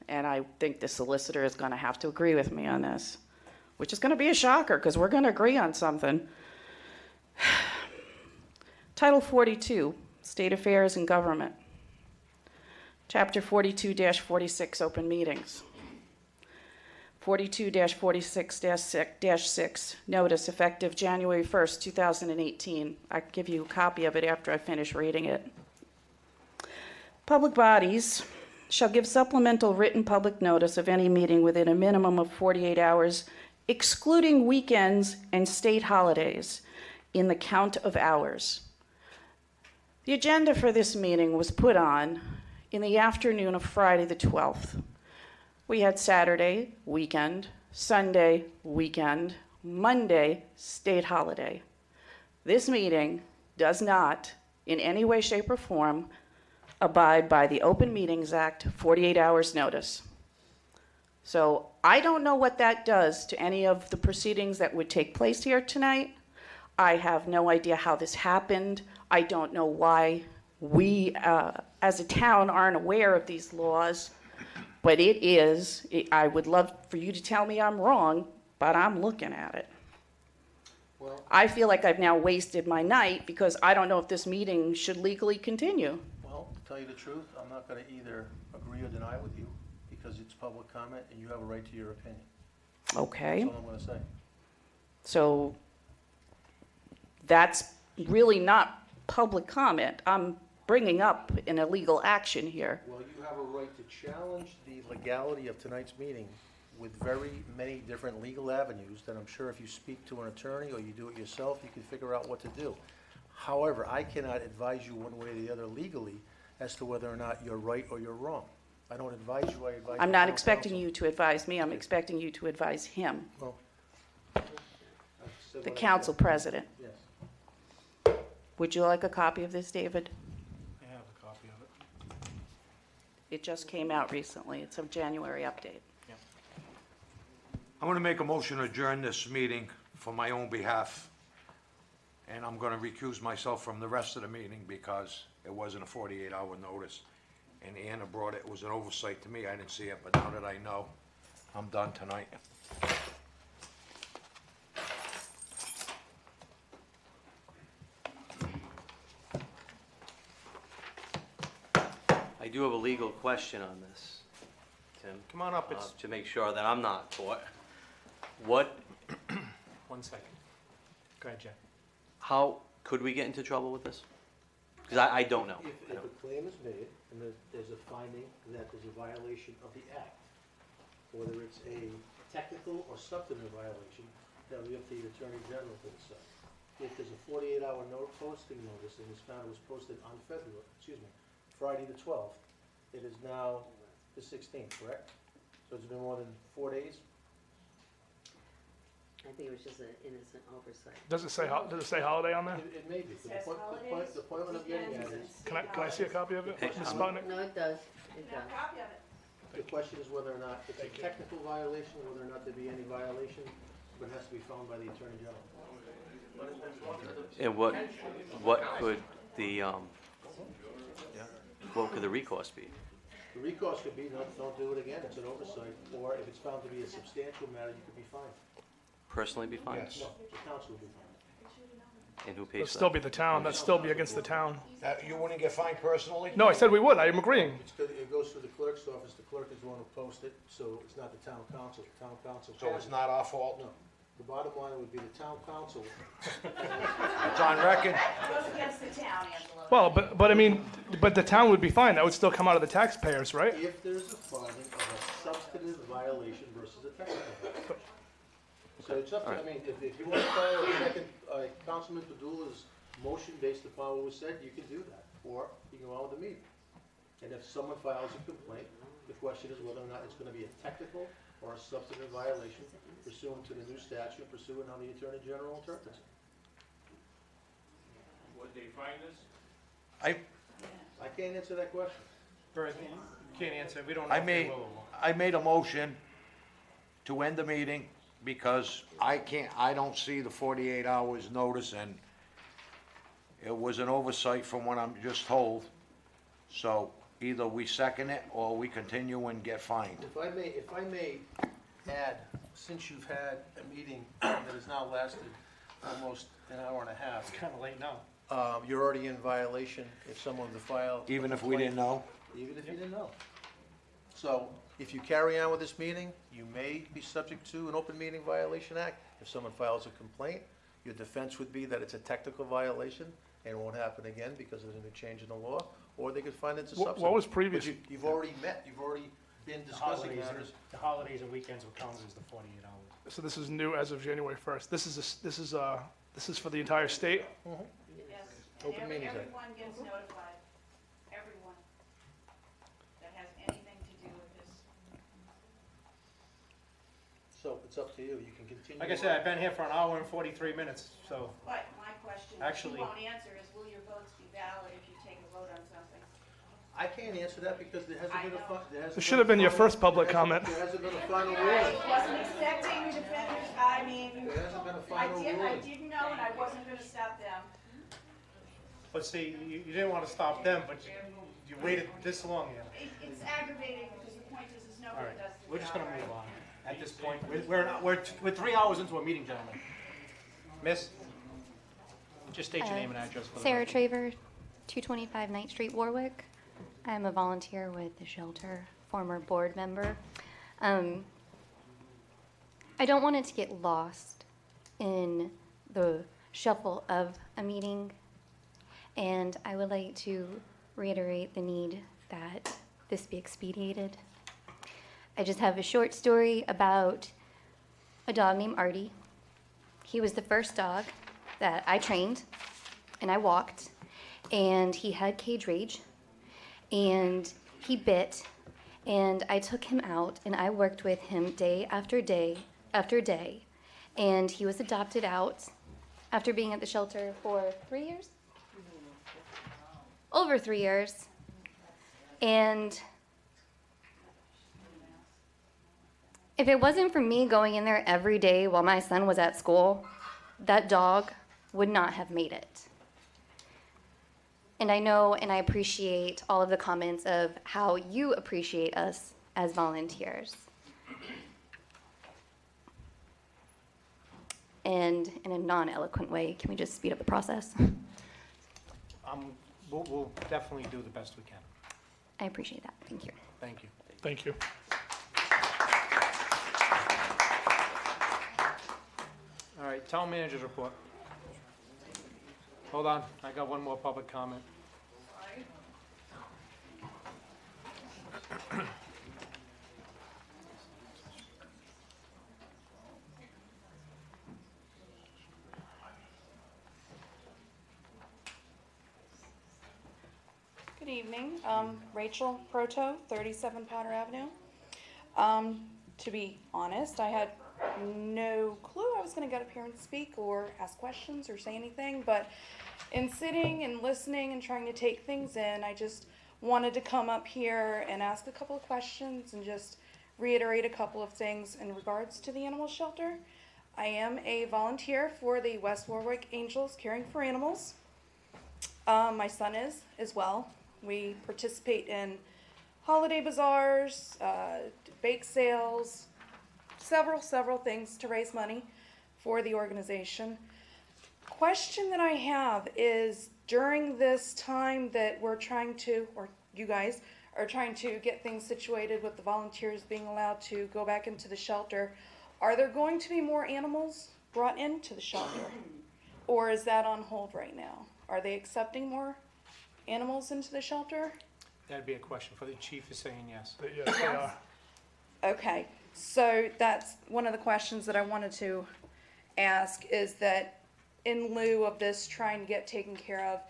Speaker 11: And I think the solicitor is going to have to agree with me on this, which is going to be a shocker because we're going to agree on something. Title 42, State Affairs and Government. Chapter 42-46, Open Meetings. 42-46-6, notice effective January 1st, 2018. I can give you a copy of it after I finish reading it. Public bodies shall give supplemental written public notice of any meeting within a minimum of 48 hours, excluding weekends and state holidays, in the count of hours. The agenda for this meeting was put on in the afternoon of Friday the 12th. We had Saturday, weekend, Sunday, weekend, Monday, state holiday. This meeting does not, in any way, shape, or form, abide by the Open Meetings Act 48 hours notice. So I don't know what that does to any of the proceedings that would take place here tonight. I have no idea how this happened. I don't know why we, as a town, aren't aware of these laws. But I would love for you to tell me I'm wrong, but I'm looking at it.
Speaker 7: Well,
Speaker 11: I feel like I've now wasted my night because I don't know if this meeting should legally continue.
Speaker 7: well, to tell you the truth, I'm not going to either agree or deny with you because it's public comment and you have a right to your opinion.
Speaker 11: Okay,
Speaker 7: That's all I'm going to say.
Speaker 11: so that's really not public comment. I'm bringing up an illegal action here.
Speaker 7: Well, you have a right to challenge the legality of tonight's meeting with very many different legal avenues that I'm sure if you speak to an attorney or you do it yourself, you can figure out what to do. However, I cannot advise you one way or the other legally as to whether or not you're right or you're wrong. I don't advise you, I advise
Speaker 11: I'm
Speaker 7: the
Speaker 11: not
Speaker 7: town
Speaker 11: expecting
Speaker 7: council.
Speaker 11: you to advise me, I'm expecting you to advise him,
Speaker 7: Well,
Speaker 11: the council president.
Speaker 7: Yes.
Speaker 11: Would you like a copy of this, David?
Speaker 1: I have a copy of it.
Speaker 11: It just came out recently. It's a January update.
Speaker 3: I'm gonna make a motion to adjourn this meeting for my own behalf, and I'm gonna recuse myself from the rest of the meeting because it wasn't a 48-hour notice. And Anna brought it, it was an oversight to me, I didn't see it, but now that I know, I'm done tonight.
Speaker 15: I do have a legal question on this, Tim.
Speaker 1: Come on up, it's,
Speaker 15: To make sure that I'm not caught. What,
Speaker 1: 1 second. Go ahead, Jeff.
Speaker 15: how, could we get into trouble with this? Because I don't know.
Speaker 7: If a claim is made and there's a finding that there's a violation of the act, whether it's a technical or substantive violation, that will be up to the Attorney General to decide. If there's a 48-hour posting notice and it's found it was posted on Friday the 12th, it is now the 16th, correct? So it's been more than 4 days?
Speaker 2: I think it was just an innocent oversight.
Speaker 6: Does it say, holiday on there?
Speaker 7: It may be.
Speaker 11: It says holidays,
Speaker 7: The point I'm getting at is,
Speaker 6: Can I see a copy of it,
Speaker 15: Hey,
Speaker 6: Ms. Sputnik?
Speaker 2: No, it does, it does.
Speaker 11: Copy of it.
Speaker 7: the question is whether or not it's a technical violation, whether or not there be any violation, but it has to be found by the Attorney General.
Speaker 15: And what could the, what could the recourse be?
Speaker 7: The recourse could be, no, don't do it again, it's an oversight, or if it's found to be a substantial matter, you could be fined.
Speaker 15: Personally be fined?
Speaker 7: No, the council would be fined.
Speaker 15: And who
Speaker 6: It'll
Speaker 15: pays for
Speaker 6: still
Speaker 15: that?
Speaker 6: be the town, that'd still be against the town.
Speaker 3: You wouldn't get fined personally?
Speaker 6: No, I said we would, I am agreeing.
Speaker 7: It goes through the clerk's office, the clerk is the one who posts it, so it's not the town council, the town council.
Speaker 3: So it's not our fault?
Speaker 7: No, the bottom line would be the town council.
Speaker 3: It's on record?
Speaker 11: It goes against the town, Angelo.
Speaker 6: Well, but I mean, but the town would be fine, that would still come out of the taxpayers, right?
Speaker 7: If there's a finding of a substantive violation versus a technical violation. So it's up to, I mean, if you want to file a second, Councilman Padula's motion based upon what was said, you can do that, or you can go on with the meeting. And if someone files a complaint, the question is whether or not it's gonna be a technical or a substantive violation pursuant to the new statute, pursuant how the Attorney General interprets it.
Speaker 1: Would they find this?
Speaker 7: I can't answer that question.
Speaker 1: You can't answer, we don't know
Speaker 3: I
Speaker 1: if they
Speaker 3: made,
Speaker 1: will or won't.
Speaker 3: I made a motion to end the meeting because I don't see the 48 hours notice, and it was an oversight from what I'm just told. So either we second it or we continue and get fined.
Speaker 7: If I may add, since you've had a meeting that has now lasted almost an hour and a half,
Speaker 1: It's kinda late now.
Speaker 7: you're already in violation if someone were to file. a
Speaker 3: Even if we
Speaker 7: complaint.
Speaker 3: didn't know?
Speaker 7: Even if you didn't know. So if you carry on with this meeting, you may be subject to an Open Meeting Violation Act. If someone files a complaint, your defense would be that it's a technical violation and it won't happen again because there's a new change in the law, or they could find it's a substantive.
Speaker 6: What was previous?
Speaker 7: But you've already met, you've already been discussing matters.
Speaker 1: The holidays and weekends will count as the 48 hours.
Speaker 6: So this is new as of January 1st. This is for the entire state?
Speaker 11: Yes.
Speaker 7: Open
Speaker 11: And
Speaker 7: Meetings Act.
Speaker 11: everyone gets notified, everyone that has anything to do with this.
Speaker 7: So it's up to you, you can continue.
Speaker 1: Like I said, I've been here for an hour and 43 minutes, so.
Speaker 11: But my question,
Speaker 1: Actually-
Speaker 11: you won't answer, is will your votes be valid if you take a vote on something?
Speaker 7: I can't answer that because there hasn't been a, there hasn't.
Speaker 6: This should have been your first public comment.
Speaker 7: There hasn't been a final
Speaker 11: I
Speaker 7: ruling.
Speaker 11: wasn't expecting defenders, I mean,
Speaker 7: There hasn't been a
Speaker 11: I
Speaker 7: final ruling.
Speaker 11: didn't know and I wasn't gonna stop them.
Speaker 1: But see, you didn't want to stop them, but you waited this long, yeah.
Speaker 11: It's aggravating because the point is
Speaker 1: All
Speaker 11: nobody
Speaker 1: right,
Speaker 11: does the job.
Speaker 1: we're just gonna move on. At this point, we're 3 hours into a meeting, gentlemen. Miss? Just state your name and address for the
Speaker 17: Sarah
Speaker 1: record.
Speaker 17: Traver, 225 Knight Street, Warwick. I'm a volunteer with the shelter, former board member. I don't want it to get lost in the shuffle of a meeting, and I would like to reiterate the need that this be expedited. I just have a short story about a dog named Artie. He was the first dog that I trained and I walked, and he had cage rage, and he bit, and I took him out and I worked with him day after day after day, and he was adopted out after being at the shelter for 3 years? Over 3 years. And If it wasn't for me going in there every day while my son was at school, that dog would not have made it. And I know and I appreciate all of the comments of how you appreciate us as volunteers. And in a non-eloquent way, can we just speed up the process?
Speaker 1: We'll definitely do the best we can.
Speaker 17: I appreciate that. Thank you.
Speaker 1: Thank you.
Speaker 6: Thank you.
Speaker 1: All right, town manager's report. Hold on, I got one more public comment.
Speaker 11: Good evening, Rachel Proto, 37 Potter Avenue. To be honest, I had no clue I was going to get up here and speak or ask questions or say anything, but in sitting and listening and trying to take things in, I just wanted to come up here and ask a couple of questions and just reiterate a couple of things in regards to the animal shelter. I am a volunteer for the West Warwick Angels Caring for Animals. My son is as well. We participate in holiday bazaars, bake sales, several things to raise money for the organization. Question that I have is, during this time that we're trying to, or you guys are trying to get things situated with the volunteers being allowed to go back into the shelter, are there going to be more animals brought into the shelter? Or is that on hold right now? Are they accepting more animals into the shelter?
Speaker 1: That'd be a question for the chief, is saying yes.
Speaker 6: Yes, they are.
Speaker 11: Okay, so that's one of the questions that I wanted to ask, is that in lieu of this trying to get taken care of,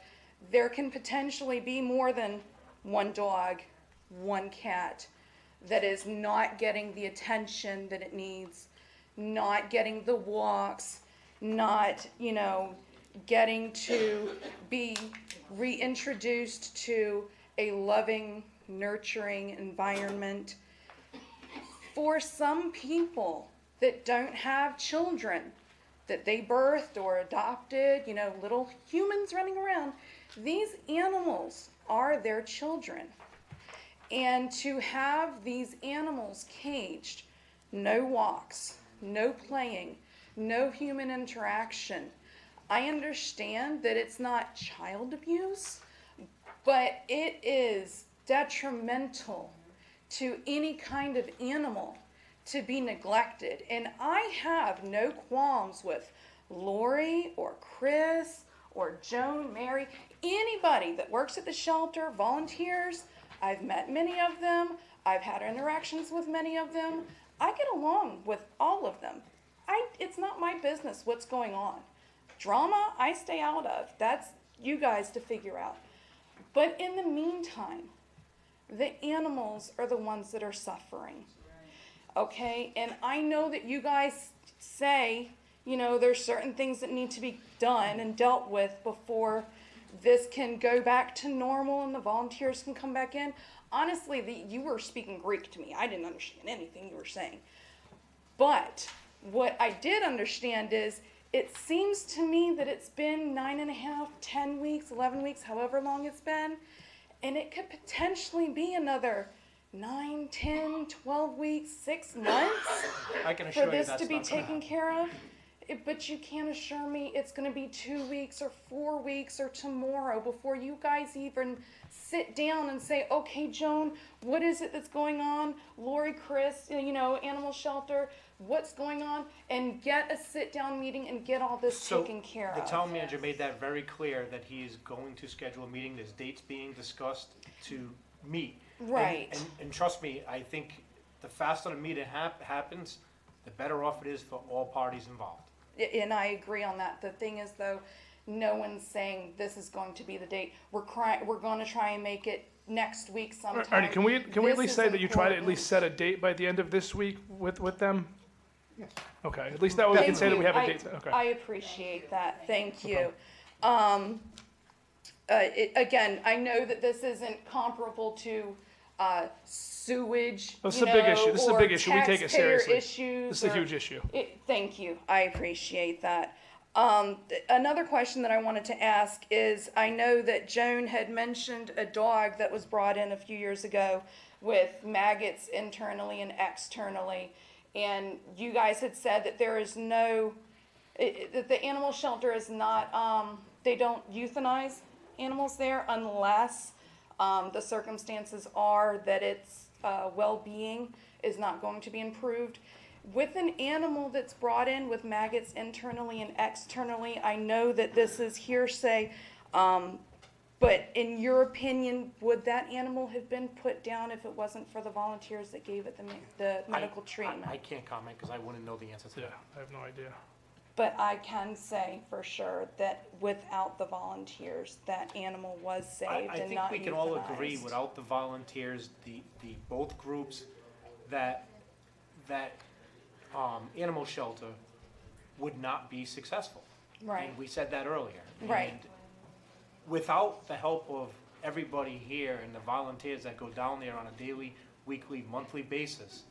Speaker 11: there can potentially be more than one dog, one cat that is not getting the attention that it needs, not getting the walks, not, getting to be reintroduced to a loving, nurturing environment. For some people that don't have children that they birthed or adopted, little humans running around, these animals are their children. And to have these animals caged, no walks, no playing, no human interaction, I understand that it's not child abuse, but it is detrimental to any kind of animal to be neglected. And I have no qualms with Lori or Chris or Joan, Mary, anybody that works at the shelter, volunteers. I've met many of them. I've had interactions with many of them. I get along with all of them. It's not my business what's going on. Drama, I stay out of. That's you guys to figure out. But in the meantime, the animals are the ones that are suffering. Okay? And I know that you guys say, there's certain things that need to be done and dealt with before this can go back to normal and the volunteers can come back in. Honestly, you were speaking Greek to me. I didn't understand anything you were saying. But what I did understand is, it seems to me that it's been 9.5, 10 weeks, 11 weeks, however long it's been, and it could potentially be another 9, 10, 12 weeks, 6 months
Speaker 1: I can assure
Speaker 11: for
Speaker 1: you
Speaker 11: this
Speaker 1: that's
Speaker 11: to be
Speaker 1: not gonna
Speaker 11: taken care of. But you can't assure me it's going to be 2 weeks or 4 weeks or tomorrow before you guys even sit down and say, okay, Joan, what is it that's going on? Lori, Chris, animal shelter, what's going on? And get a sit-down meeting and get all this taken care
Speaker 1: The
Speaker 11: of.
Speaker 1: town manager made that very clear, that he is going to schedule a meeting, there's dates being discussed to meet.
Speaker 11: Right.
Speaker 1: And trust me, I think the faster the meeting happens, the better off it is for all parties involved.
Speaker 11: And I agree on that. The thing is, though, no one's saying this is going to be the date. We're going to try and make it next week sometime.
Speaker 6: Artie, can we at
Speaker 11: This
Speaker 6: least
Speaker 11: is
Speaker 6: say that you try to at
Speaker 11: important.
Speaker 6: least set a date by the end of this week with them? Yes. Okay, at least that way we can say that we have a date. Okay.
Speaker 11: I appreciate that. Thank you. Again, I know that this isn't comparable to sewage,
Speaker 6: This is
Speaker 11: you
Speaker 6: a big
Speaker 11: know,
Speaker 6: issue. This is a
Speaker 11: or
Speaker 6: big issue. We take it
Speaker 11: taxpayer
Speaker 6: seriously.
Speaker 11: issues
Speaker 6: This is a
Speaker 11: or-
Speaker 6: huge issue.
Speaker 11: Thank you. I appreciate that. Another question that I wanted to ask is, I know that Joan had mentioned a dog that was brought in a few years ago with maggots internally and externally, and you guys had said that there is no, that the animal shelter is not, they don't euthanize animals there unless the circumstances are that its well-being is not going to be improved. With an animal that's brought in with maggots internally and externally, I know that this is hearsay, but in your opinion, would that animal have been put down if it wasn't for the volunteers that gave it the medical treatment?
Speaker 1: I can't comment because I wouldn't know the answer to that.
Speaker 6: I have no idea.
Speaker 11: But I can say for sure that without the volunteers, that animal was saved
Speaker 1: I
Speaker 11: and
Speaker 1: think
Speaker 11: not
Speaker 1: we can all agree,
Speaker 11: euthanized.
Speaker 1: without the volunteers, the both groups, that animal shelter would not be successful.
Speaker 11: Right.
Speaker 1: And we said that earlier.
Speaker 11: Right.
Speaker 1: And without the help of everybody here and the volunteers that go down there on a daily, weekly, monthly basis,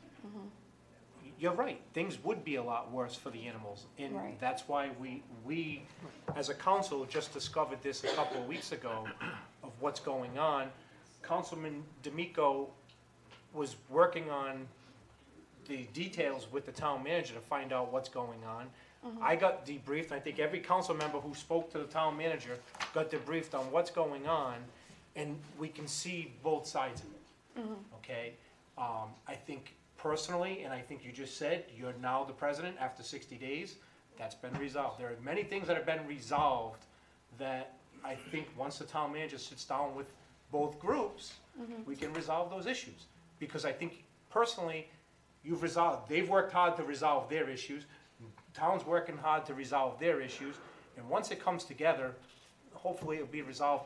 Speaker 1: you're right, things would be a lot worse for the animals. And
Speaker 11: Right.
Speaker 1: that's why we, as a council, just discovered this a couple of weeks ago of what's going on. Councilman D'Amico was working on the details with the town manager to find out what's going on. I got debriefed, I think every council member who spoke to the town manager got debriefed on what's going on, and we can see both sides of it, okay? I think personally, and I think you just said, you're now the president after 60 days, that's been resolved. There are many things that have been resolved that I think once the town manager sits down with both groups, we can resolve those issues. Because I think personally, they've worked hard to resolve their issues, town's working hard to resolve their issues, and once it comes together, hopefully it'll be resolved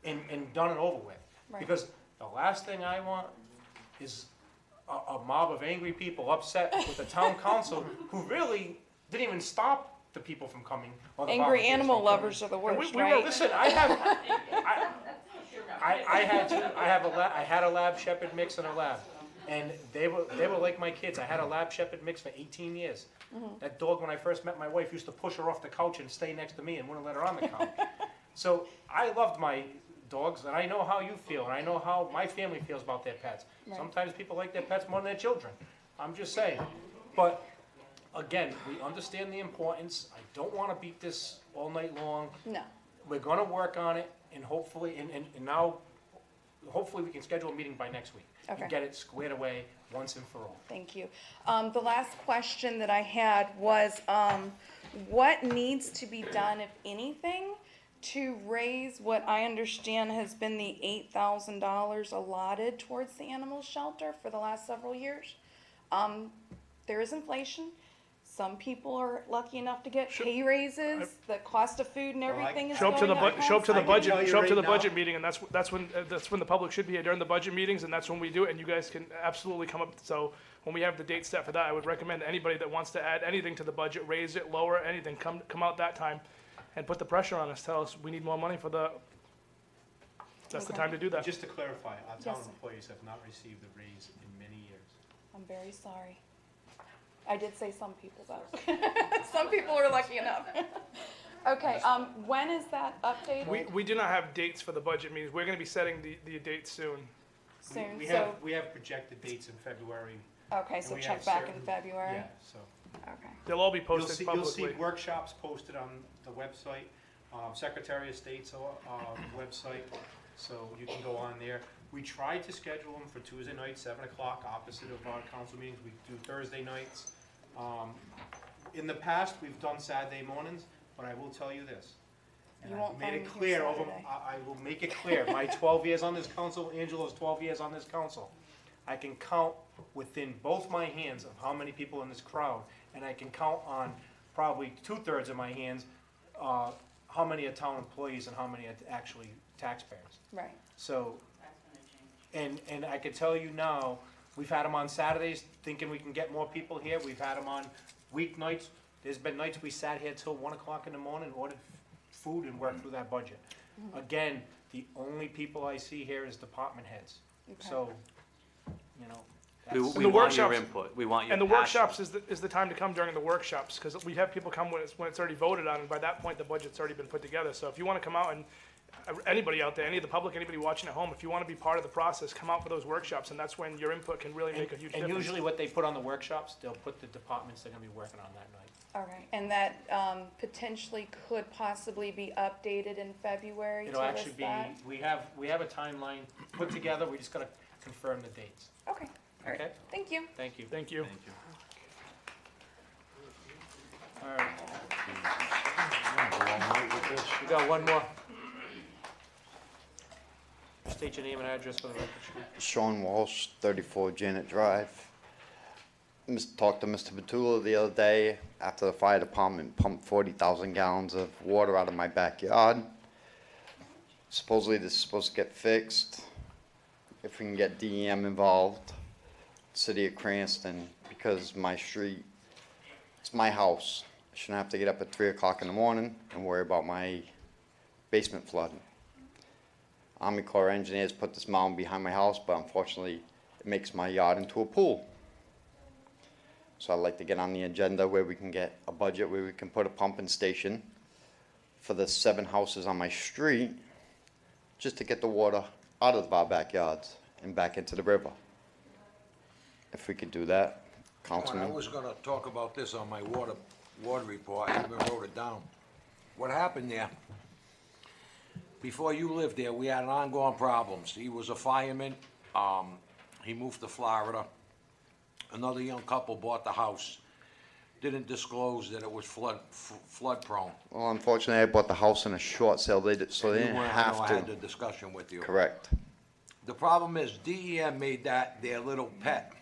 Speaker 1: and done and over with.
Speaker 11: Right.
Speaker 1: Because the last thing I want is a mob of angry people upset with the town council who really didn't even stop the people from coming. Or the
Speaker 11: Angry
Speaker 1: volunteers
Speaker 11: animal
Speaker 1: from coming.
Speaker 11: lovers are the
Speaker 1: And
Speaker 11: worst,
Speaker 1: we were,
Speaker 11: right?
Speaker 1: listen, I had a lab shepherd mix and a lab. And they were like my kids. I had a lab shepherd mix for 18 years. That dog, when I first met my wife, used to push her off the couch and stay next to me and wouldn't let her on the couch. So I loved my dogs, and I know how you feel, and I know how my family feels about their pets.
Speaker 11: Right.
Speaker 1: Sometimes people like their pets more than their children. I'm just saying. But again, we understand the importance. I don't want to beat this all night long.
Speaker 11: No.
Speaker 1: We're going to work on it, and hopefully, and now, hopefully we can schedule a meeting by next week.
Speaker 11: Okay.
Speaker 1: And get it squared away once and for all.
Speaker 11: Thank you. The last question that I had was, what needs to be done, if anything, to raise what I understand has been the $8,000 allotted towards the animal shelter for the last several years? There is inflation. Some people are lucky enough to get pay raises. The cost of food and everything is
Speaker 6: Show up to the,
Speaker 11: going up.
Speaker 6: show up to the
Speaker 1: I can tell
Speaker 6: budget,
Speaker 1: you
Speaker 6: show up to
Speaker 1: right
Speaker 6: the
Speaker 1: now-
Speaker 6: budget meeting, and that's when the public should be here during the budget meetings, and that's when we do it, and you guys can absolutely come up, so when we have the date set for that, I would recommend anybody that wants to add anything to the budget, raise it, lower it, anything, come out that time and put the pressure on us, tell us we need more money for that's the
Speaker 11: Okay.
Speaker 6: time to do that.
Speaker 1: Just to clarify, our town
Speaker 11: Yes.
Speaker 1: employees have not received a raise in many years.
Speaker 11: I'm very sorry. I did say some people though. Some people are lucky enough. Okay, when is that updated?
Speaker 6: We do not have dates for the budget meetings, we're gonna be setting the dates soon.
Speaker 11: Soon,
Speaker 1: We
Speaker 11: so,
Speaker 1: have projected dates in February.
Speaker 11: okay,
Speaker 1: and
Speaker 11: so
Speaker 1: we
Speaker 11: check
Speaker 1: have
Speaker 11: back in
Speaker 1: certain-
Speaker 11: February?
Speaker 1: Yeah, so.
Speaker 11: Okay.
Speaker 6: They'll all be
Speaker 1: You'll
Speaker 6: posted
Speaker 1: see
Speaker 6: publicly.
Speaker 1: workshops posted on the website, Secretary of State's website, so you can go on there. We tried to schedule them for Tuesday night, 7 o'clock, opposite of our council meetings. We do Thursday nights. In the past, we've done Saturday mornings, but I will tell you this. And
Speaker 11: You
Speaker 1: I've
Speaker 11: won't
Speaker 1: made
Speaker 11: find
Speaker 1: it
Speaker 11: me here
Speaker 1: clear over,
Speaker 11: Saturday.
Speaker 1: I will make it clear, my 12 years on this council, Angelo's 12 years on this council. I can count within both my hands of how many people in this crowd, and I can count on probably 2/3 of my hands, how many are town employees and how many are actually taxpayers.
Speaker 11: Right.
Speaker 1: So, and I can tell you now, we've had them on Saturdays thinking we can get more people here. We've had them on weeknights. There's been nights we sat here till 1 o'clock in the morning, ordered food and worked through that budget. Again, the only people I see here is department heads. So, you know,
Speaker 4: We
Speaker 1: that's-
Speaker 4: we
Speaker 6: the
Speaker 4: want your
Speaker 6: workshops-
Speaker 4: input, we want your
Speaker 6: And the
Speaker 4: passion.
Speaker 6: workshops is the time to come during the workshops, because we have people come when it's already voted on, and by that point, the budget's already been put together. So if you want to come out and, anybody out there, any of the public, anybody watching at home, if you want to be part of the process, come out for those workshops, and that's when your input can really make a huge
Speaker 1: And
Speaker 6: difference.
Speaker 1: usually what they put on the workshops, they'll put the departments they're gonna be working on that night.
Speaker 11: All right, and that potentially could possibly be updated in February to
Speaker 1: It'll
Speaker 11: list
Speaker 1: actually be,
Speaker 11: that?
Speaker 1: we have a timeline put together, we just gotta confirm the dates.
Speaker 11: Okay, all right,
Speaker 1: Okay.
Speaker 11: thank you.
Speaker 1: Thank you.
Speaker 6: Thank you.
Speaker 1: All right. We got one more. State your name and address for the record.
Speaker 18: Sean Walsh, 34 Janet Drive. Talked to Mr. Batula the other day after the fire department pumped 40,000 gallons of water out of my backyard. Supposedly this is supposed to get fixed if we can get DEM involved, City of Cranston, because my street, it's my house. I shouldn't have to get up at 3 o'clock in the morning and worry about my basement flooding. Army Corps of Engineers put this mound behind my house, but unfortunately, it makes my yard into a pool. So I'd like to get on the agenda where we can get a budget where we can put a pumping station for the 7 houses on my street, just to get the water out of our backyards and back into the river. If we could do that,
Speaker 3: I
Speaker 18: Councilman.
Speaker 3: was gonna talk about this on my water report, I even wrote it down. What happened there, before you lived there, we had ongoing problems. He was a fireman, he moved to Florida. Another young couple bought the house, didn't disclose that it was flood prone.
Speaker 18: Well, unfortunately, I bought the house in a short sale, so they
Speaker 3: You
Speaker 18: didn't
Speaker 3: weren't- I
Speaker 18: have
Speaker 3: know I had the
Speaker 18: to.
Speaker 3: discussion with you.
Speaker 18: Correct.
Speaker 3: The problem is DEM made that their little pet.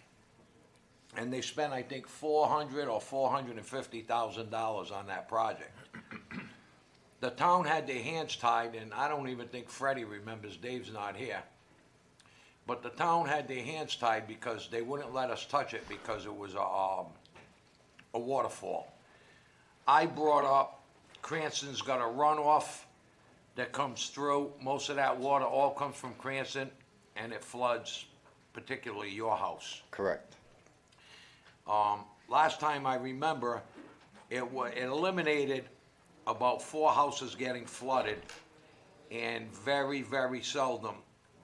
Speaker 3: And they spent, I think, $400,000 or $450,000 on that project. The town had their hands tied, and I don't even think Freddie remembers, Dave's not here. But the town had their hands tied because they wouldn't let us touch it because it was a waterfall. I brought up, Cranston's got a runoff that comes through. Most of that water all comes from Cranston, and it floods particularly your house.
Speaker 18: Correct.
Speaker 3: Last time I remember, it eliminated about 4 houses getting flooded, and very, very seldom,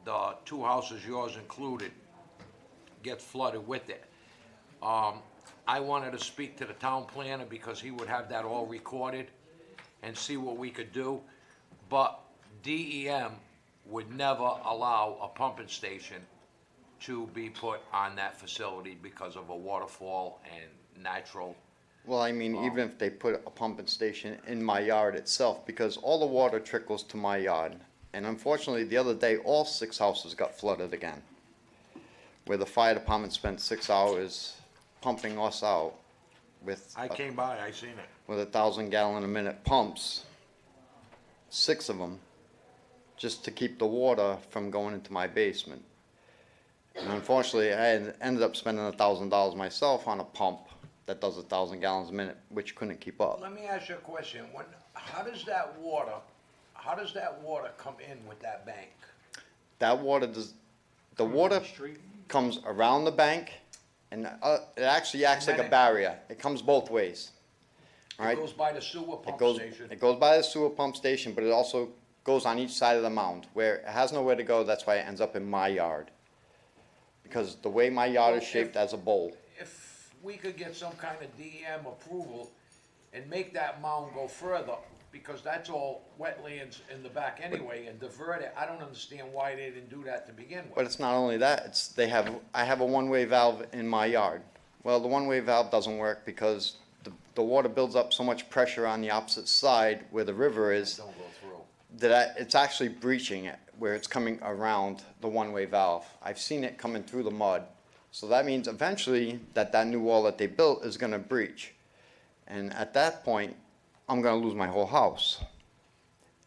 Speaker 3: the 2 houses, yours included, get flooded with it. I wanted to speak to the town planner because he would have that all recorded and see what we could do, but DEM would never allow a pumping station to be put on that facility because of a waterfall and natural.
Speaker 18: Well, I mean, even if they put a pumping station in my yard itself, because all the water trickles to my yard. And unfortunately, the other day, all 6 houses got flooded again, where the fire department spent 6 hours pumping us out with.
Speaker 3: I came by, I seen it.
Speaker 18: With 1,000 gallon a minute pumps, 6 of them, just to keep the water from going into my basement. And unfortunately, I ended up spending $1,000 myself on a pump that does 1,000 gallons a minute, which couldn't keep up.
Speaker 3: Let me ask you a question. How does that water come in with that bank?
Speaker 18: That water does, the water comes around the bank, and it actually acts like a barrier. It comes both ways. All right?
Speaker 3: It goes by the sewer pump station.
Speaker 18: It goes by the sewer pump station, but it also goes on each side of the mound, where it has nowhere to go. That's why it ends up in my yard. Because the way my yard is shaped as a bowl.
Speaker 3: If we could get some kind of DEM approval and make that mound go further, because that's all wetlands in the back anyway, and divert it, I don't understand why they didn't do that to begin with.
Speaker 18: But it's not only that, I have a one-way valve in my yard. Well, the one-way valve doesn't work because the water builds up so much pressure on the opposite side where the river is.
Speaker 3: Don't go through.
Speaker 18: That it's actually breaching it, where it's coming around the one-way valve. I've seen it coming through the mud. So that means eventually that new wall that they built is gonna breach. And at that point, I'm gonna lose my whole house.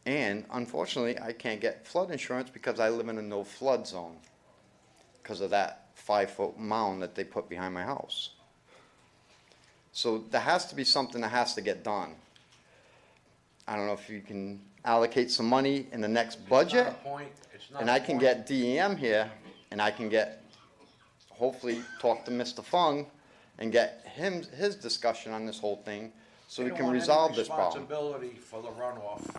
Speaker 18: And unfortunately, I can't get flood insurance because I live in a no flood zone because of that 5-foot mound that they put behind my house. So there has to be something that has to get done. I don't know if you can allocate some money in the next budget,
Speaker 3: It's not a point.
Speaker 18: and I can get DEM here and I can hopefully talk to Mr. Fung and get his discussion on this whole thing, so we can resolve this problem.
Speaker 3: Responsibility for the runoff.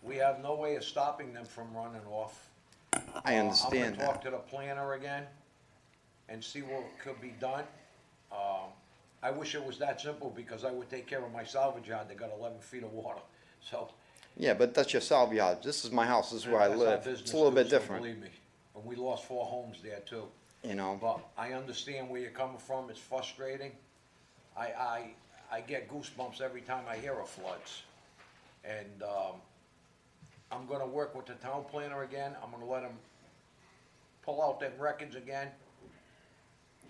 Speaker 3: We have no way of stopping them from running off.
Speaker 18: I understand
Speaker 3: I'm gonna talk
Speaker 18: that.
Speaker 3: to the planner again and see what could be done. I wish it was that simple, because I would take care of my salvage yard that got 11 feet of water, so.
Speaker 18: Yeah, but that's your salvage yard. This is my house, this is where I
Speaker 3: That's our
Speaker 18: live.
Speaker 3: business
Speaker 18: It's a little
Speaker 3: too,
Speaker 18: bit
Speaker 3: so
Speaker 18: different,
Speaker 3: Believe me, and we lost 4 homes there too.
Speaker 18: you know?
Speaker 3: But I understand where you're coming from, it's frustrating. I get goosebumps every time I hear of floods. And, I'm gonna work with the town planner again, I'm gonna let him pull out them records again.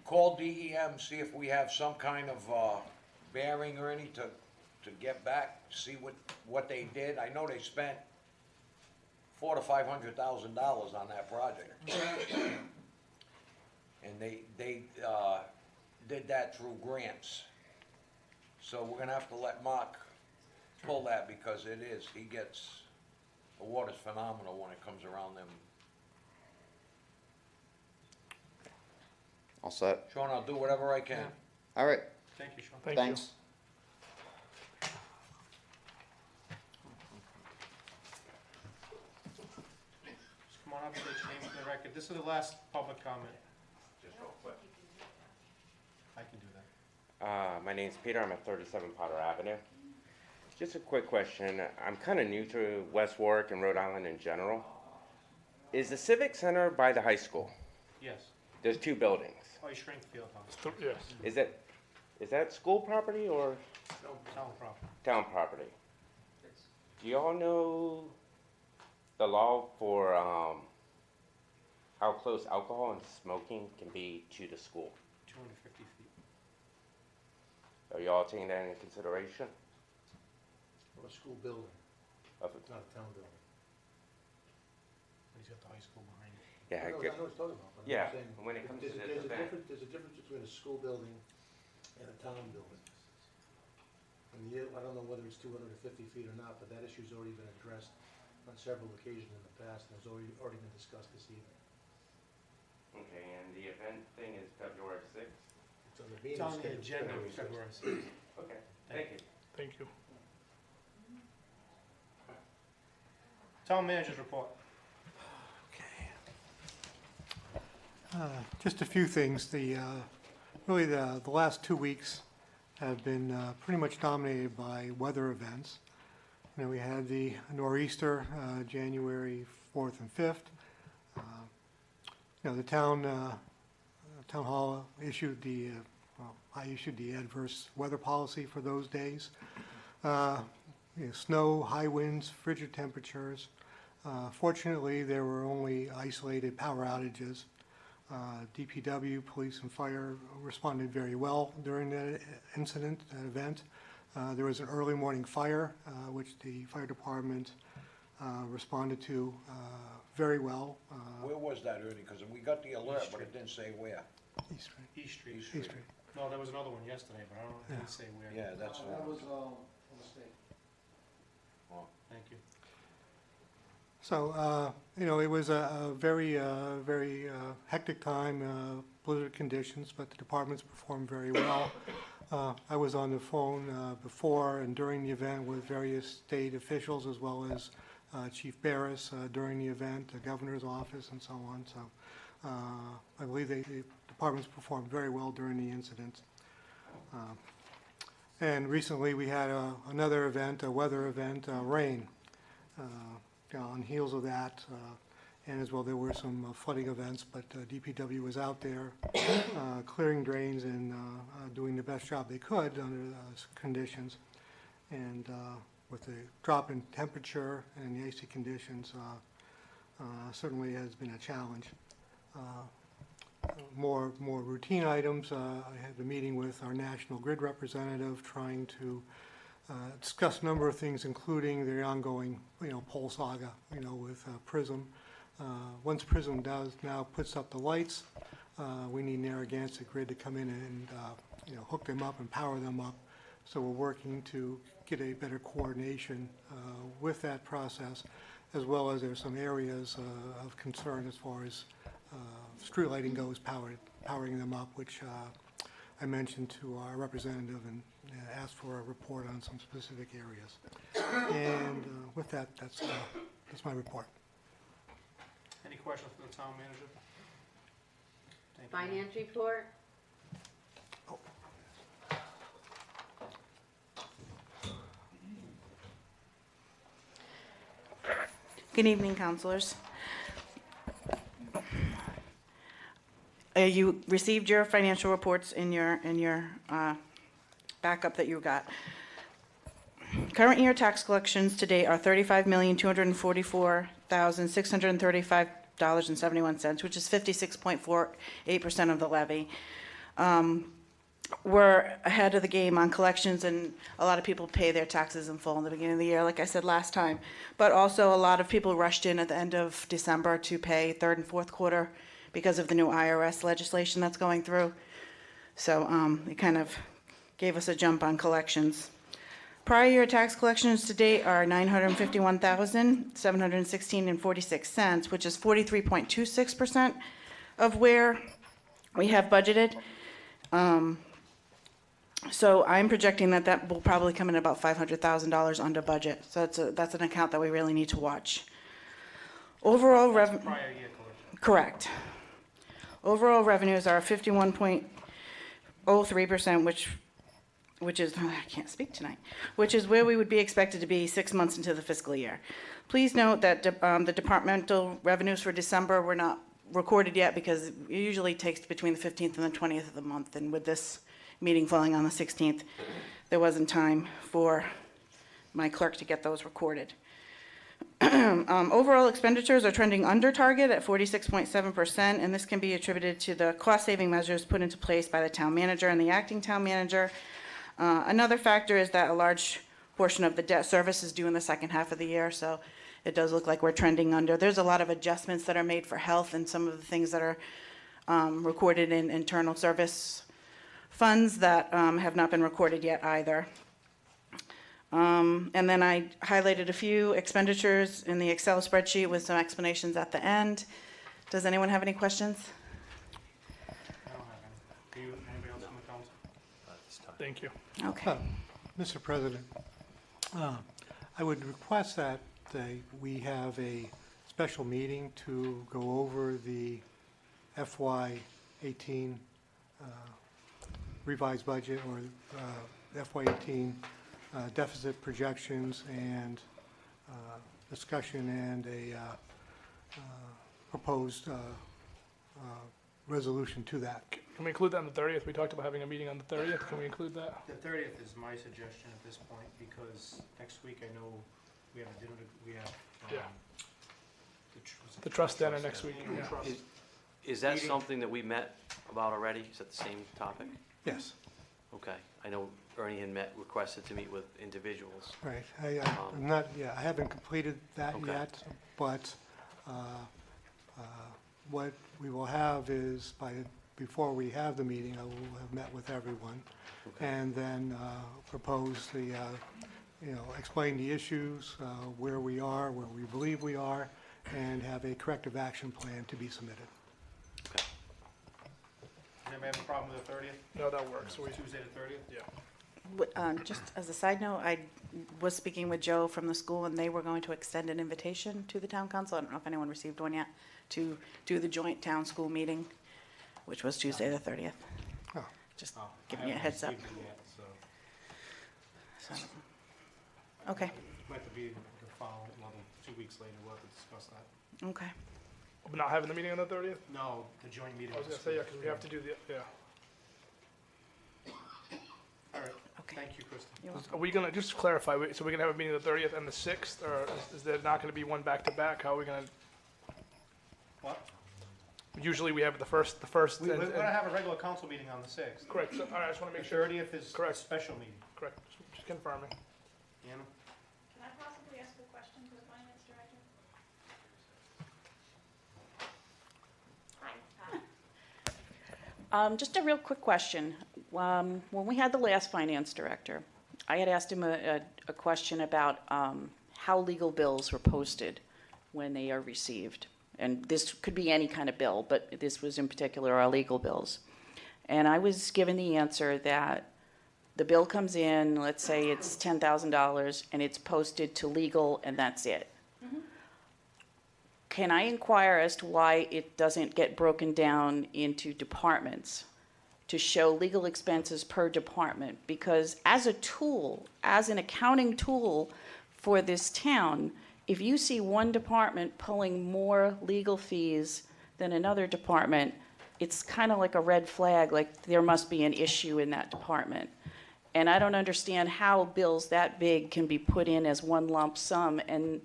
Speaker 3: Call DEM, see if we have some kind of, bearing or any to get back, see what they did. I know they spent $400,000 to $500,000 on that project. And they did that through grants. So we're gonna have to let Mark pull that, because the water's phenomenal when it comes around them.
Speaker 18: All set?
Speaker 3: Sean, I'll do whatever I can.
Speaker 18: All right,
Speaker 1: Thank you, Sean.
Speaker 6: Thank you.
Speaker 18: thanks.
Speaker 1: Just come on up, state your name for the record. This is the last public comment.
Speaker 19: Just real quick.
Speaker 1: I can do that.
Speaker 19: My name's Peter, I'm at 37 Potter Avenue. Just a quick question, I'm kind of new to West Warwick and Rhode Island in general. Is the Civic Center by the high school?
Speaker 1: Yes.
Speaker 19: There's 2 buildings.
Speaker 1: Oh, you shrink field house.
Speaker 6: Yes.
Speaker 19: Is that school property or
Speaker 1: Town property.
Speaker 19: town property? Do you all know the law for how close alcohol and smoking can be to the school?
Speaker 1: 250 feet.
Speaker 19: Are you all taking that into consideration?
Speaker 7: Or a school building,
Speaker 19: Of-
Speaker 7: it's not a town building.
Speaker 1: He's got the high school behind it.
Speaker 19: Yeah,
Speaker 7: I know what you're talking about, but I'm
Speaker 19: Yeah,
Speaker 7: saying
Speaker 19: when it comes to
Speaker 7: there's
Speaker 19: this
Speaker 7: a
Speaker 19: event.
Speaker 7: There's a difference between a school building and a town building. And I don't know whether it's 250 feet or not, but that issue's already been addressed on several occasions in the past, and it's already been discussed this evening.
Speaker 19: Okay, and the event thing is February 6th?
Speaker 7: It's on the
Speaker 1: It's on the agenda for February 6th.
Speaker 19: Okay, thank you.
Speaker 6: Thank you.
Speaker 1: Town manager's report.
Speaker 8: Just a few things. Really, the last 2 weeks have been pretty much dominated by weather events. You know, we had the nor'easter, January 4th and 5th. You know, the town hall issued I issued the adverse weather policy for those days. You know, snow, high winds, frigid temperatures. Fortunately, there were only isolated power outages. DPW, police, and fire responded very well during that incident, that event. There was an early morning fire, which the fire department responded to very well.
Speaker 3: Where was that, Ernie? Because we got the alert, but it didn't say where.
Speaker 8: East Street.
Speaker 1: East Street.
Speaker 3: East Street.
Speaker 8: East Street.
Speaker 1: No, there was another one yesterday, but I don't know, it didn't say where.
Speaker 3: Yeah, that's the one.
Speaker 7: a mistake.
Speaker 1: Thank you.
Speaker 8: So, you know, it was a very hectic time, blizzard conditions, but the departments performed very well. I was on the phone before and during the event with various state officials, as well as Chief Barris during the event, the governor's office, and so on. So I believe the departments performed very well during the incident. And recently we had another event, a weather event, rain. On heels of that, and as well there were some flooding events, but DPW was out there clearing drains and doing the best job they could under those conditions. And with the drop in temperature and the icy conditions, certainly has been a challenge. More routine items, I had a meeting with our National Grid representative trying to discuss a number of things, including the ongoing, pole saga, with PRISM. Once PRISM puts up the lights, we need Narragansett Grid to come in and, hook them up and power them up. So we're working to get a better coordination with that process, as well as there's some areas of concern as far as street lighting goes, powering them up, which I mentioned to our representative and asked for a report on some specific areas. And with that, that's my report.
Speaker 1: Any questions for the town manager? Thank you.
Speaker 2: Finance report?
Speaker 11: Good evening, councilors. You received your financial reports in your backup that you got. Current year tax collections to date are $35,244,635.71, which is 56.48% of the levy. We're ahead of the game on collections, and a lot of people pay their taxes in full in the beginning of the year, like I said last time. But also, a lot of people rushed in at the end of December to pay third and fourth quarter because of the new IRS legislation that's going through. So it kind of gave us a jump on collections. Prior year tax collections to date are $951,716.46, which is 43.26% of where we have budgeted. So I'm projecting that will probably come in about $500,000 under budget. So that's an account that we really need to watch. Overall revenue.
Speaker 1: Prior year collection.
Speaker 11: Correct. Overall revenues are 51.03%, which is, I can't speak tonight, which is where we would be expected to be 6 months into the fiscal year. Please note that the departmental revenues for December were not recorded yet because it usually takes between the 15th and the 20th of the month, and with this meeting falling on the 16th, there wasn't time for my clerk to get those recorded. Overall expenditures are trending under target at 46.7%, and this can be attributed to the cost-saving measures put into place by the town manager and the acting town manager. Another factor is that a large portion of the debt service is due in the second half of the year, so it does look like we're trending under. There's a lot of adjustments that are made for health and some of the things that are recorded in internal service funds that have not been recorded yet either. And then I highlighted a few expenditures in the Excel spreadsheet with some explanations at the end. Does anyone have any questions?
Speaker 1: I don't have any. Do you, anybody else on the council?
Speaker 6: Thank you.
Speaker 11: Okay.
Speaker 8: Mr. President, I would request that we have a special meeting to go over the FY18 revised budget or FY18 deficit projections and discussion and a proposed resolution to that.
Speaker 6: Can we include that on the 30th? We talked about having a meeting on the 30th. Can we include that?
Speaker 1: The 30th is my suggestion at this point, because next week I know we have a dinner, we have,
Speaker 6: The trust dinner next week.
Speaker 1: annual
Speaker 6: Yeah.
Speaker 1: trust.
Speaker 15: Is that
Speaker 1: Meeting.
Speaker 15: something that we met about already? Is that the same topic?
Speaker 8: Yes.
Speaker 15: Okay. I know Ernie had requested to meet with individuals.
Speaker 8: Right. I'm not, I haven't completed that
Speaker 15: Okay.
Speaker 8: yet, but what we will have is before we have the meeting, I will have met with everyone and then propose the, explain the issues, where we are, where we believe we are, and have a corrective action plan to be submitted.
Speaker 1: Does anybody have a problem with the 30th?
Speaker 6: No, that works.
Speaker 1: Tuesday the 30th?
Speaker 6: Yeah.
Speaker 11: Just as a side note, I was speaking with Joe from the school, and they were going to extend an invitation to the town council. I don't know if anyone received one yet, to do the joint town school meeting, which was Tuesday the 30th.
Speaker 8: Oh.
Speaker 11: Just
Speaker 1: I
Speaker 11: giving you a
Speaker 1: haven't
Speaker 11: heads up.
Speaker 1: received it yet, so.
Speaker 11: So, okay,
Speaker 1: Might have to be the following, 2 weeks later, we'll have to discuss that.
Speaker 11: okay.
Speaker 6: We're not having the meeting on the 30th?
Speaker 1: No, the joint meeting.
Speaker 6: I was
Speaker 1: with
Speaker 6: gonna say,
Speaker 1: the
Speaker 6: yeah,
Speaker 1: school.
Speaker 6: because we have to do the, yeah.
Speaker 1: All right,
Speaker 11: Okay.
Speaker 1: thank you, Kristen.
Speaker 11: You're welcome.
Speaker 6: Are we gonna, just to clarify, so we're gonna have a meeting the 30th and the 6th, or is there not gonna be one back-to-back? How are we gonna,
Speaker 1: What?
Speaker 6: usually we have the first,
Speaker 1: We're gonna have a regular council meeting on the 6th.
Speaker 6: correct, so, all right, I just wanna
Speaker 1: The
Speaker 6: make sure,
Speaker 1: 30th is a
Speaker 6: Correct.
Speaker 1: special meeting.
Speaker 6: correct, just confirming.
Speaker 1: Anna?
Speaker 11: Can I possibly ask a question to the finance director? Just a real quick question. When we had the last finance director, I had asked him a question about how legal bills were posted when they are received. And this could be any kind of bill, but this was in particular our legal bills. And I was given the answer that the bill comes in, let's say it's $10,000, and it's posted to legal, and that's it. Can I inquire as to why it doesn't get broken down into departments to show legal expenses per department? Because as a tool, as an accounting tool for this town, if you see one department pulling more legal fees than another department, it's kind of like a red flag, like there must be an issue in that department. And I don't understand how bills that big can be put in as one lump sum. And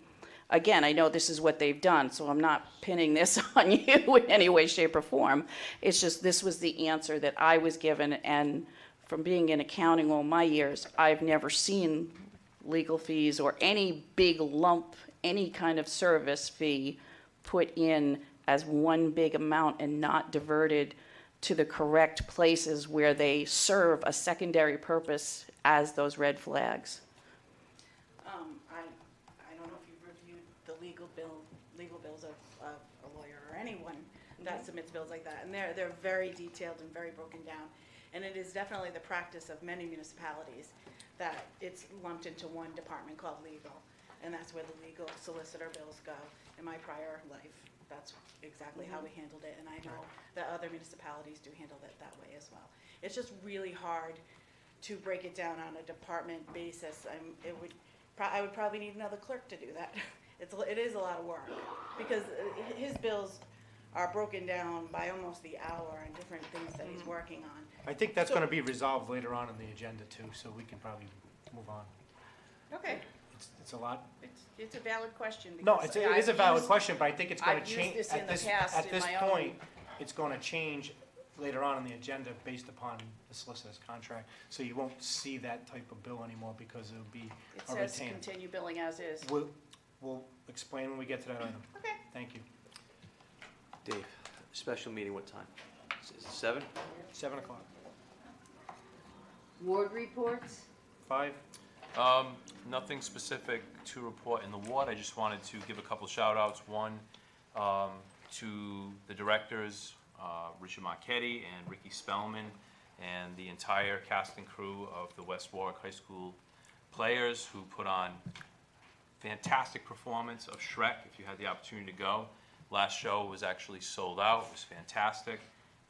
Speaker 11: again, I know this is what they've done, so I'm not pinning this on you in any way, shape, or form. It's just this was the answer that I was given, and from being in accounting all my years, I've never seen legal fees or any big lump, any kind of service fee put in as one big amount and not diverted to the correct places where they serve a secondary purpose as those red flags. I don't know if you've reviewed the legal bills of a lawyer or anyone that submits bills like that, and they're very detailed and very broken down. And it is definitely the practice of many municipalities that it's lumped into one department called legal, and that's where the legal solicitor bills go. In my prior life, that's exactly how we handled it, and I know that other municipalities do handle it that way as well. It's just really hard to break it down on a department basis. I would probably need another clerk to do that. It is a lot of work, because his bills are broken down by almost the hour and different things that he's working on.
Speaker 1: I think that's gonna be resolved later on in the agenda too, so we can probably move on.
Speaker 11: Okay,
Speaker 1: It's a lot.
Speaker 11: it's a valid question.
Speaker 1: No,
Speaker 11: because
Speaker 1: it is a
Speaker 11: I've
Speaker 1: valid
Speaker 11: used-
Speaker 1: question, but I think it's gonna
Speaker 11: I've used
Speaker 1: change,
Speaker 11: this in
Speaker 1: at
Speaker 11: the
Speaker 1: this,
Speaker 11: past
Speaker 1: at
Speaker 11: in
Speaker 1: this
Speaker 11: my own-
Speaker 1: point, it's gonna change later on in the agenda based upon the solicitor's contract. So you won't see that type of bill anymore because it'll be
Speaker 11: It
Speaker 1: a
Speaker 11: says
Speaker 1: retained.
Speaker 11: continue billing as is.
Speaker 1: We'll explain when we get to that item.
Speaker 11: Okay.
Speaker 1: Thank you.
Speaker 15: Dave, special meeting, what time? Is it 7?
Speaker 1: 7 o'clock.
Speaker 2: Ward reports?
Speaker 1: 5?
Speaker 4: Nothing specific to report in the ward. I just wanted to give a couple shout outs. One, to the directors, Richard Marchetti and Ricky Spellman, and the entire cast and crew of the West Warwick High School players who put on fantastic performance of Shrek, if you had the opportunity to go. Last show was actually sold out. It was fantastic.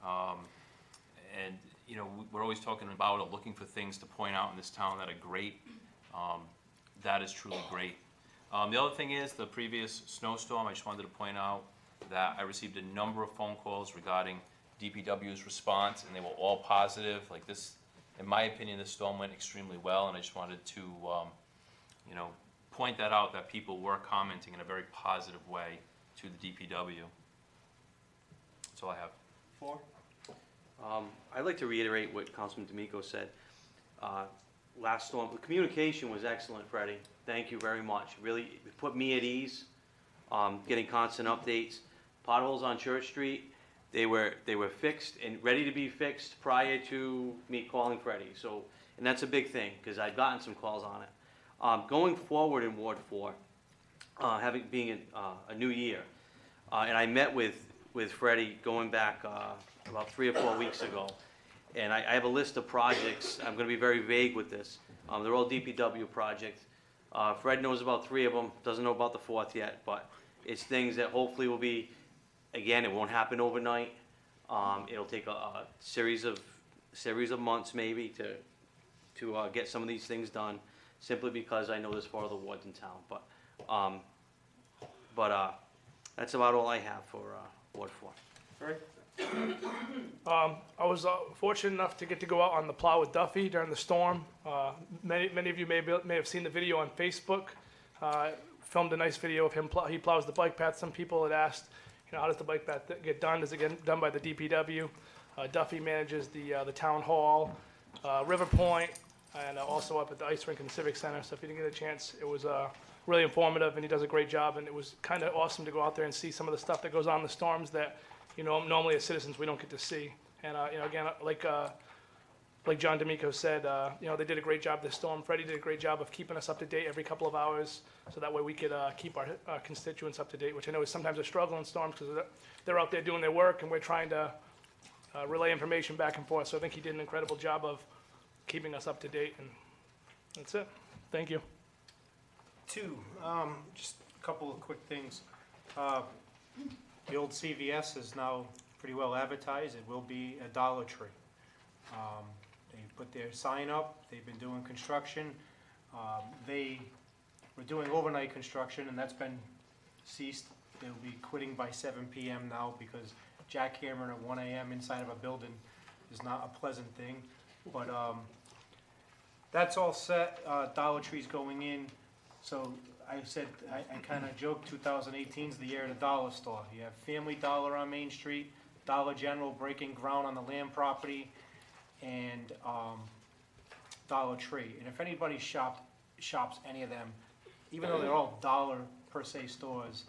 Speaker 4: And, you know, we're always talking about or looking for things to point out in this town that are great. That is truly great. The other thing is the previous snowstorm. I just wanted to point out that I received a number of phone calls regarding DPW's response, and they were all positive. Like this, in my opinion, this storm went extremely well, and I just wanted to, you know, point that out, that people were commenting in a very positive way to the DPW. That's all I have.
Speaker 1: 4?
Speaker 15: I'd like to reiterate what Councilman D'Amico said. Last storm, the communication was excellent, Freddie. Thank you very much. Really put me at ease, getting constant updates. Potholes on Church Street, they were fixed and ready to be fixed prior to me calling Freddie. So, and that's a big thing, because I've gotten some calls on it. Going forward in Ward 4, being a new year, and I met with Freddie going back about 3 or 4 weeks ago. And I have a list of projects. I'm going to be very vague with this. They're all DPW projects. Fred knows about 3 of them, doesn't know about the 4th yet, but it's things that hopefully will be, again, it won't happen overnight. It'll take a series of months maybe to get some of these things done, simply because I know there's 4 other wards in town. But that's about all I have for Ward 4.
Speaker 1: Right.
Speaker 6: I was fortunate enough to get to go out on the plow with Duffy during the storm. Many of you may have seen the video on Facebook. Filmed a nice video of him. He plows the bike path. Some people had asked, you know, how does the bike path get done? Does it get done by the DPW? Duffy manages the town hall, River Point, and also up at the ice rink in the Civic Center. So if you didn't get a chance, it was really informative, and he does a great job. And it was kind of awesome to go out there and see some of the stuff that goes on in the storms that, you know, normally as citizens we don't get to see. And you know, again, like like John D'Amico said, they did a great job this storm. Freddie did a great job of keeping us up to date every couple of hours, so that way we could keep our constituents up to date, which I know is sometimes a struggle in storms because they're out there doing their work and we're trying to relay information back and forth. So I think he did an incredible job of keeping us up to date, and that's it. Thank you.
Speaker 1: Two, just a couple of quick things. The old CVS is now pretty well advertised. It will be a Dollar Tree. They put their sign up. They've been doing construction. They were doing overnight construction, and that's been ceased. They'll be quitting by 7 p.m. now because jackhammering at 1 a.m. inside of a building is not a pleasant thing. But that's all set. Dollar Tree's going in. So I said, I kind of joked, 2018 is the year of the dollar store. You have Family Dollar on Main Street, Dollar General breaking ground on the land property, and Dollar Tree. And if anybody shops any of them, even though they're all dollar per se stores,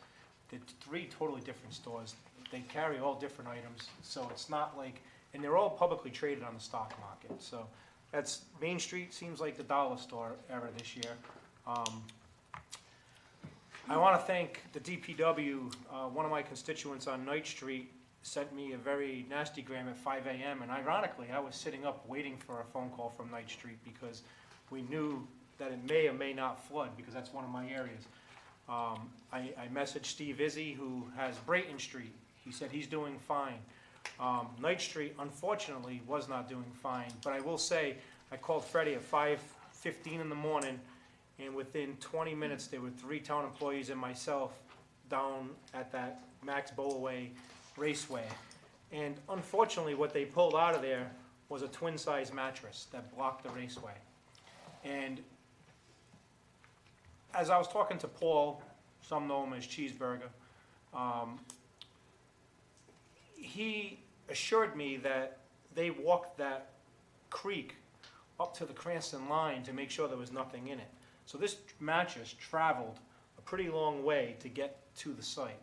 Speaker 1: they're three totally different stores. They carry all different items, so it's not like, and they're all publicly traded on the stock market. So that's, Main Street seems like the dollar store era this year. I want to thank the DPW. One of my constituents on Knight Street sent me a very nasty gram at 5 a.m. and ironically, I was sitting up waiting for a phone call from Knight Street because we knew that it may or may not flood because that's one of my areas. I messaged Steve Izzy, who has Brayton Street. He said he's doing fine. Knight Street, unfortunately, was not doing fine, but I will say, I called Freddie at 5:15 in the morning, and within 20 minutes, there were 3 town employees and myself down at that Max Bolaway Raceway. And unfortunately, what they pulled out of there was a twin-size mattress that blocked the raceway. And as I was talking to Paul, some know him as Cheeseburger, he assured me that they walked that creek up to the Cranston line to make sure there was nothing in it. So this mattress traveled a pretty long way to get to the site.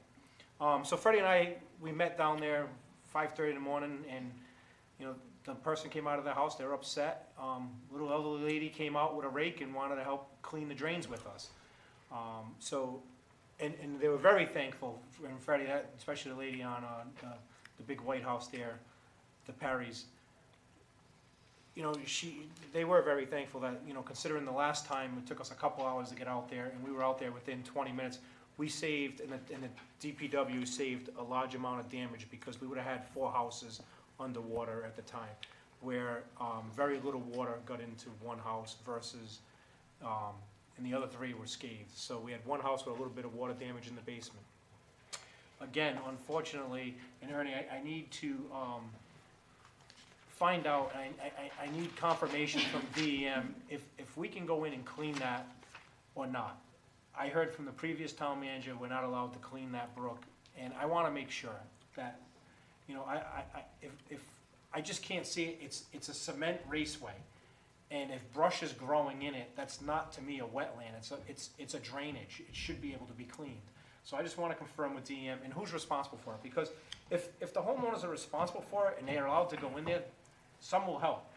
Speaker 1: So Freddie and I, we met down there 5:30 in the morning, and the person came out of the house. They were upset. Little elderly lady came out with a rake and wanted to help clean the drains with us. And they were very thankful, and Freddie, especially the lady on the big white house there, the Perrys. They were very thankful that, considering the last time it took us a couple hours to get out there, and we were out there within 20 minutes, we saved, and the DPW saved a large amount of damage because we would have had 4 houses underwater at the time, where very little water got into one house versus, and the other 3 were scathed. So we had one house with a little bit of water damage in the basement. Again, unfortunately, and Ernie, I need to find out, I need confirmation from DEM if we can go in and clean that or not. I heard from the previous town manager we're not allowed to clean that brook, and I want to make sure that, if I just can't see it, it's a cement raceway, and if brush is growing in it, that's not to me a wetland. It's a drainage. It should be able to be cleaned. So I just want to confirm with DEM and who's responsible for it, because if the homeowners are responsible for it and they are allowed to go in there, some will help.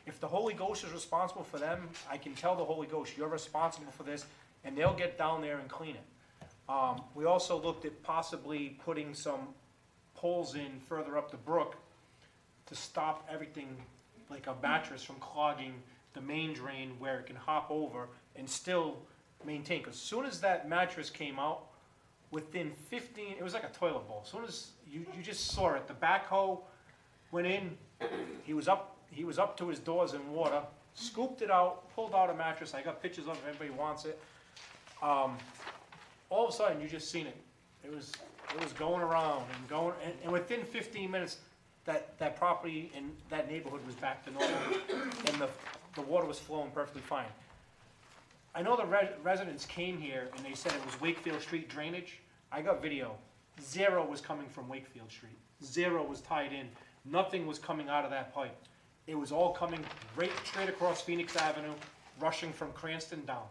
Speaker 1: If the Holy Ghost is responsible for them, I can tell the Holy Ghost, you're responsible for this, and they'll get down there and clean it. We also looked at possibly putting some poles in further up the brook to stop everything, like a mattress, from clogging the main drain where it can hop over and still maintain. Because as soon as that mattress came out, within 15, it was like a toilet bowl. As soon as you just saw it, the backhoe went in, he was up to his doors in water, scooped it out, pulled out a mattress. I got pictures of it if anybody wants it. All of a sudden, you just seen it. It was going around and going, and within 15 minutes, that property and that neighborhood was back to normal, and the water was flowing perfectly fine. I know the residents came here and they said it was Wakefield Street drainage. I got video. 0 was coming from Wakefield Street. 0 was tied in. Nothing was coming out of that pipe. It was all coming right straight across Phoenix Avenue, rushing from Cranston down.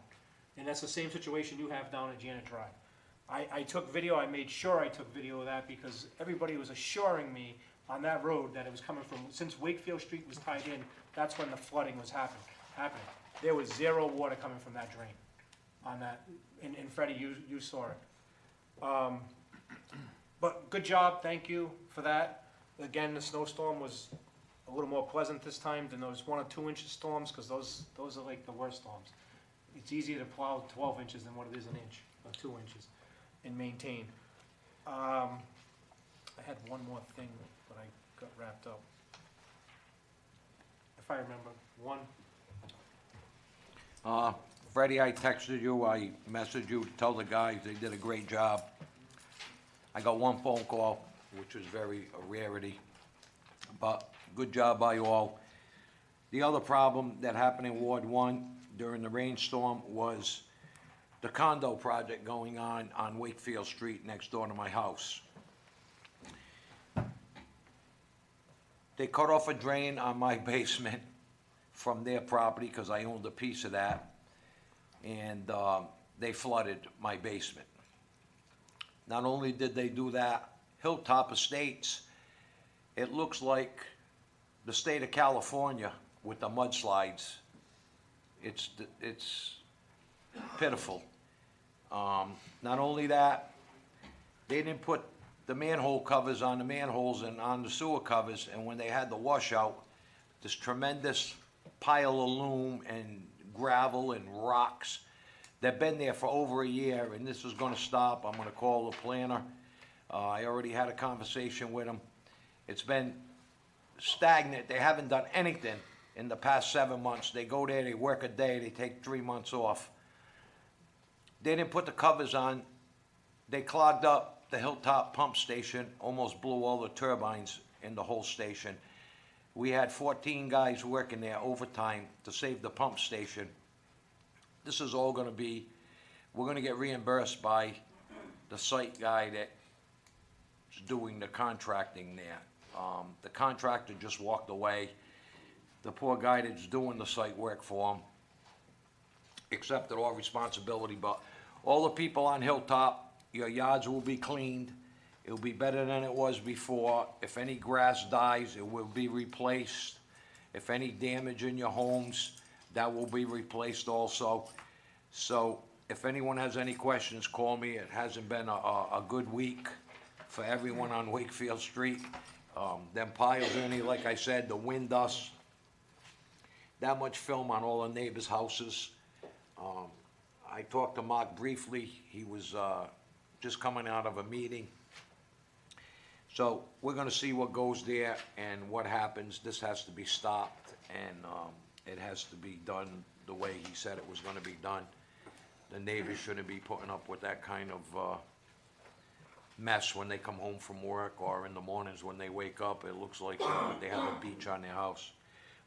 Speaker 1: And that's the same situation you have down at Janet Drive. I took video. I made sure I took video of that because everybody was assuring me on that road that it was coming from, since Wakefield Street was tied in, that's when the flooding was happening. There was zero water coming from that drain on that, and Freddie, you saw it. But good job, thank you for that. Again, the snowstorm was a little more pleasant this time than those 1 or 2 inch storms, because those are like the worst storms. It's easier to plow 12 inches than what it is an inch, or 2 inches, and maintain. I had one more thing, but I got wrapped up. If I remember, one.
Speaker 3: Freddie, I texted you, I messaged you to tell the guys they did a great job. I got one phone call, which was a rarity, but good job by you all. The other problem that happened in Ward 1 during the rainstorm was the condo project going on Wakefield Street next door to my house. They cut off a drain on my basement from their property, because I owned a piece of that, and they flooded my basement. Not only did they do that, Hilltop Estates, it looks like the state of California with the mudslides. It's pitiful. Not only that, they didn't put the manhole covers on the manholes and on the sewer covers, and when they had the washout, this tremendous pile of loam and gravel and rocks. They've been there for over a year, and this is gonna stop. I'm gonna call the planner. I already had a conversation with him. It's been stagnant. They haven't done anything in the past 7 months. They go there, they work a day, they take 3 months off. They didn't put the covers on. They clogged up the Hilltop pump station, almost blew all the turbines in the whole station. We had 14 guys working there overtime to save the pump station. This is all gonna be, we're gonna get reimbursed by the site guy that's doing the contracting there. The contractor just walked away. The poor guy that's doing the site work for him accepted all responsibility, but all the people on Hilltop, your yards will be cleaned. It'll be better than it was before. If any grass dies, it will be replaced. If any damage in your homes, that will be replaced also. So if anyone has any questions, call me. It hasn't been a good week for everyone on Wakefield Street. Them piles in here, like I said, the wind dust, that much film on all the neighbors' houses. I talked to Mark briefly. He was just coming out of a meeting. So we're gonna see what goes there and what happens. This has to be stopped, and it has to be done the way he said it was gonna be done. The neighbors shouldn't be putting up with that kind of mess when they come home from work, or in the mornings when they wake up. It looks like they have a beach on their house.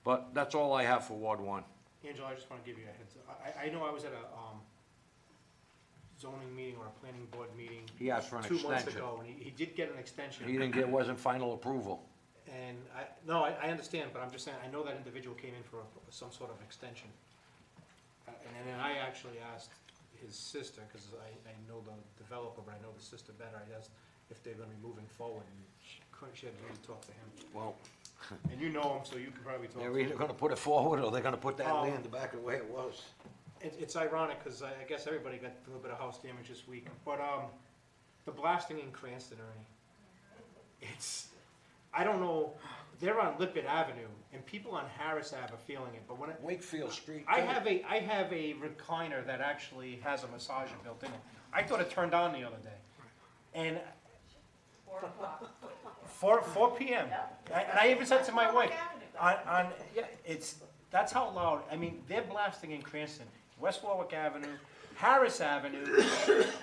Speaker 3: But that's all I have for Ward 1.
Speaker 1: Angela, I just wanna give you a heads up. I know I was at a zoning meeting or a planning board meeting.
Speaker 3: He asked for an
Speaker 1: 2 months
Speaker 3: extension.
Speaker 1: ago, and he did get an extension.
Speaker 3: He didn't get, wasn't final approval.
Speaker 1: And I understand, but I'm just saying, I know that individual came in for some sort of extension. And then I actually asked his sister, because I know the developer, but I know the sister better. I asked if they're gonna be moving forward, and she had really talked to him.
Speaker 3: Well.
Speaker 1: And you know him, so you could probably talk to him.
Speaker 3: They're either gonna put it forward, or they're gonna put that land back the way it was.
Speaker 1: It's ironic, because I guess everybody got a little bit of house damage this week, but, the blasting in Cranston, Ernie, I don't know, they're on Lippert Avenue, and people on Harris Ave are feeling it, but when
Speaker 3: Wakefield Street.
Speaker 1: I have a recliner that actually has a massager built in it. I thought it turned on the other day, and 4 p.m. And I even said to my wife, that's how loud. I mean, they're blasting in Cranston, West Warwick Avenue, Harris Avenue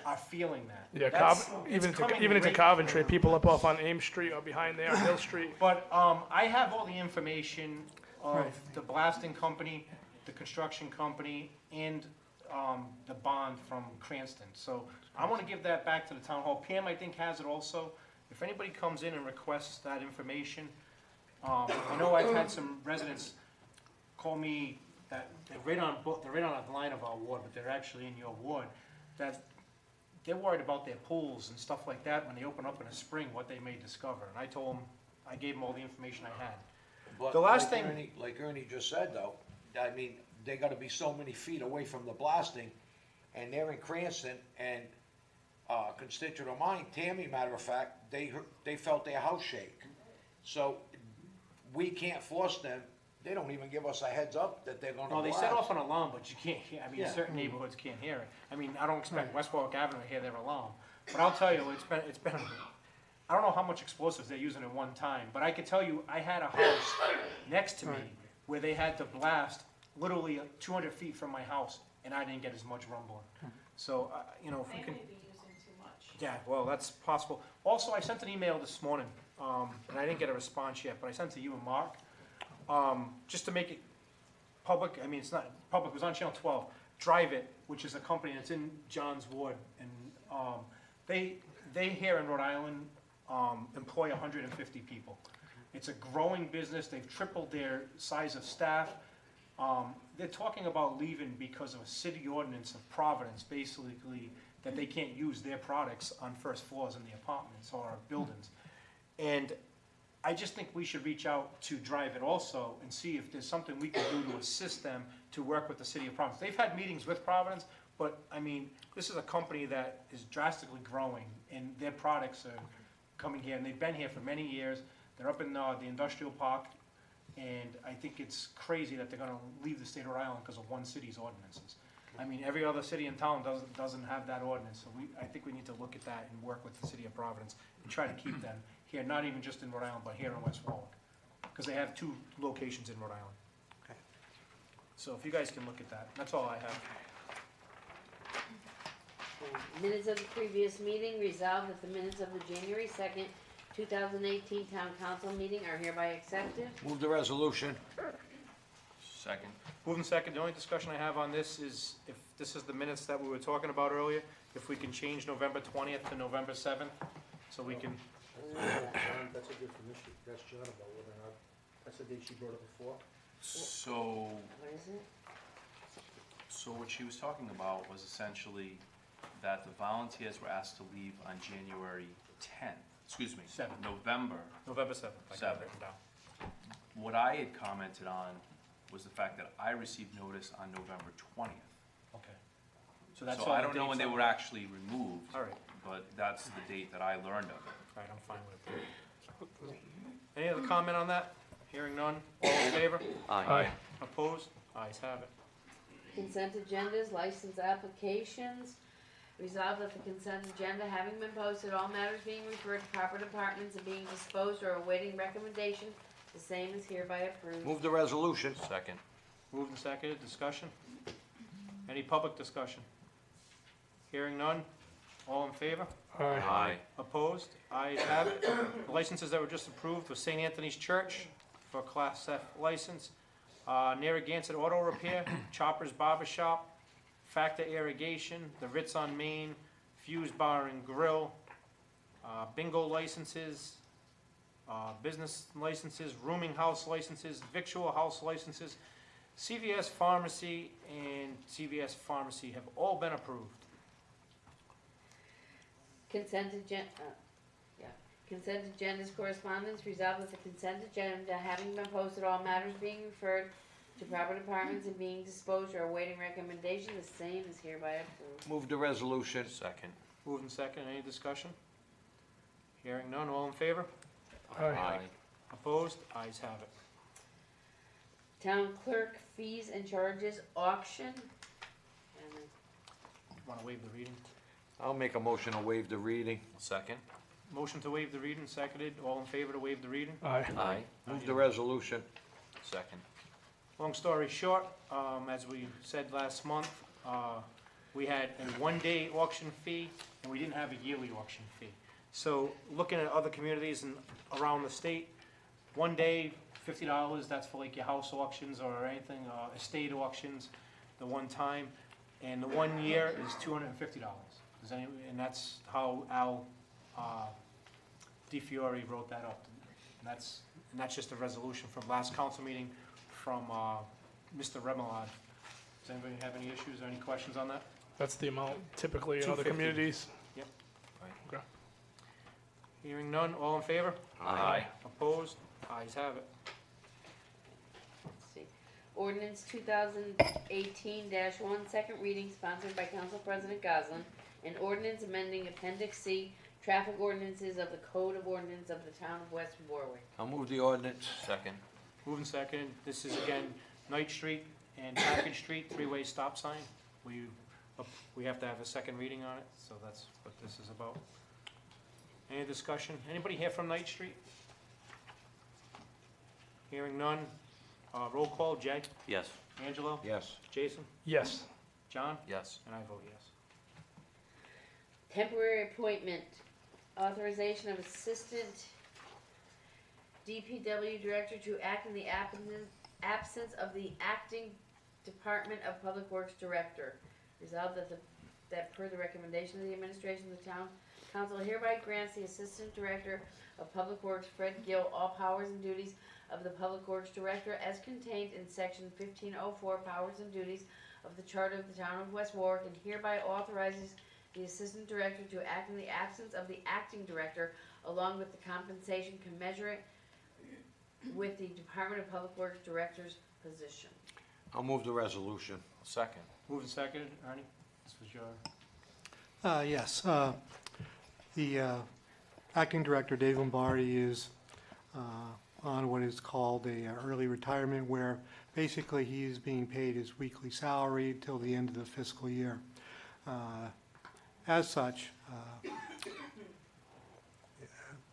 Speaker 1: are feeling that.
Speaker 6: Yeah, even to Coventry, people up off on Ames Street or behind there on Hill Street.
Speaker 1: But I have all the information of the blasting company, the construction company, and the bond from Cranston. So I want to give that back to the town hall. Pam, I think, has it also. If anybody comes in and requests that information, I know I've had some residents call me that they're right on the line of our ward, but they're actually in your ward, that they're worried about their pools and stuff like that when they open up in the spring, what they may discover. And I told them, I gave them all the information I had.
Speaker 3: But
Speaker 1: The last
Speaker 3: like
Speaker 1: thing-
Speaker 3: Like Ernie just said, though, I mean, they gotta be so many feet away from the blasting, and they're in Cranston, and, constituent of mine, Tammy, matter of fact, they felt their house shake. So, we can't force them, they don't even give us a heads up that they're gonna
Speaker 1: Well, they
Speaker 3: blast.
Speaker 1: set off an alarm, but you can't hear, I mean,
Speaker 3: Yeah.
Speaker 1: certain neighborhoods can't hear it. I mean, I don't expect West Warwick Avenue to hear their alarm. But I'll tell you, it's been, I don't know how much explosives they're using at one time, but I can tell you, I had a house next to me where they had to blast literally 200 feet from my house, and I didn't get as much rumbling. So, you know, if we can.
Speaker 11: They may be using too much.
Speaker 1: Yeah, well, that's possible. Also, I sent an email this morning, and I didn't get a response yet, but I sent it to you and Mark, just to make it public. I mean, it's not public, it was on Channel 12. Drive It, which is a company that's in John's Ward, and they here in Rhode Island employ 150 people. It's a growing business. They've tripled their size of staff. They're talking about leaving because of a city ordinance of Providence, basically, that they can't use their products on first floors in the apartments or buildings. And I just think we should reach out to Drive It also and see if there's something we can do to assist them to work with the city of Providence. They've had meetings with Providence, but, I mean, this is a company that is drastically growing, and their products are coming here, and they've been here for many years. They're up in the industrial park, and I think it's crazy that they're gonna leave the state of Rhode Island because of one city's ordinances. I mean, every other city in town doesn't have that ordinance, so I think we need to look at that and work with the city of Providence and try to keep them here, not even just in Rhode Island, but here in West Warwick, because they have 2 locations in Rhode Island. So if you guys can look at that, that's all I have.
Speaker 2: Minutes of the previous meeting, resolved that the minutes of the January 2nd, 2018 Town Council meeting are hereby accepted.
Speaker 3: Move the resolution.
Speaker 4: Second.
Speaker 1: Moving second, the only discussion I have on this is, if this is the minutes that we were talking about earlier, if we can change November 20th to November 7th, so we can,
Speaker 7: That's a good permission, that's John about whether or not, that's the date she brought up before.
Speaker 4: So,
Speaker 2: What is it?
Speaker 4: so what she was talking about was essentially that the volunteers were asked to leave on January 10th, excuse me,
Speaker 1: Seventh.
Speaker 4: November.
Speaker 1: November 7th. I got it
Speaker 4: 7th.
Speaker 1: written down.
Speaker 4: What I had commented on was the fact that I received notice on November 20th.
Speaker 1: Okay. So that's
Speaker 4: So
Speaker 1: all
Speaker 4: I
Speaker 1: the
Speaker 4: don't know when
Speaker 1: dates
Speaker 4: they
Speaker 1: on-
Speaker 4: were actually removed.
Speaker 1: All right.
Speaker 4: But that's the date that I learned of it.
Speaker 1: All right, I'm fine with it. Any other comment on that? Hearing none, all in favor?
Speaker 6: Aye.
Speaker 1: Opposed? Ayes have it.
Speaker 2: Consent agendas, license applications. Resolved that the consent agenda, having been posted, all matters being referred to proper departments and being disposed or awaiting recommendation, the same is hereby approved.
Speaker 3: Move the resolution.
Speaker 4: Second.
Speaker 1: Moved and seconded, discussion? Any public discussion? Hearing none, all in favor?
Speaker 4: Aye.
Speaker 1: Opposed? Ayes have it. The licenses that were just approved was St. Anthony's Church for Class F license, Narragansett Auto Repair, Chopper's Barber Shop, Factor Irrigation, the Ritz on Main, Fuse Bar and Grill, bingo licenses, business licenses, rooming house licenses, victual house licenses, CVS Pharmacy and CVS Pharmacy have all been approved.
Speaker 2: Consent agendas correspondence, resolved that the consent agenda, having been posted, all matters being referred to proper departments and being disposed or awaiting recommendation, the same is hereby approved.
Speaker 3: Move the resolution.
Speaker 4: Second.
Speaker 1: Moved and second, any discussion? Hearing none, all in favor?
Speaker 6: Aye.
Speaker 1: Opposed? Ayes have it.
Speaker 2: Town clerk fees and charges auction. And
Speaker 1: Want to waive the reading?
Speaker 3: I'll make a motion to waive the reading.
Speaker 4: Second.
Speaker 1: Motion to waive the reading, seconded, all in favor to waive the reading?
Speaker 6: Aye.
Speaker 4: Aye.
Speaker 3: Move the resolution.
Speaker 4: Second.
Speaker 1: Long story short, as we said last month, we had a one-day auction fee, and we didn't have a yearly auction fee. So, looking at other communities and around the state, one day, $50, that's for like your house auctions or anything, estate auctions, the one time, and the 1 year is $250. And that's how Al DiFiore wrote that up. And that's just a resolution from last council meeting from Mr. Remillard. Does anybody have any issues or any questions on that?
Speaker 6: That's the amount typically in other
Speaker 1: 250.
Speaker 6: communities.
Speaker 1: Yep.
Speaker 6: Okay.
Speaker 1: Hearing none, all in favor?
Speaker 4: Aye.
Speaker 1: Opposed? Ayes have it.
Speaker 2: Let's see. Ordinance 2018-1, second reading, sponsored by Council President Goslin. An ordinance amending Appendix C, traffic ordinances of the Code of Ordinance of the Town of West Warwick.
Speaker 3: I'll move the ordinance.
Speaker 4: Second.
Speaker 1: Moving second. This is again Knight Street and Package Street, three-way stop sign. We have to have a second reading on it, so that's what this is about. Any discussion? Anybody here from Knight Street? Hearing none. Roll call, Jay?
Speaker 4: Yes.
Speaker 1: Angelo?
Speaker 3: Yes.
Speaker 1: Jason?
Speaker 6: Yes.
Speaker 1: John?
Speaker 4: Yes.
Speaker 1: And I vote yes.
Speaker 2: Temporary appointment, authorization of Assistant DPW Director to act in the absence of the acting Department of Public Works Director. Resolved that per the recommendation of the administration of the town council hereby grants the Assistant Director of Public Works, Fred Gill, all powers and duties of the Public Works Director as contained in section 1504, powers and duties of the Charter of the Town of West Warwick, and hereby authorizes the Assistant Director to act in the absence of the acting director, along with the compensation commensurate with the Department of Public Works Director's position.
Speaker 3: I'll move the resolution.
Speaker 4: Second.
Speaker 1: Moving second, Ernie? This was your...
Speaker 8: Yes. The acting director, Dave Lombardi, is on what is called a early retirement, where basically he is being paid his weekly salary till the end of the fiscal year. As such,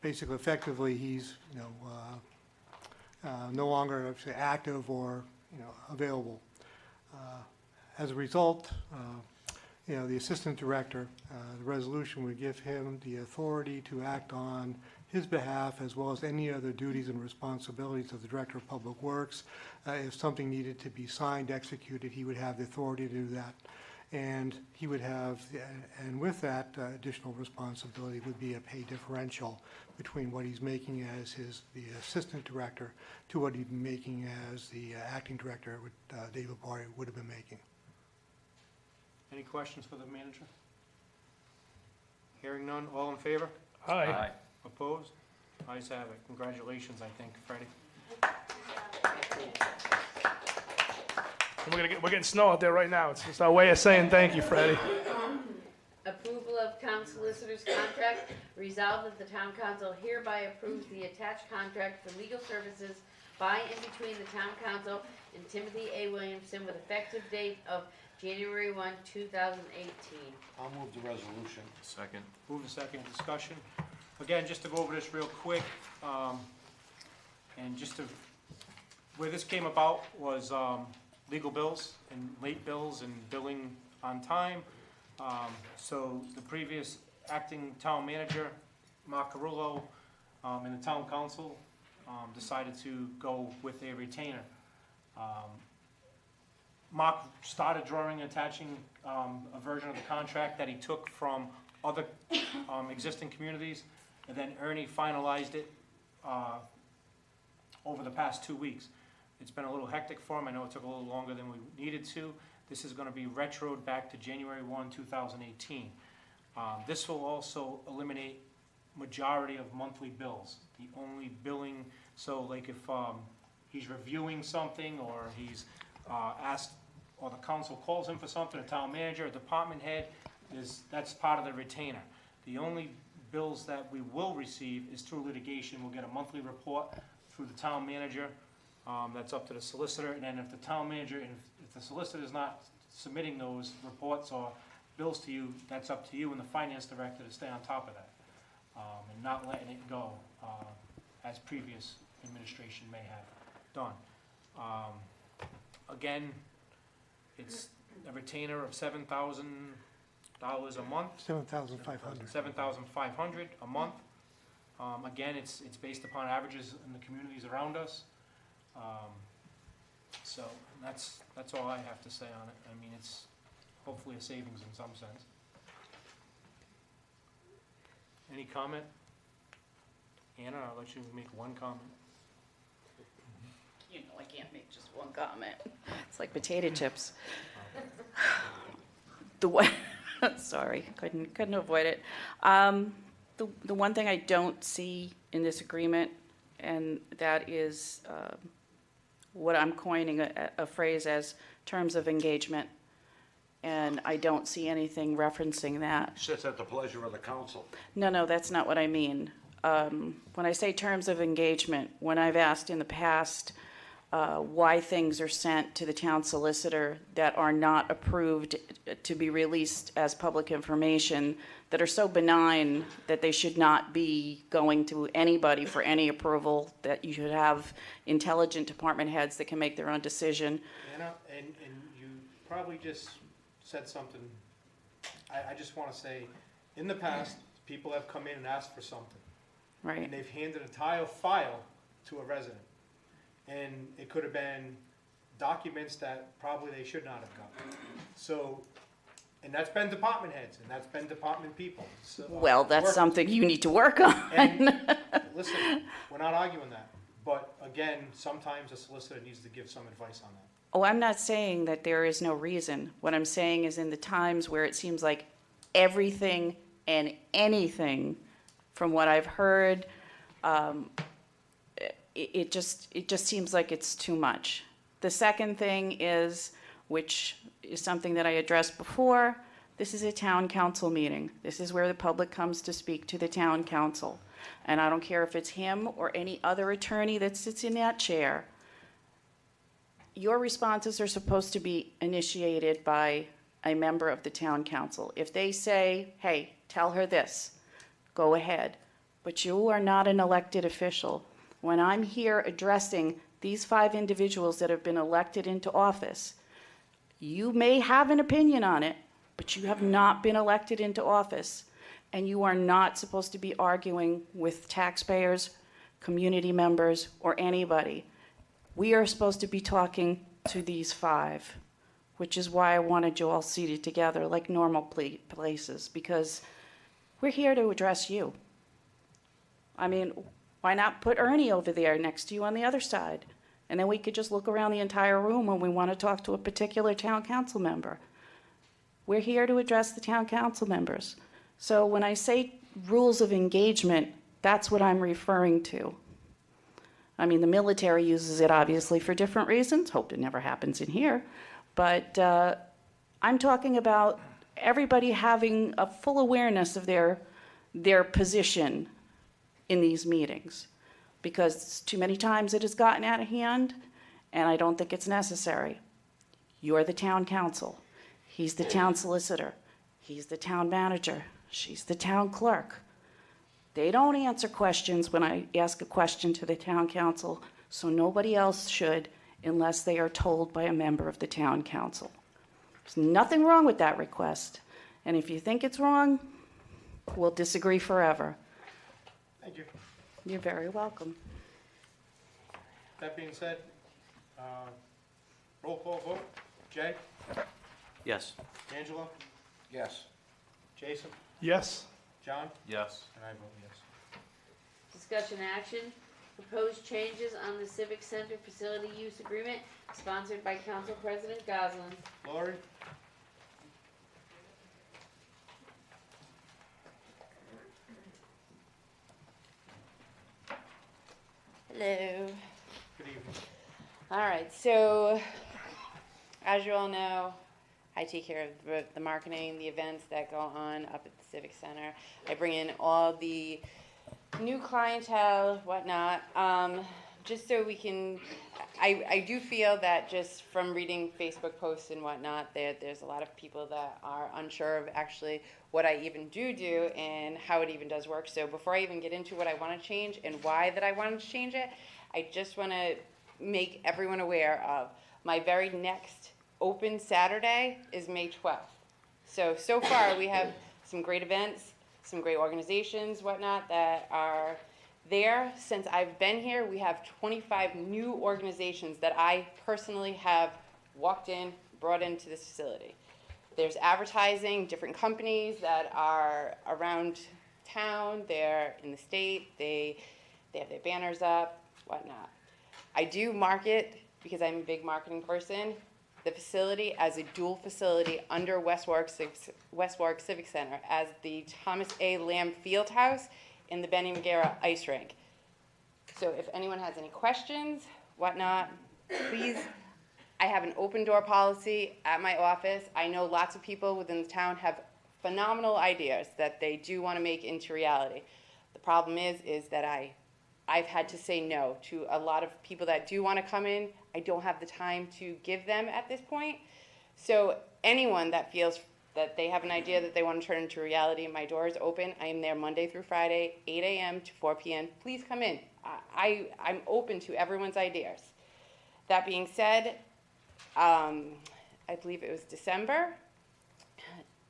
Speaker 8: basically, effectively, he's no longer active or available. As a result, the assistant director, the resolution would give him the authority to act on his behalf, as well as any other duties and responsibilities of the Director of Public Works. If something needed to be signed, executed, he would have the authority to do that. And he would have, and with that additional responsibility would be a pay differential between what he's making as the assistant director to what he'd be making as the acting director, David Barry would have been making.
Speaker 1: Any questions for the manager? Hearing none, all in favor?
Speaker 6: Aye.
Speaker 1: Opposed? Ayes have it. Congratulations, I think, Freddie.
Speaker 6: We're getting snow out there right now. It's just our way of saying thank you, Freddie.
Speaker 2: Approval of town solicitor's contract. Resolved that the town council hereby approves the attached contract for legal services by and between the town council and Timothy A. Williamson with effective date of January 1, 2018.
Speaker 3: I'll move the resolution.
Speaker 4: Second.
Speaker 1: Moving second, discussion. Again, just to go over this real quick, and just to, where this came about was legal bills and late bills and billing on time. So the previous acting town manager, Mark Carullo, and the town council decided to go with a retainer. Mark started drawing, attaching a version of the contract that he took from other existing communities, and then Ernie finalized it over the past 2 weeks. It's been a little hectic for him. I know it took a little longer than we needed to. This is going to be retroed back to January 1, 2018. This will also eliminate majority of monthly bills. The only billing, so like if he's reviewing something or he's asked, or the council calls him for something, a town manager, a department head, that's part of the retainer. The only bills that we will receive is through litigation. We'll get a monthly report through the town manager. That's up to the solicitor, and then if the town manager, and if the solicitor is not submitting those reports or bills to you, that's up to you and the finance director to stay on top of that, and not letting it go, as previous administration may have done. Again, it's a retainer of $7,000 a month.
Speaker 8: $7,500.
Speaker 1: $7,500 a month. Again, it's based upon averages in the communities around us. So that's all I have to say on it. I mean, it's hopefully a savings in some sense. Any comment? Anna, I'll let you make one comment.
Speaker 11: You know I can't make just one comment. It's like potato chips. The way, sorry, couldn't avoid it. The one thing I don't see in this agreement, and that is what I'm coining a phrase as terms of engagement, and I don't see anything referencing that.
Speaker 3: Sits at the pleasure of the council.
Speaker 11: No, that's not what I mean. When I say terms of engagement, when I've asked in the past why things are sent to the town solicitor that are not approved to be released as public information, that are so benign that they should not be going to anybody for any approval, that you should have intelligent department heads that can make their own decision.
Speaker 1: Anna, and you probably just said something, I just want to say, in the past, people have come in and asked for something.
Speaker 11: Right.
Speaker 1: And they've handed a entire file to a resident. And it could have been documents that probably they should not have gotten. So, and that's been department heads, and that's been department people. So,
Speaker 11: Well, that's
Speaker 1: work-
Speaker 11: something you need to work on.
Speaker 1: And listen, we're not arguing that. But again, sometimes a solicitor needs to give some advice on that.
Speaker 11: Oh, I'm not saying that there is no reason. What I'm saying is in the times where it seems like everything and anything, from what I've heard, it just seems like it's too much. The second thing is, which is something that I addressed before, this is a town council meeting. This is where the public comes to speak to the town council. And I don't care if it's him or any other attorney that sits in that chair. Your responses are supposed to be initiated by a member of the town council. If they say, hey, tell her this, go ahead. But you are not an elected official. When I'm here addressing these 5 individuals that have been elected into office, you may have an opinion on it, but you have not been elected into office. And you are not supposed to be arguing with taxpayers, community members, or anybody. We are supposed to be talking to these 5, which is why I wanted you all seated together like normal places, because we're here to address you. I mean, why not put Ernie over there next to you on the other side? And then we could just look around the entire room when we want to talk to a particular town council member. We're here to address the town council members. So when I say rules of engagement, that's what I'm referring to. I mean, the military uses it obviously for different reasons. Hope it never happens in here. But I'm talking about everybody having a full awareness of their position in these meetings. Because too many times it has gotten out of hand, and I don't think it's necessary. You're the town council. He's the town solicitor. He's the town manager. She's the town clerk. They don't answer questions when I ask a question to the town council, so nobody else should unless they are told by a member of the town council. There's nothing wrong with that request. And if you think it's wrong, we'll disagree forever.
Speaker 1: Thank you.
Speaker 11: You're very welcome.
Speaker 1: That being said, roll call vote. Jay?
Speaker 15: Yes.
Speaker 1: Angelo?
Speaker 3: Yes.
Speaker 1: Jason?
Speaker 6: Yes.
Speaker 1: John?
Speaker 4: Yes.
Speaker 1: And I vote yes.
Speaker 2: Discussion action, proposed changes on the Civic Center Facility Use Agreement, sponsored by Council President Goslin.
Speaker 1: Lori?
Speaker 20: Hello.
Speaker 1: Good evening.
Speaker 20: All right, so as you all know, I take care of the marketing, the events that go on up at the Civic Center. I bring in all the new clientele, whatnot, just so we can, I do feel that just from reading Facebook posts and whatnot, there's a lot of people that are unsure of actually what I even do and how it even does work. So before I even get into what I want to change and why that I wanted to change it, I just want to make everyone aware of my very next open Saturday is May 12th. So far we have some great events, some great organizations, whatnot, that are there. Since I've been here, we have 25 new organizations that I personally have walked in, brought into this facility. There's advertising, different companies that are around town, they're in the state, they have their banners up, whatnot. I do market because I'm a big marketing person. the facility as a dual facility under West Warwick Civic Center as the Thomas A. Lamb Fieldhouse and the Benny McGarrett Ice Rink. So if anyone has any questions, whatnot, please, I have an open door policy at my office. I know lots of people within the town have phenomenal ideas that they do want to make into reality. The problem is that I've had to say no to a lot of people that do want to come in. I don't have the time to give them at this point. So anyone that feels that they have an idea that they want to turn into reality, my door is open. I am there Monday through Friday, 8 a.m. to 4 p.m. Please come in. I'm open to everyone's ideas. That being said, I believe it was December,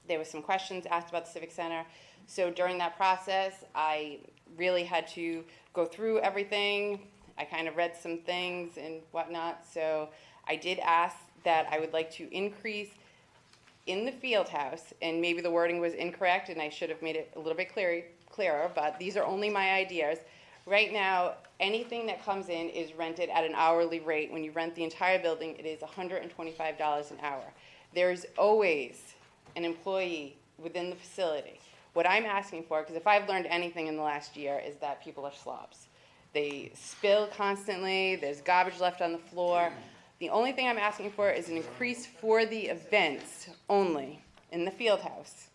Speaker 20: there was some questions asked about the Civic Center. So during that process, I really had to go through everything. I kind of read some things and whatnot. So I did ask that I would like to increase in the field house, and maybe the wording was incorrect and I should have made it a little bit clearer, but these are only my ideas. Right now, anything that comes in is rented at an hourly rate. When you rent the entire building, it is $125 an hour. There's always an employee within the facility. What I'm asking for, because if I've learned anything in the last year, is that people are slobs. They spill constantly, there's garbage left on the floor. The only thing I'm asking for is an increase for the events only in the field house.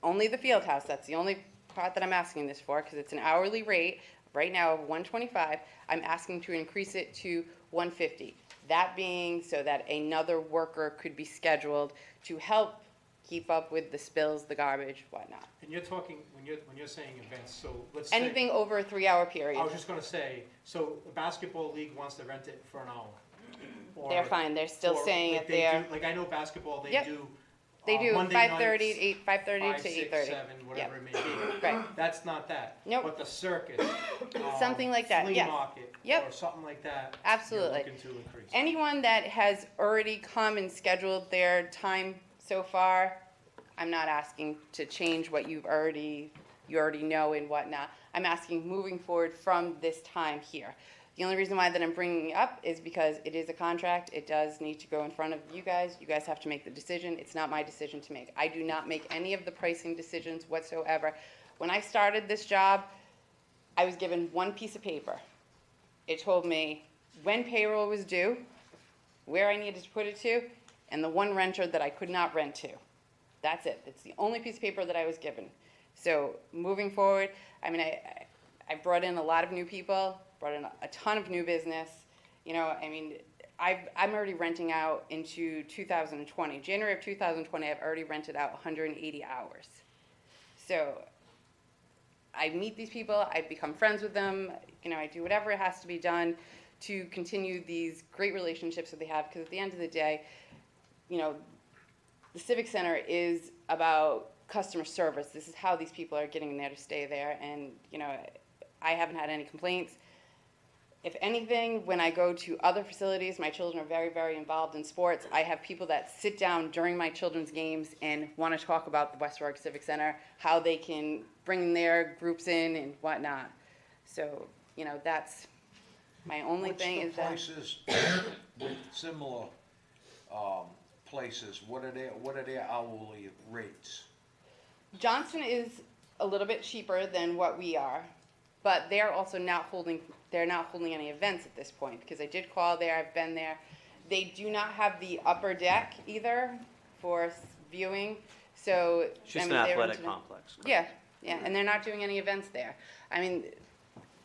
Speaker 20: Only the field house, that's the only part that I'm asking this for, because it's an hourly rate, right now of $125. I'm asking to increase it to $150. That being so that another worker could be scheduled to help keep up with the spills, the garbage, whatnot.
Speaker 1: And you're talking, when you're saying events, so let's say.
Speaker 20: Anything over a 3-hour period.
Speaker 1: I was just gonna say, so the basketball league wants to rent it for an hour.
Speaker 20: They're fine, they're still
Speaker 1: or,
Speaker 20: saying
Speaker 1: like,
Speaker 20: it
Speaker 1: they
Speaker 20: there.
Speaker 1: do- Like, I know basketball, they
Speaker 20: Yep.
Speaker 1: do.
Speaker 20: They do
Speaker 1: Monday
Speaker 20: 5:30
Speaker 1: nights,
Speaker 20: to 5:30
Speaker 1: 5,
Speaker 20: to
Speaker 1: 6,
Speaker 20: 8:30.
Speaker 1: 7, whatever
Speaker 20: Yep.
Speaker 1: it may be.
Speaker 20: Right.
Speaker 1: That's not that.
Speaker 20: Nope.
Speaker 1: But the circus.
Speaker 20: Something like that,
Speaker 1: Flea
Speaker 20: yes.
Speaker 1: market.
Speaker 20: Yep.
Speaker 1: Or something like that.
Speaker 20: Absolutely.
Speaker 1: You're looking to increase.
Speaker 20: Anyone that has already come and scheduled their time so far, I'm not asking to change what you already know and whatnot. I'm asking moving forward from this time here. The only reason why that I'm bringing it up is because it is a contract. It does need to go in front of you guys. You guys have to make the decision. It's not my decision to make. I do not make any of the pricing decisions whatsoever. When I started this job, I was given one piece of paper. It told me when payroll was due, where I needed to put it to, and the one renter that I could not rent to. That's it. It's the only piece of paper that I was given. So moving forward, I mean, I brought in a lot of new people, brought in a ton of new business. You know, I mean, I'm already renting out into 2020. January of 2020, I've already rented out 180 hours. So I meet these people, I become friends with them, you know, I do whatever it has to be done to continue these great relationships that they have, because at the end of the day, you know, the Civic Center is about customer service. This is how these people are getting there to stay there, and, you know, I haven't had any complaints. If anything, when I go to other facilities, my children are very, very involved in sports. I have people that sit down during my children's games and want to talk about the West Warwick Civic Center, how they can bring their groups in and whatnot. So, you know, that's my only thing is that.
Speaker 3: What's the prices with similar places? What are their hourly rates?
Speaker 20: Johnson is a little bit cheaper than what we are, but they're also not holding any events at this point, because I did call there, I've been there. They do not have the upper deck either for viewing, so.
Speaker 15: It's just
Speaker 20: I mean,
Speaker 15: an
Speaker 20: they're
Speaker 15: athletic
Speaker 20: into-
Speaker 15: complex.
Speaker 20: Yeah, and they're not doing any events there. I mean,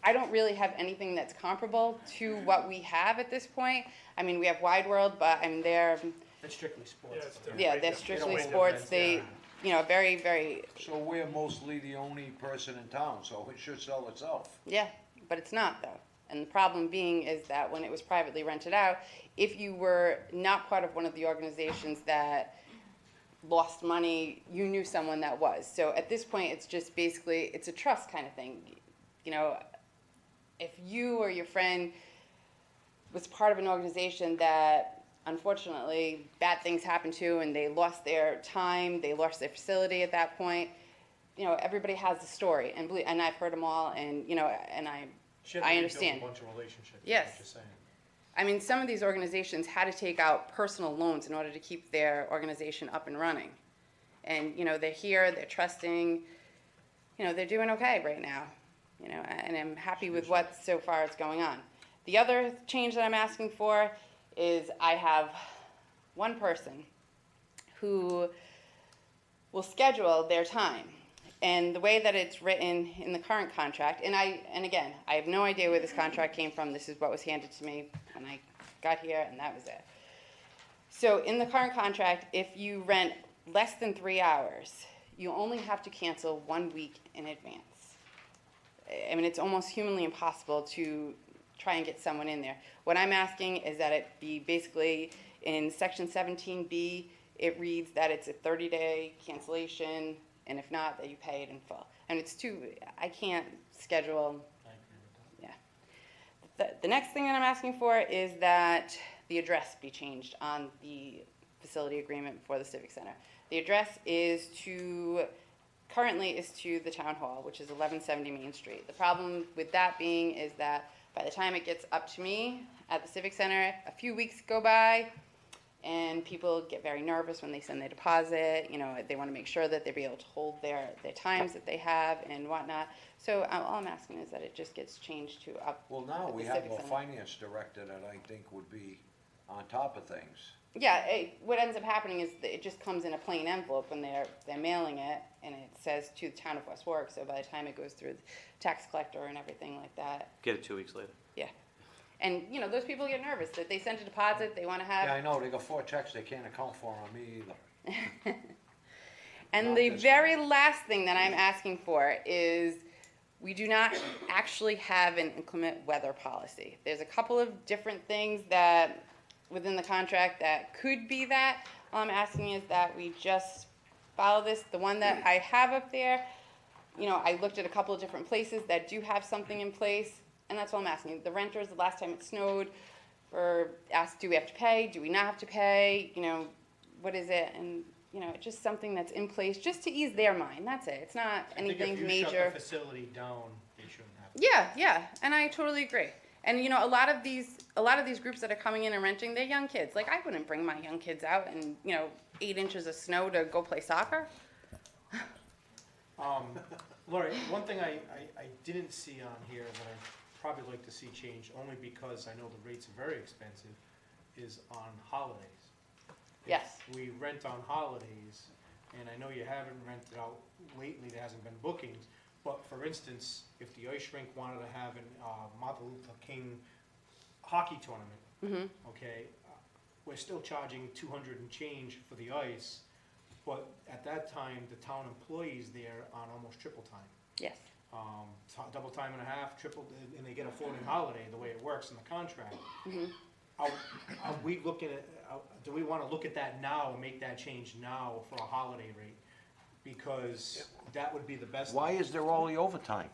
Speaker 20: I don't really have anything that's comparable to what we have at this point. I mean, we have Wide World, but I mean, they're
Speaker 1: strictly sports.
Speaker 20: they're strictly sports. They, you know, very, very.
Speaker 3: So we're mostly the only person in town, so it should sell itself.
Speaker 20: Yeah, but it's not though. And the problem being is that when it was privately rented out, if you were not part of one of the organizations that lost money, you knew someone that was. So at this point, it's just basically, it's a trust kind of thing. You know, if you or your friend was part of an organization that unfortunately bad things happened to and they lost their time, they lost their facility at that point, you know, everybody has a story, and I've heard them all, and, you know, and I understand.
Speaker 1: Build a bunch of relationships.
Speaker 20: Yes.
Speaker 1: Is what you're saying.
Speaker 20: I mean, some of these organizations had to take out personal loans in order to keep their organization up and running. And, you know, they're here, they're trusting, you know, they're doing okay right now, you know, and I'm happy with what so far is going on. The other change that I'm asking for is I have one person who will schedule their time. And the way that it's written in the current contract, and again, I have no idea where this contract came from. This is what was handed to me when I got here, and that was it. So in the current contract, if you rent less than 3 hours, you only have to cancel 1 week in advance. I mean, it's almost humanly impossible to try and get someone in there. What I'm asking is that it be basically in section 17B, it reads that it's a 30-day cancellation, and if not, that you pay it in full. And it's I can't schedule. Yeah. The next thing that I'm asking for is that the address be changed on the facility agreement for the Civic Center. The address currently is to the Town Hall, which is 1170 Main Street. The problem with that being is that by the time it gets up to me at the Civic Center, a few weeks go by, and people get very nervous when they send their deposit. You know, they want to make sure that they'll be able to hold their times that they have and whatnot. So all I'm asking is that it just gets changed to up.
Speaker 3: Well, now
Speaker 20: at
Speaker 3: we
Speaker 20: the
Speaker 3: have
Speaker 20: Civic
Speaker 3: a
Speaker 20: Center.
Speaker 3: finance director that I think would be on top of things.
Speaker 20: Yeah, what ends up happening is that it just comes in a plain envelope when they're mailing it, and it says to the Town of West Warwick. So by the time it goes through the tax collector and everything like that,
Speaker 15: Get it 2 weeks later.
Speaker 20: yeah. And you know, those people get nervous that they sent a deposit, they want to have.
Speaker 3: Yeah, I know, they got 4 checks they can't account for on me either.
Speaker 20: And
Speaker 3: Not
Speaker 20: the
Speaker 3: this
Speaker 20: very last thing that I'm asking for is we do not actually have an inclement weather policy. There's a couple of different things that within the contract that could be that. All I'm asking is that we just follow this. The one that I have up there, you know, I looked at a couple of different places that do have something in place, and that's all I'm asking. The renters, the last time it snowed, asked, do we have to pay? Do we not have to pay? You know, what is it? And you know, it's just something that's in place just to ease their mind. That's it. It's not anything major.
Speaker 1: I think if you shut the facility down, they shouldn't have to.
Speaker 20: Yeah, and I totally agree. And you know, a lot of these groups that are coming in and renting, they're young kids. Like I wouldn't bring my young kids out in 8 inches of snow to go play soccer.
Speaker 1: Lori, one thing I didn't see on here that I'd probably like to see changed, only because I know the rates are very expensive, is on holidays.
Speaker 20: Yes.
Speaker 1: If we rent on holidays, and I know you haven't rented out lately, there hasn't been bookings, but for instance, if the ice rink wanted to have a Martin Luther King hockey tournament, okay, we're still charging 200 and change for the ice, but at that time, the town employees there on almost triple time.
Speaker 20: Yes.
Speaker 1: Double time and a half, triple, and they get a floating holiday, the way it works in the contract. Are we looking at, do we want to look at that now and make that change now for a holiday rate? Because that would be the best.
Speaker 3: Why is there all the overtime?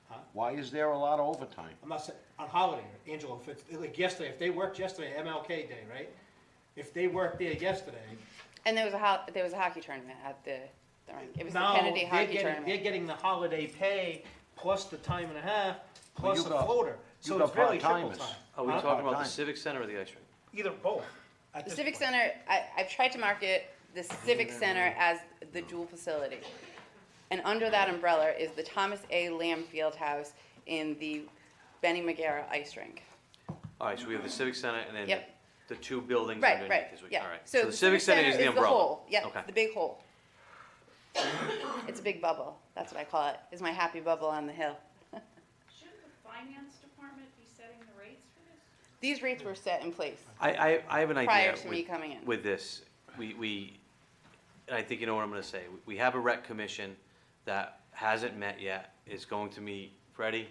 Speaker 1: Huh?
Speaker 3: Why is there a lot of overtime?
Speaker 1: I'm not saying, on holiday, Angelo, if it's, like yesterday, if they worked yesterday, MLK Day, right? If they worked there yesterday.
Speaker 20: And there was a hockey tournament at the rink. It was the
Speaker 1: Now,
Speaker 20: Kennedy hockey tournament.
Speaker 1: they're getting the holiday pay plus the time and a half, plus
Speaker 3: you
Speaker 1: a
Speaker 3: got-
Speaker 1: floater.
Speaker 3: you
Speaker 1: So
Speaker 3: got
Speaker 1: it's really triple
Speaker 3: part-timers.
Speaker 1: time.
Speaker 15: Are we
Speaker 1: Huh?
Speaker 15: talking about the
Speaker 3: Part-time.
Speaker 15: Civic Center or the ice rink?
Speaker 1: Either, both. at
Speaker 20: The
Speaker 1: this
Speaker 20: Civic
Speaker 1: point.
Speaker 20: Center, I've tried to market the Civic Center as the dual facility. And under that umbrella is the Thomas A. Lamb Fieldhouse in the Benny McGarrett Ice Rink.
Speaker 15: All right, so we have the Civic Center and then
Speaker 20: Yep.
Speaker 15: the 2 buildings
Speaker 20: Right,
Speaker 15: underneath.
Speaker 20: right,
Speaker 15: is what-
Speaker 20: yeah.
Speaker 15: All right,
Speaker 20: So
Speaker 15: so the Civic Center is the umbrella.
Speaker 20: whole, yeah,
Speaker 15: Okay.
Speaker 20: the big hole. It's a big bubble, that's what I call it, is my happy bubble on the hill.
Speaker 11: Shouldn't the finance department be setting the rates for this?
Speaker 20: These rates were set in place.
Speaker 15: I have an idea.
Speaker 20: Prior to me coming in.
Speaker 15: With this, we, and I think you know what I'm gonna say. We have a rec commission that hasn't met yet, is going to meet. Freddie?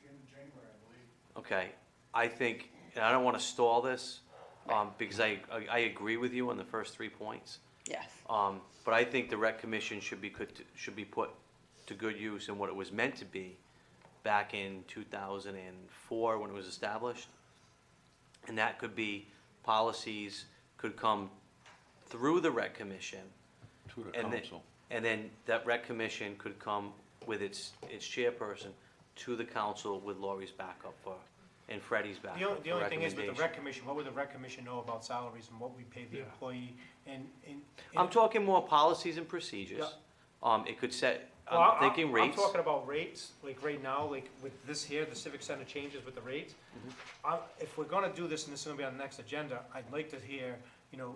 Speaker 21: January, I believe.
Speaker 15: Okay, I think, and I don't wanna stall this, because I agree with you on the first 3 points.
Speaker 20: Yes.
Speaker 15: But I think the rec commission should be put to good use in what it was meant to be back in 2004 when it was established. And that could be, policies could come through the rec commission.
Speaker 3: To the
Speaker 15: and then-
Speaker 3: council.
Speaker 15: And then that rec commission could come with its chairperson to the council with Lori's backup for, and Freddie's backup for
Speaker 1: The only thing is with the
Speaker 15: recommendation.
Speaker 1: rec commission, what would the rec commission know about salaries and what we pay the employee and?
Speaker 15: I'm talking more policies and procedures. It could set,
Speaker 1: Well,
Speaker 15: I'm thinking rates.
Speaker 1: I'm talking about rates, like right now, like with this here, the civic center changes with the rates. If we're gonna do this, and this is gonna be on the next agenda, I'd like to hear, you know,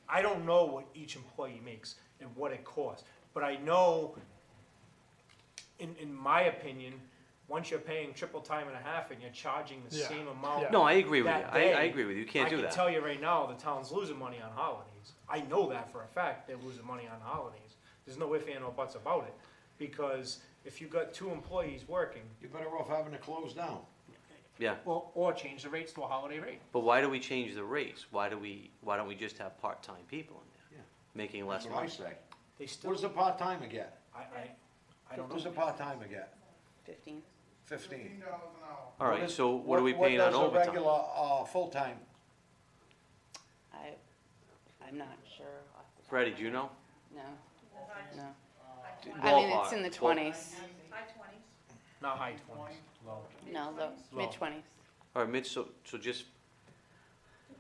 Speaker 1: I don't know what each employee makes and what it costs, but I know, in my opinion, once you're paying triple time and a half and you're charging the
Speaker 6: Yeah.
Speaker 1: same amount.
Speaker 6: Yeah.
Speaker 15: No, I agree with
Speaker 1: that
Speaker 15: you. I
Speaker 1: day,
Speaker 15: agree with you. You can't do
Speaker 1: I
Speaker 15: that.
Speaker 1: can tell you right now, the town's losing money on holidays. I know that for a fact, they're losing money on holidays. There's no ifs, and or buts about it, because if you got 2 employees working.
Speaker 3: You're better off having to close down.
Speaker 15: Yeah.
Speaker 1: Or change the rates to a holiday rate.
Speaker 15: But why do we change the rates? Why don't we just have part-time people in there?
Speaker 3: Yeah.
Speaker 15: Making less
Speaker 3: That's what I
Speaker 15: money?
Speaker 3: say.
Speaker 1: They still.
Speaker 3: What does a part-timer get?
Speaker 1: I don't
Speaker 3: What does
Speaker 1: know.
Speaker 3: a part-timer get?
Speaker 20: 15.
Speaker 3: 15.
Speaker 15: All right, so what are we paying on
Speaker 3: What does a
Speaker 15: overtime?
Speaker 3: regular, full-time?
Speaker 20: I'm not sure.
Speaker 15: Freddie, do you know?
Speaker 20: No. No. I mean, it's
Speaker 15: Ballpark.
Speaker 20: in the 20s.
Speaker 1: Not high 20s, low.
Speaker 20: No, low,
Speaker 1: Low.
Speaker 20: mid-20s.
Speaker 15: All right, so just,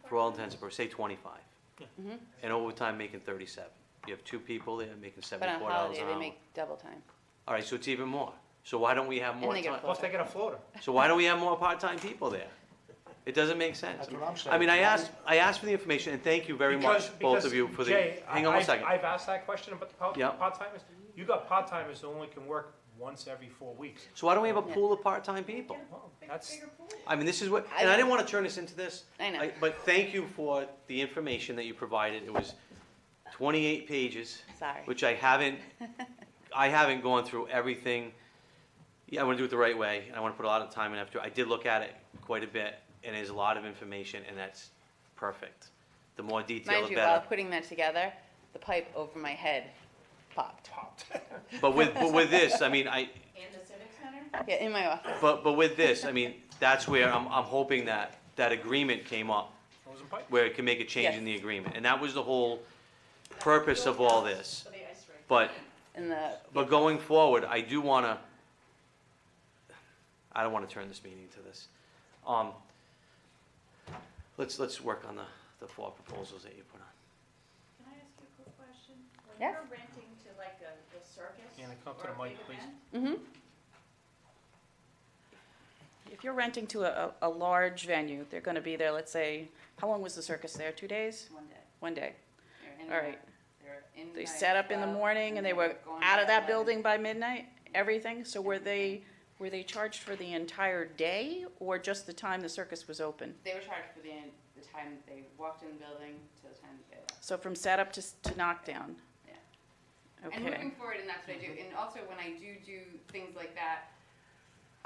Speaker 15: for all intents and purposes, say 25.
Speaker 20: Mhm.
Speaker 15: And overtime making 37. You have 2 people there making
Speaker 20: But on
Speaker 15: $74
Speaker 20: holiday,
Speaker 15: an
Speaker 20: they
Speaker 15: hour.
Speaker 20: make double time.
Speaker 15: All right, so it's even more. So why don't we have more
Speaker 20: they get a
Speaker 15: time?
Speaker 20: Plus
Speaker 1: they get a floater.
Speaker 15: So why don't we have more part-time people there? It doesn't make sense.
Speaker 3: That's what I'm saying.
Speaker 15: I mean, I asked for the information, and thank you very much, both of you, for the,
Speaker 1: Jay,
Speaker 15: hang on one second.
Speaker 1: I've asked that question about the
Speaker 15: Yeah.
Speaker 1: part-timers. You got part-timers who only can work once every 4 weeks.
Speaker 15: So why don't we have a pool of part-time people?
Speaker 1: That's,
Speaker 15: I mean, this is what, and I didn't want to turn this into this.
Speaker 20: I know.
Speaker 15: But thank you for the information that you provided. It was 28 pages.
Speaker 20: Sorry.
Speaker 15: Which I haven't gone through everything. Yeah, I want to do it the right way, and I want to put a lot of time and effort. I did look at it quite a bit, and there's a lot of information, and that's perfect. The more detail,
Speaker 20: Mind
Speaker 15: the
Speaker 20: you, while
Speaker 15: better.
Speaker 20: putting that together, the pipe over my head popped.
Speaker 15: But with this, I mean,
Speaker 20: In the Civic Center? Yeah, in my office.
Speaker 15: but with this, I mean, that's where I'm hoping that agreement came up, where it can make a change in the agreement, and that was the whole purpose of all this. But going forward, I do want to. I don't want to turn this meeting to this. Let's work on the 4 proposals that you put on.
Speaker 11: Can I ask you a quick question? When
Speaker 20: Yes.
Speaker 11: you're renting to like the circus?
Speaker 1: Anna, come to
Speaker 11: or
Speaker 1: the
Speaker 11: a
Speaker 1: mic,
Speaker 11: big
Speaker 1: please.
Speaker 11: event,
Speaker 20: Mm-hmm.
Speaker 11: If you're renting to a large venue, they're gonna be there, let's say, how long was the circus there, 2 days?
Speaker 20: 1 day.
Speaker 11: 1 day.
Speaker 20: They're in
Speaker 11: All
Speaker 20: the-
Speaker 11: right.
Speaker 20: they're in
Speaker 11: They
Speaker 20: by
Speaker 11: set up in the
Speaker 20: 12,
Speaker 11: morning and they were
Speaker 20: going
Speaker 11: out of
Speaker 20: by
Speaker 11: that
Speaker 20: 11.
Speaker 11: building by midnight, everything? So were they charged for the entire day or just the time the circus was open?
Speaker 20: They were charged for the time that they walked in the building to the time that they left.
Speaker 11: So from setup to knockdown?
Speaker 20: Yeah.
Speaker 11: Okay.
Speaker 20: And moving forward, and that's what I do. And also, when I do things like that,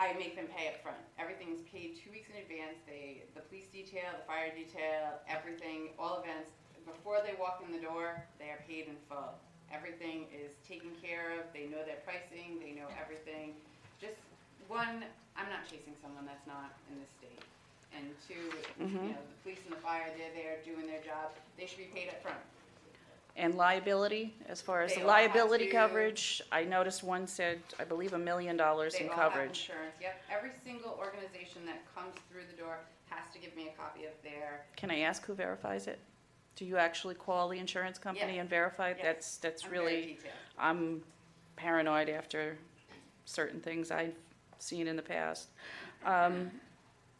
Speaker 20: I make them pay up front. Everything's paid 2 weeks in advance. The police detail, the fire detail, everything, all events, before they walk in the door, they are paid in full. Everything is taken care of. They know their pricing. They know everything. Just one, I'm not chasing someone that's not in this state. And 2,
Speaker 11: Mhm.
Speaker 20: the police and the fire, they're there doing their job. They should be paid up front.
Speaker 11: And liability, as far as
Speaker 20: They
Speaker 11: the
Speaker 20: all have
Speaker 11: liability
Speaker 20: to-
Speaker 11: coverage? I noticed one said, I believe, $1 million
Speaker 20: They
Speaker 11: in
Speaker 20: all have
Speaker 11: coverage.
Speaker 20: insurance, yep. Every single organization that comes through the door has to give me a copy of their,
Speaker 11: Can I ask who verifies it? Do you actually call the insurance company
Speaker 20: Yes.
Speaker 11: and verify?
Speaker 20: Yes.
Speaker 11: That's
Speaker 20: I'm very
Speaker 11: really,
Speaker 20: detailed.
Speaker 11: I'm paranoid after certain things I've seen in the past.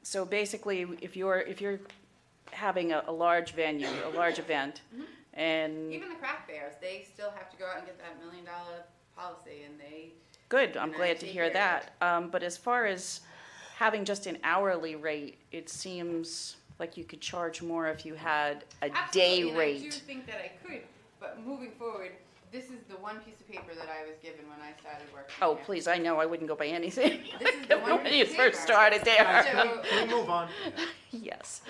Speaker 11: So basically, if you're having a large venue, a large event, and,
Speaker 20: even the craft fairs, they still have to go out and get that $1 million policy, and they,
Speaker 11: good, I'm
Speaker 20: and I
Speaker 11: glad to
Speaker 20: take
Speaker 11: hear
Speaker 20: care of
Speaker 11: that. But as far as having just an hourly rate, it seems like you could charge more if you had a day
Speaker 20: absolutely, and I do
Speaker 11: rate.
Speaker 20: think that I could, but moving forward, this is the one piece of paper that I was given when I started working
Speaker 11: Oh,
Speaker 20: here.
Speaker 11: please, I know, I wouldn't go by anything.
Speaker 20: This is the one
Speaker 11: When you
Speaker 20: piece of
Speaker 11: first
Speaker 20: paper.
Speaker 11: started there.
Speaker 20: So-
Speaker 1: Can we move on?
Speaker 11: Yes.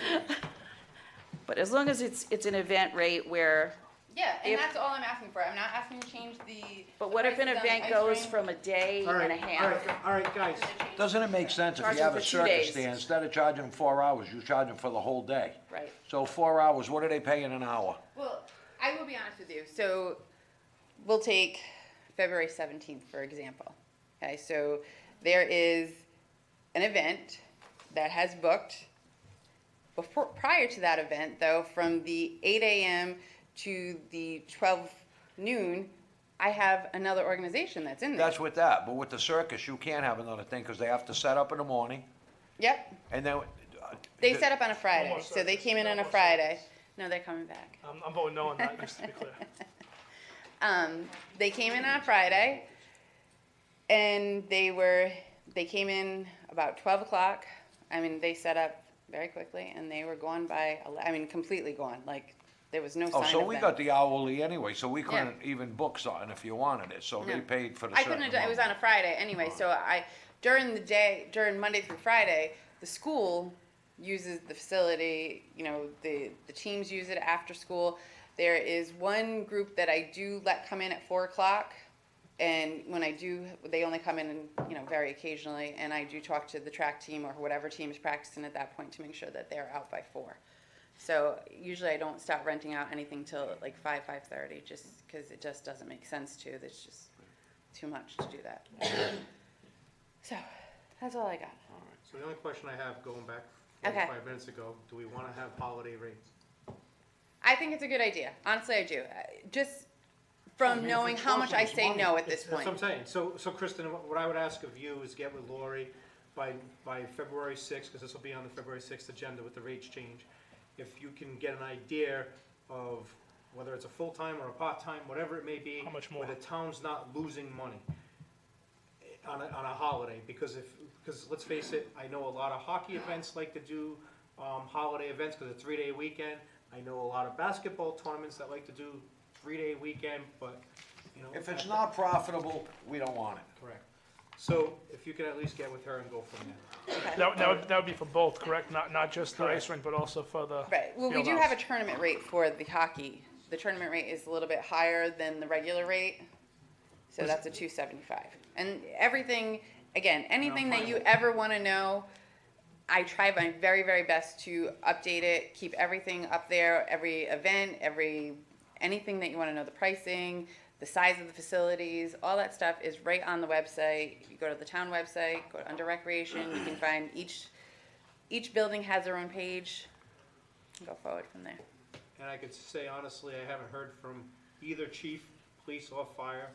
Speaker 11: But as long as it's an event rate where,
Speaker 20: Yeah, and
Speaker 11: If-
Speaker 20: that's all I'm asking for. I'm not asking to change the.
Speaker 11: but what if an
Speaker 20: prices on the
Speaker 11: event
Speaker 20: ice
Speaker 11: goes
Speaker 20: rink.
Speaker 11: from a day
Speaker 1: All right,
Speaker 11: and a half?
Speaker 1: all right, guys.
Speaker 3: Doesn't it make sense if
Speaker 11: Charge
Speaker 3: you
Speaker 11: them
Speaker 3: have a
Speaker 11: for 2
Speaker 3: circus
Speaker 11: days.
Speaker 3: stand, instead of charging them 4 hours, you charge them for the whole day?
Speaker 11: Right.
Speaker 3: So 4 hours, what are they paying an hour?
Speaker 20: Well, I will be honest with you. So we'll take February 17th, for example. Okay, so there is an event that has booked prior to that event, though, from the 8 a.m. to the 12 noon, I have another organization that's in there.
Speaker 3: That's with that, but with the circus, you can't have another thing, because they have to set up in the morning,
Speaker 20: Yep,
Speaker 3: and then.
Speaker 20: they set up on a Friday,
Speaker 6: more
Speaker 20: so they
Speaker 6: circus.
Speaker 20: came in on a Friday. No, they're coming back.
Speaker 6: I'm voting no on that, just to be clear.
Speaker 20: They came in on Friday, and they came in about 12 o'clock. I mean, they set up very quickly, and they were gone by, completely gone, like, there was no sign
Speaker 3: Oh,
Speaker 20: of
Speaker 3: so
Speaker 20: them.
Speaker 3: we got the hourly anyway, so we
Speaker 20: Yeah.
Speaker 3: couldn't even book something if you wanted it, so they
Speaker 20: No.
Speaker 3: paid for the
Speaker 20: I
Speaker 3: certain
Speaker 20: couldn't have done, it was
Speaker 3: amount.
Speaker 20: on a Friday anyway, so during the day, during Monday through Friday, the school uses the facility, the teams use it after school. There is one group that I do let come in at 4 o'clock, and when I do, they only come in, very occasionally, and I do talk to the track team or whatever team is practicing at that point to make sure that they're out by 4. So usually I don't start renting out anything till like 5:30, just because it just doesn't make sense to. There's just too much to do that. So that's all I got.
Speaker 1: So the only question I have, going back
Speaker 20: Okay.
Speaker 1: 45 minutes ago, do we want to have holiday rates?
Speaker 20: I think it's a good idea. Honestly, I do. Just from knowing how much I say no at this point.
Speaker 1: That's what I'm saying. So Kristen, what I would ask of you is get with Lori by February 6th, because this will be on the February 6th agenda with the rates change. If you can get an idea of whether it's a full-time or a part-time, whatever it may be.
Speaker 6: How much more?
Speaker 1: Where the town's not losing money on a holiday, because let's face it, I know a lot of hockey events like to do holiday events because it's a 3-day weekend. I know a lot of basketball tournaments that like to do 3-day weekend, but,
Speaker 3: If it's not profitable, we don't want it.
Speaker 1: Correct. So if you could at least get with her and go from there.
Speaker 6: That would be for both, correct? Not just the ice rink, but also for the.
Speaker 20: Right. Well, we
Speaker 6: field
Speaker 20: do
Speaker 6: house.
Speaker 20: have a tournament rate for the hockey. The tournament rate is a little bit higher than the regular rate, so that's a $275. And everything, again, anything that you ever want to know, I try my very, very best to update it, keep everything up there, every event, anything that you want to know, the pricing, the size of the facilities, all that stuff is right on the website. You go to the town website, go under recreation, you can find each building has their own page. Go forward from there.
Speaker 1: And I could say honestly, I haven't heard from either chief, police, or fire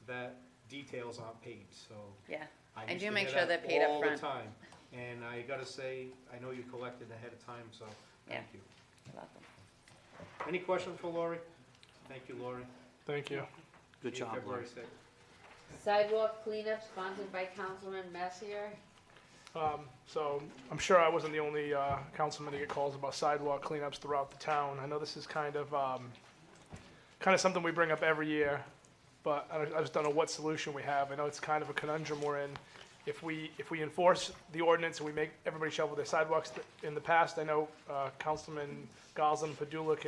Speaker 1: that details aren't paid, so.
Speaker 20: Yeah, I
Speaker 1: used
Speaker 20: do
Speaker 1: to
Speaker 20: make
Speaker 1: hear
Speaker 20: sure
Speaker 1: that
Speaker 20: they're paid up
Speaker 1: all the
Speaker 20: front.
Speaker 1: time. And I gotta say, I know you collected ahead of time, so thank you.
Speaker 20: You're welcome.
Speaker 1: Any questions for Lori? Thank you, Lori.
Speaker 6: Thank you.
Speaker 15: Good
Speaker 1: See you
Speaker 15: job,
Speaker 1: February
Speaker 15: Lori.
Speaker 1: 6th.
Speaker 2: Sidewalk cleanup sponsored by Councilman Messier.
Speaker 6: So I'm sure I wasn't the only councilman to get calls about sidewalk cleanups throughout the town. I know this is kind of something we bring up every year, but I just don't know what solution we have. I know it's kind of a conundrum we're in. If we enforce the ordinance and we make everybody shovel their sidewalks, in the past, I know Councilman Goslin Padula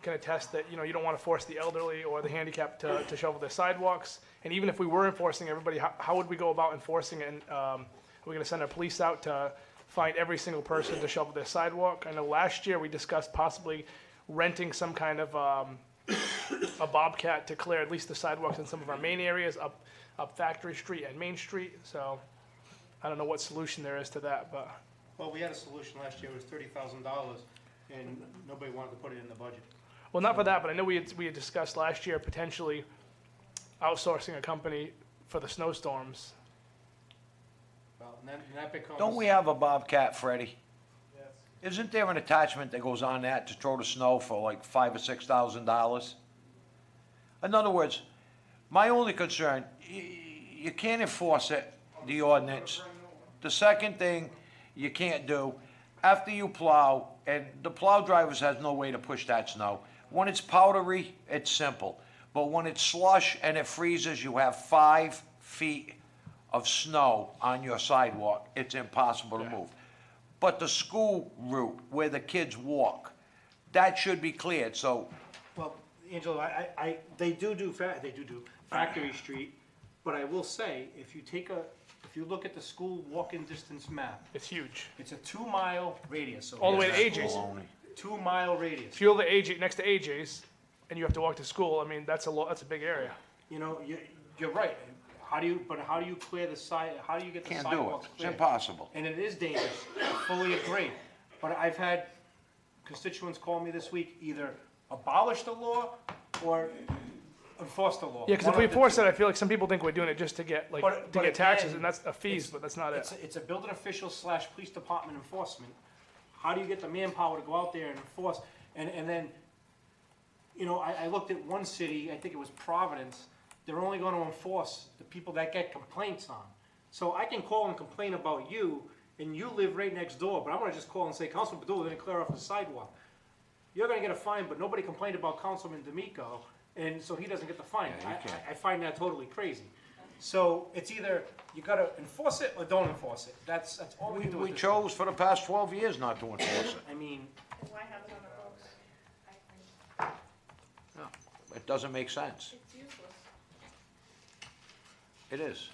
Speaker 6: can attest that, you don't want to force the elderly or the handicapped to shovel their sidewalks. And even if we were enforcing everybody, how would we go about enforcing it? And, are we going to send our police out to find every single person to shovel their sidewalk? I know last year we discussed possibly renting some kind of a bobcat to clear at least the sidewalks in some of our main areas, up Factory Street and Main Street. So I don't know what solution there is to that, but.
Speaker 1: Well, we had a solution last year, it was $30,000, and nobody wanted to put it in the budget.
Speaker 6: Well, not for that, but I know we had discussed last year potentially outsourcing a company for the snowstorms.
Speaker 1: Well, and that becomes.
Speaker 3: Don't we have a Bobcat, Freddie? Yes. Isn't there an attachment that goes on that to throw the snow for like $5,000 or $6,000? In other words, my only concern, you can't enforce it, the ordinance. The second thing you can't do, after you plow, and the plow drivers has no way to push that snow. When it's powdery, it's simple. But when it's slush and it freezes, you have 5 feet of snow on your sidewalk. It's impossible to move. But the school route where the kids walk, that should be cleared, so.
Speaker 1: Well, Angelo, they do Factory Street, but I will say, if you look at the school walking distance map.
Speaker 6: It's huge.
Speaker 1: It's a 2-mile radius. So
Speaker 6: All the way to
Speaker 1: here's
Speaker 6: AJ's.
Speaker 1: school, 2-mile radius.
Speaker 6: If you're the AJ, next to AJ's, and you have to walk to school, I mean, that's a big area.
Speaker 1: You're right. How do you clear the side, how do you get the
Speaker 3: Can't do it.
Speaker 1: sidewalks
Speaker 3: It's
Speaker 1: cleared?
Speaker 3: impossible.
Speaker 1: And it is dangerous, I fully agree. But I've had constituents call me this week, either abolish the law or enforce the law.
Speaker 6: Yeah, because
Speaker 1: One
Speaker 6: if we
Speaker 1: of the
Speaker 6: enforce
Speaker 1: two.
Speaker 6: it, I feel like some people think we're doing it just to get, like,
Speaker 1: But-
Speaker 6: to
Speaker 1: but
Speaker 6: get taxes,
Speaker 1: again,
Speaker 6: and that's fees, but that's not it.
Speaker 1: It's a building official / police department enforcement. How do you get the manpower to go out there and enforce? And then, you know, I looked at one city, I think it was Providence, they're only gonna enforce the people that get complaints on. So I can call and complain about you, and you live right next door, but I'm gonna just call and say, Councilman Badul didn't clear off the sidewalk. You're gonna get a fine, but nobody complained about Councilman D'Amico, and so he doesn't get the fine. I find that totally crazy. So it's either you gotta enforce it or don't enforce it. That's all we can do.
Speaker 3: We
Speaker 1: at this
Speaker 3: chose for the past 12 years not to enforce it.
Speaker 1: point. I mean,
Speaker 11: Why have it on the books?
Speaker 3: It doesn't make sense.
Speaker 11: It's useless.
Speaker 3: It is.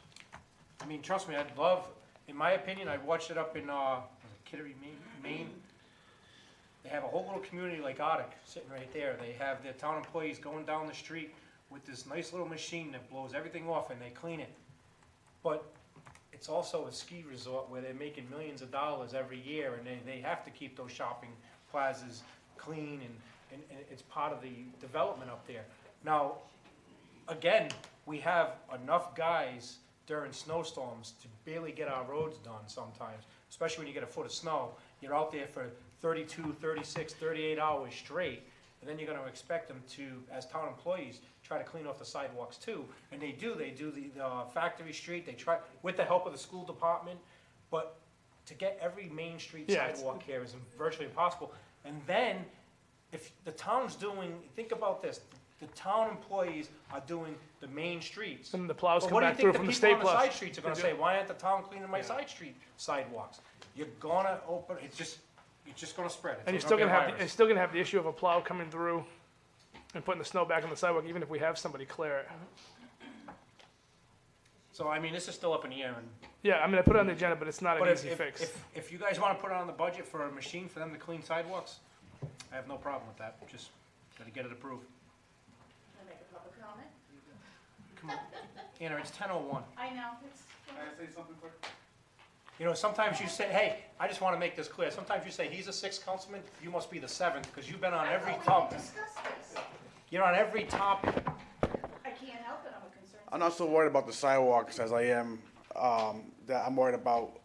Speaker 1: I mean, trust me, I'd love, in my opinion, I watched it up in, was it Kittery, Maine? They have a whole little community like Arctic sitting right there. They have their town employees going down the street with this nice little machine that blows everything off and they clean it. But it's also a ski resort where they're making millions of dollars every year and they have to keep those shopping plazas clean and it's part of the development up there. Now, again, we have enough guys during snowstorms to barely get our roads done sometimes, especially when you get a foot of snow. You're out there for 32, 36, 38 hours straight, and then you're gonna expect them to, as town employees, try to clean off the sidewalks too. And they do the Factory Street, they try, with the help of the school department, but to get every main street
Speaker 6: Yeah, it's-
Speaker 1: sidewalk here is virtually impossible. And then, if the town's doing, think about this, the town employees are doing the main streets.
Speaker 6: And the plows
Speaker 1: But
Speaker 6: come
Speaker 1: what do you
Speaker 6: back
Speaker 1: think
Speaker 6: through
Speaker 1: the
Speaker 6: from the
Speaker 1: people
Speaker 6: state
Speaker 1: on the
Speaker 6: plows?
Speaker 1: side streets are gonna
Speaker 6: They
Speaker 1: say,
Speaker 6: do.
Speaker 1: why aren't the town cleaning my side street sidewalks? You're gonna open, it's just gonna spread.
Speaker 6: And you're
Speaker 1: It's
Speaker 6: still
Speaker 1: be a
Speaker 6: gonna have,
Speaker 1: virus.
Speaker 6: you're still gonna have the issue of a plow coming through and putting the snow back on the sidewalk, even if we have somebody clear it.
Speaker 1: So, I mean, this is still up in the air and.
Speaker 6: Yeah, I mean, I put it on the agenda, but it's not
Speaker 1: But
Speaker 6: an
Speaker 1: if,
Speaker 6: easy
Speaker 1: if,
Speaker 6: fix.
Speaker 1: if you guys wanna put it on the budget for a machine for them to clean sidewalks, I have no problem with that, just gotta get it approved.
Speaker 11: Can I make a public comment?
Speaker 1: Come on, Anna, it's 10:01.
Speaker 11: I know, it's.
Speaker 21: Can I say something quick?
Speaker 1: You know, sometimes you say, hey, I just wanna make this clear, sometimes you say, he's a sixth councilman, you must be the seventh, because you've been on every topic. You're on every topic.
Speaker 11: I can't help it, I'm a concerned.
Speaker 21: I'm not so worried about the sidewalks as I am, that I'm worried about,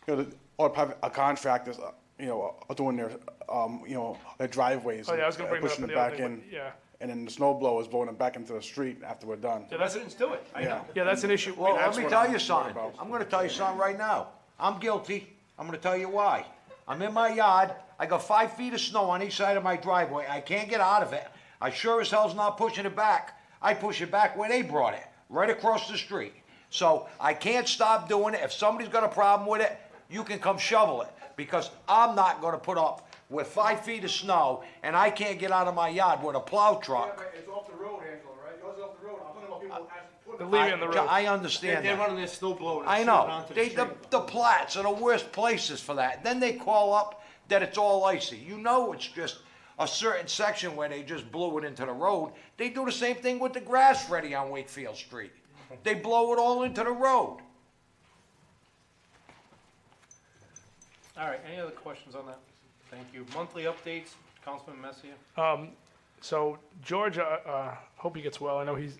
Speaker 21: you know, all the private contractors, you know, are doing their, you know, their driveways.
Speaker 6: Oh, yeah, I was gonna bring that up
Speaker 21: pushing
Speaker 6: in
Speaker 21: it
Speaker 6: the other
Speaker 21: back
Speaker 6: thing,
Speaker 21: in,
Speaker 6: but, yeah.
Speaker 21: and then the snow blowers blowing it back into the street after we're done.
Speaker 1: The residents do it, I know.
Speaker 6: Yeah, that's an issue.
Speaker 3: Well, let
Speaker 21: that's
Speaker 3: me
Speaker 21: what
Speaker 3: tell
Speaker 21: I'm
Speaker 3: you
Speaker 21: worried
Speaker 3: something.
Speaker 21: about.
Speaker 3: I'm gonna tell you something right now. I'm guilty. I'm gonna tell you why. I'm in my yard. I got 5 feet of snow on each side of my driveway. I can't get out of it. I sure as hell's not pushing it back. I push it back where they brought it, right across the street. So I can't stop doing it. If somebody's got a problem with it, you can come shovel it, because I'm not gonna put up with 5 feet of snow and I can't get out of my yard with a plow truck.
Speaker 21: It's off the road, Angela, right? Yours is off the road. I'm talking about people actually
Speaker 6: They're leaving the road.
Speaker 3: I understand
Speaker 1: They're
Speaker 3: that.
Speaker 1: running their snow blower and
Speaker 3: I
Speaker 1: shooting it
Speaker 3: know.
Speaker 1: onto the
Speaker 3: They,
Speaker 1: street.
Speaker 3: the Platts are the worst places for that. Then they call up that it's all icy. You know it's just a certain section where they just blew it into the road. They do the same thing with the grass, Freddie, on Wakefield Street. They blow it all into the road.
Speaker 1: All right, any other questions on that? Thank you. Monthly updates, Councilman Messier?
Speaker 6: So George, hope he gets well. I know he's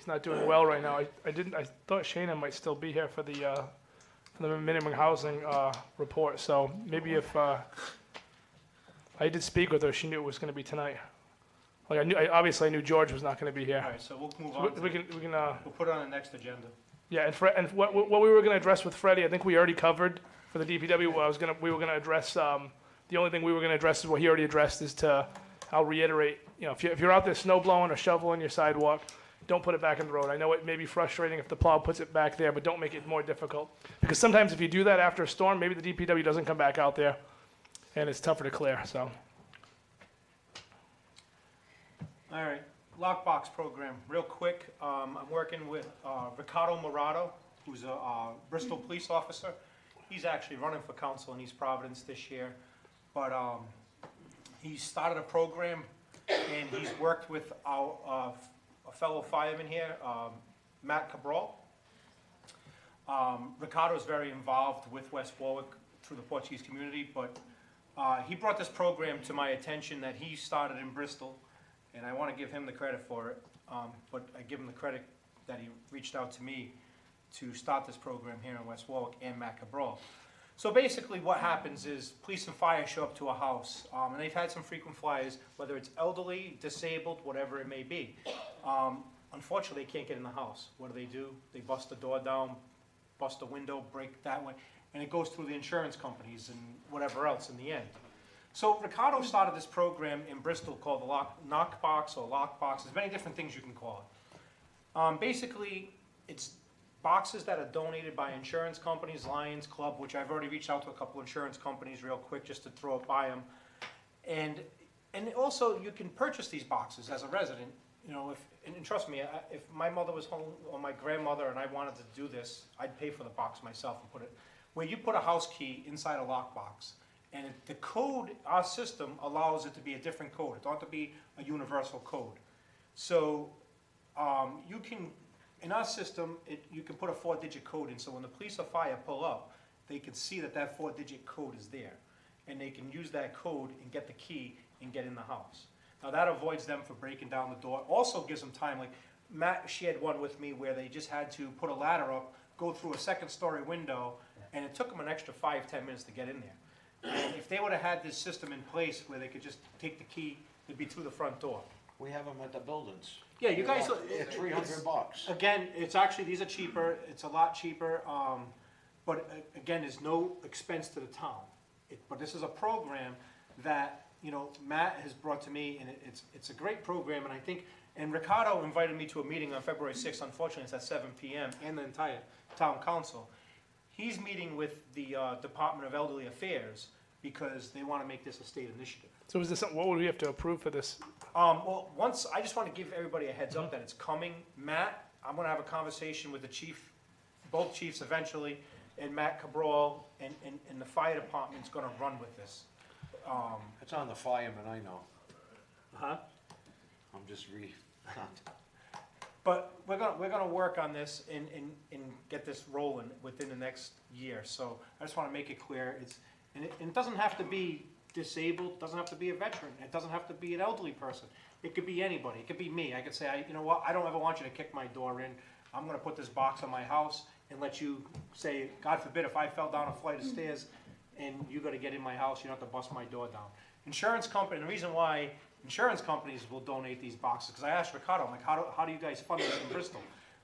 Speaker 6: not doing well right now. I thought Shayna might still be here for the minimum housing report. So maybe if I did speak with her, she knew it was going to be tonight. Like obviously I knew George was not going to be here.
Speaker 1: All right, so we'll move
Speaker 6: So
Speaker 1: on.
Speaker 6: we can
Speaker 1: We'll put it on the next agenda.
Speaker 6: yeah. And what we were going to address with Freddie, I think we already covered for the DPW. We were going to address the only thing we were going to address is what he already addressed. I'll reiterate, you know, if you're out there snow blowing or shoveling your sidewalk, don't put it back in the road. I know it may be frustrating if the plow puts it back there, but don't make it more difficult. Because sometimes if you do that after a storm, maybe the DPW doesn't come back out there, and it's tougher to clear, so.
Speaker 1: All right, lockbox program, real quick. I'm working with Ricardo Morado, who's a Bristol police officer. He's actually running for council in East Providence this year. But he started a program, and he's worked with a fellow fireman here, Matt Cabral. Ricardo is very involved with West Warwick through the Portuguese community, but he brought this program to my attention that he started in Bristol, and I want to give him the credit for it, but I give him the credit that he reached out to me to start this program here in West Warwick, and Matt Cabral. So basically what happens is police and fire show up to a house, and they've had some frequent flyers, whether it's elderly, disabled, whatever it may be. Unfortunately, they can't get in the house. What do? They bust the door down, bust the window, break that way, and it goes through the insurance companies and whatever else in the end. So Ricardo started this program in Bristol called the Knockbox or Lockbox. There's many different things you can call it. Basically, it's boxes that are donated by insurance companies, Lions Club, which I've already reached out to a couple insurance companies real quick just to throw it by them. And also you can purchase these boxes as a resident. You know, and trust me, if my mother was home or my grandmother and I wanted to do this, I'd pay for the box myself and put it, where you put a house key inside a lockbox. And the code, our system allows it to be a different code. It don't have to be a universal code. So you can, in our system, you can put a 4-digit code in, so when the police or fire pull up, they can see that that 4-digit code is there. And they can use that code and get the key and get in the house. Now that avoids them from breaking down the door. Also gives them time, like Matt shared one with me where they just had to put a ladder up, go through a 2nd-story window, and it took them an extra 5-10 minutes to get in there. And if they would have had this system in place where they could just take the key, it'd be through the front door.
Speaker 3: We have them at the buildings.
Speaker 1: Yeah, you guys.
Speaker 3: They're $300.
Speaker 1: Again, it's actually, these are cheaper, it's a lot cheaper, but again, there's no expense to the town. But this is a program that, you know, Matt has brought to me, and it's a great program, and I think, and Ricardo invited me to a meeting on February 6th, unfortunately it's at 7 p.m., and the entire town council. He's meeting with the Department of Elderly Affairs because they want to make this a state initiative.
Speaker 6: So is this something, what would we have to approve for this?
Speaker 1: Well, I just want to give everybody a heads up that it's coming. Matt, I'm going to have a conversation with the chief, both chiefs eventually, and Matt Cabral, and the fire department's going to run with this.
Speaker 3: It's on the firemen, I know.
Speaker 1: Huh?
Speaker 3: I'm just
Speaker 1: But we're gonna work on this and get this rolling within the next year. So I just want to make it clear. It doesn't have to be disabled. Doesn't have to be a veteran. It doesn't have to be an elderly person. It could be anybody. It could be me. I could say, you know what? I don't ever want you to kick my door in. I'm gonna put this box on my house and let you say, God forbid, if I fell down a flight of stairs and you got to get in my house, you don't have to bust my door down. Insurance company. And the reason why insurance companies will donate these boxes, because I asked Ricardo, I'm like, how do you guys fund this in Bristol?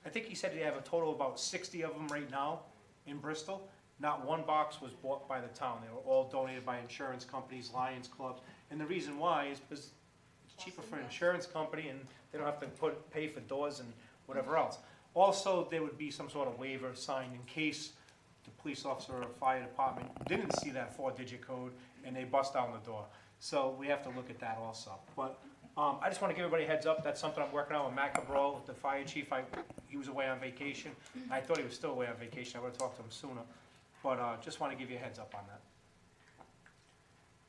Speaker 1: I think he said they have a total of about 60 of them right now in Bristol. Not one box was bought by the town. They were all donated by insurance companies, Lions Clubs. And the reason why is because it's cheaper for an insurance company and they don't have to pay for doors and whatever else. Also, there would be some sort of waiver signed in case the police officer or fire department didn't see that 4-digit code and they bust down the door. So we have to look at that also. But I just want to give everybody a heads up. That's something I'm working on with Matt Cabral, the fire chief. He was away on vacation. I thought he was still away on vacation. I would have talked to him sooner. But just want to give you a heads up on that.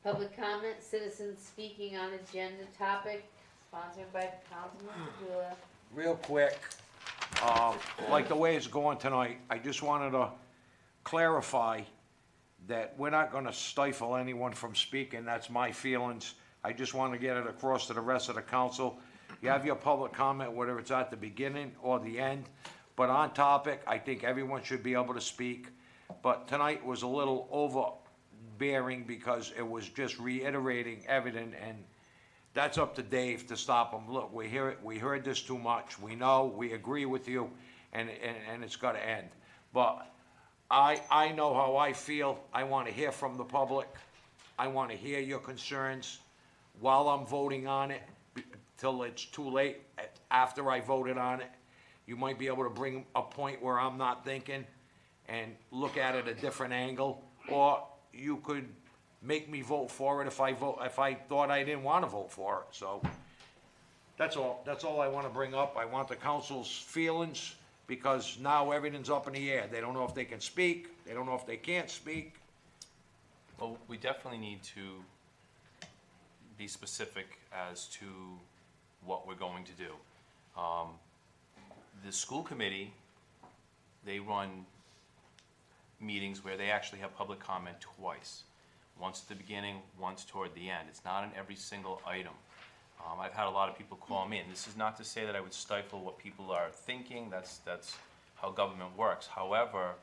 Speaker 2: Public comment, citizens speaking on agenda topic, sponsored by Councilman Padula.
Speaker 3: Real quick, like the way it's going tonight, I just wanted to clarify that we're not gonna stifle anyone from speaking. That's my feelings. I just want to get it across to the rest of the council. You have your public comment, whether it's at the beginning or the end. But on topic, I think everyone should be able to speak. But tonight was a little overbearing because it was just reiterating evident, and that's up to Dave to stop him. Look, we heard this too much. We know, we agree with you, and it's gotta end. But I know how I feel. I want to hear from the public. I want to hear your concerns while I'm voting on it, till it's too late after I voted on it. You might be able to bring a point where I'm not thinking and look at it a different angle, or you could make me vote for it if I thought I didn't want to vote for it. So that's all I want to bring up. I want the council's feelings, because now everything's up in the air. They don't know if they can speak, they don't know if they can't speak.
Speaker 4: Well, we definitely need to be specific as to what we're going to do. The school committee, they run meetings where they actually have public comment twice. Once at the beginning, once toward the end. It's not on every single item. I've had a lot of people call me, and this is not to say that I would stifle what people are thinking. That's how government works. However,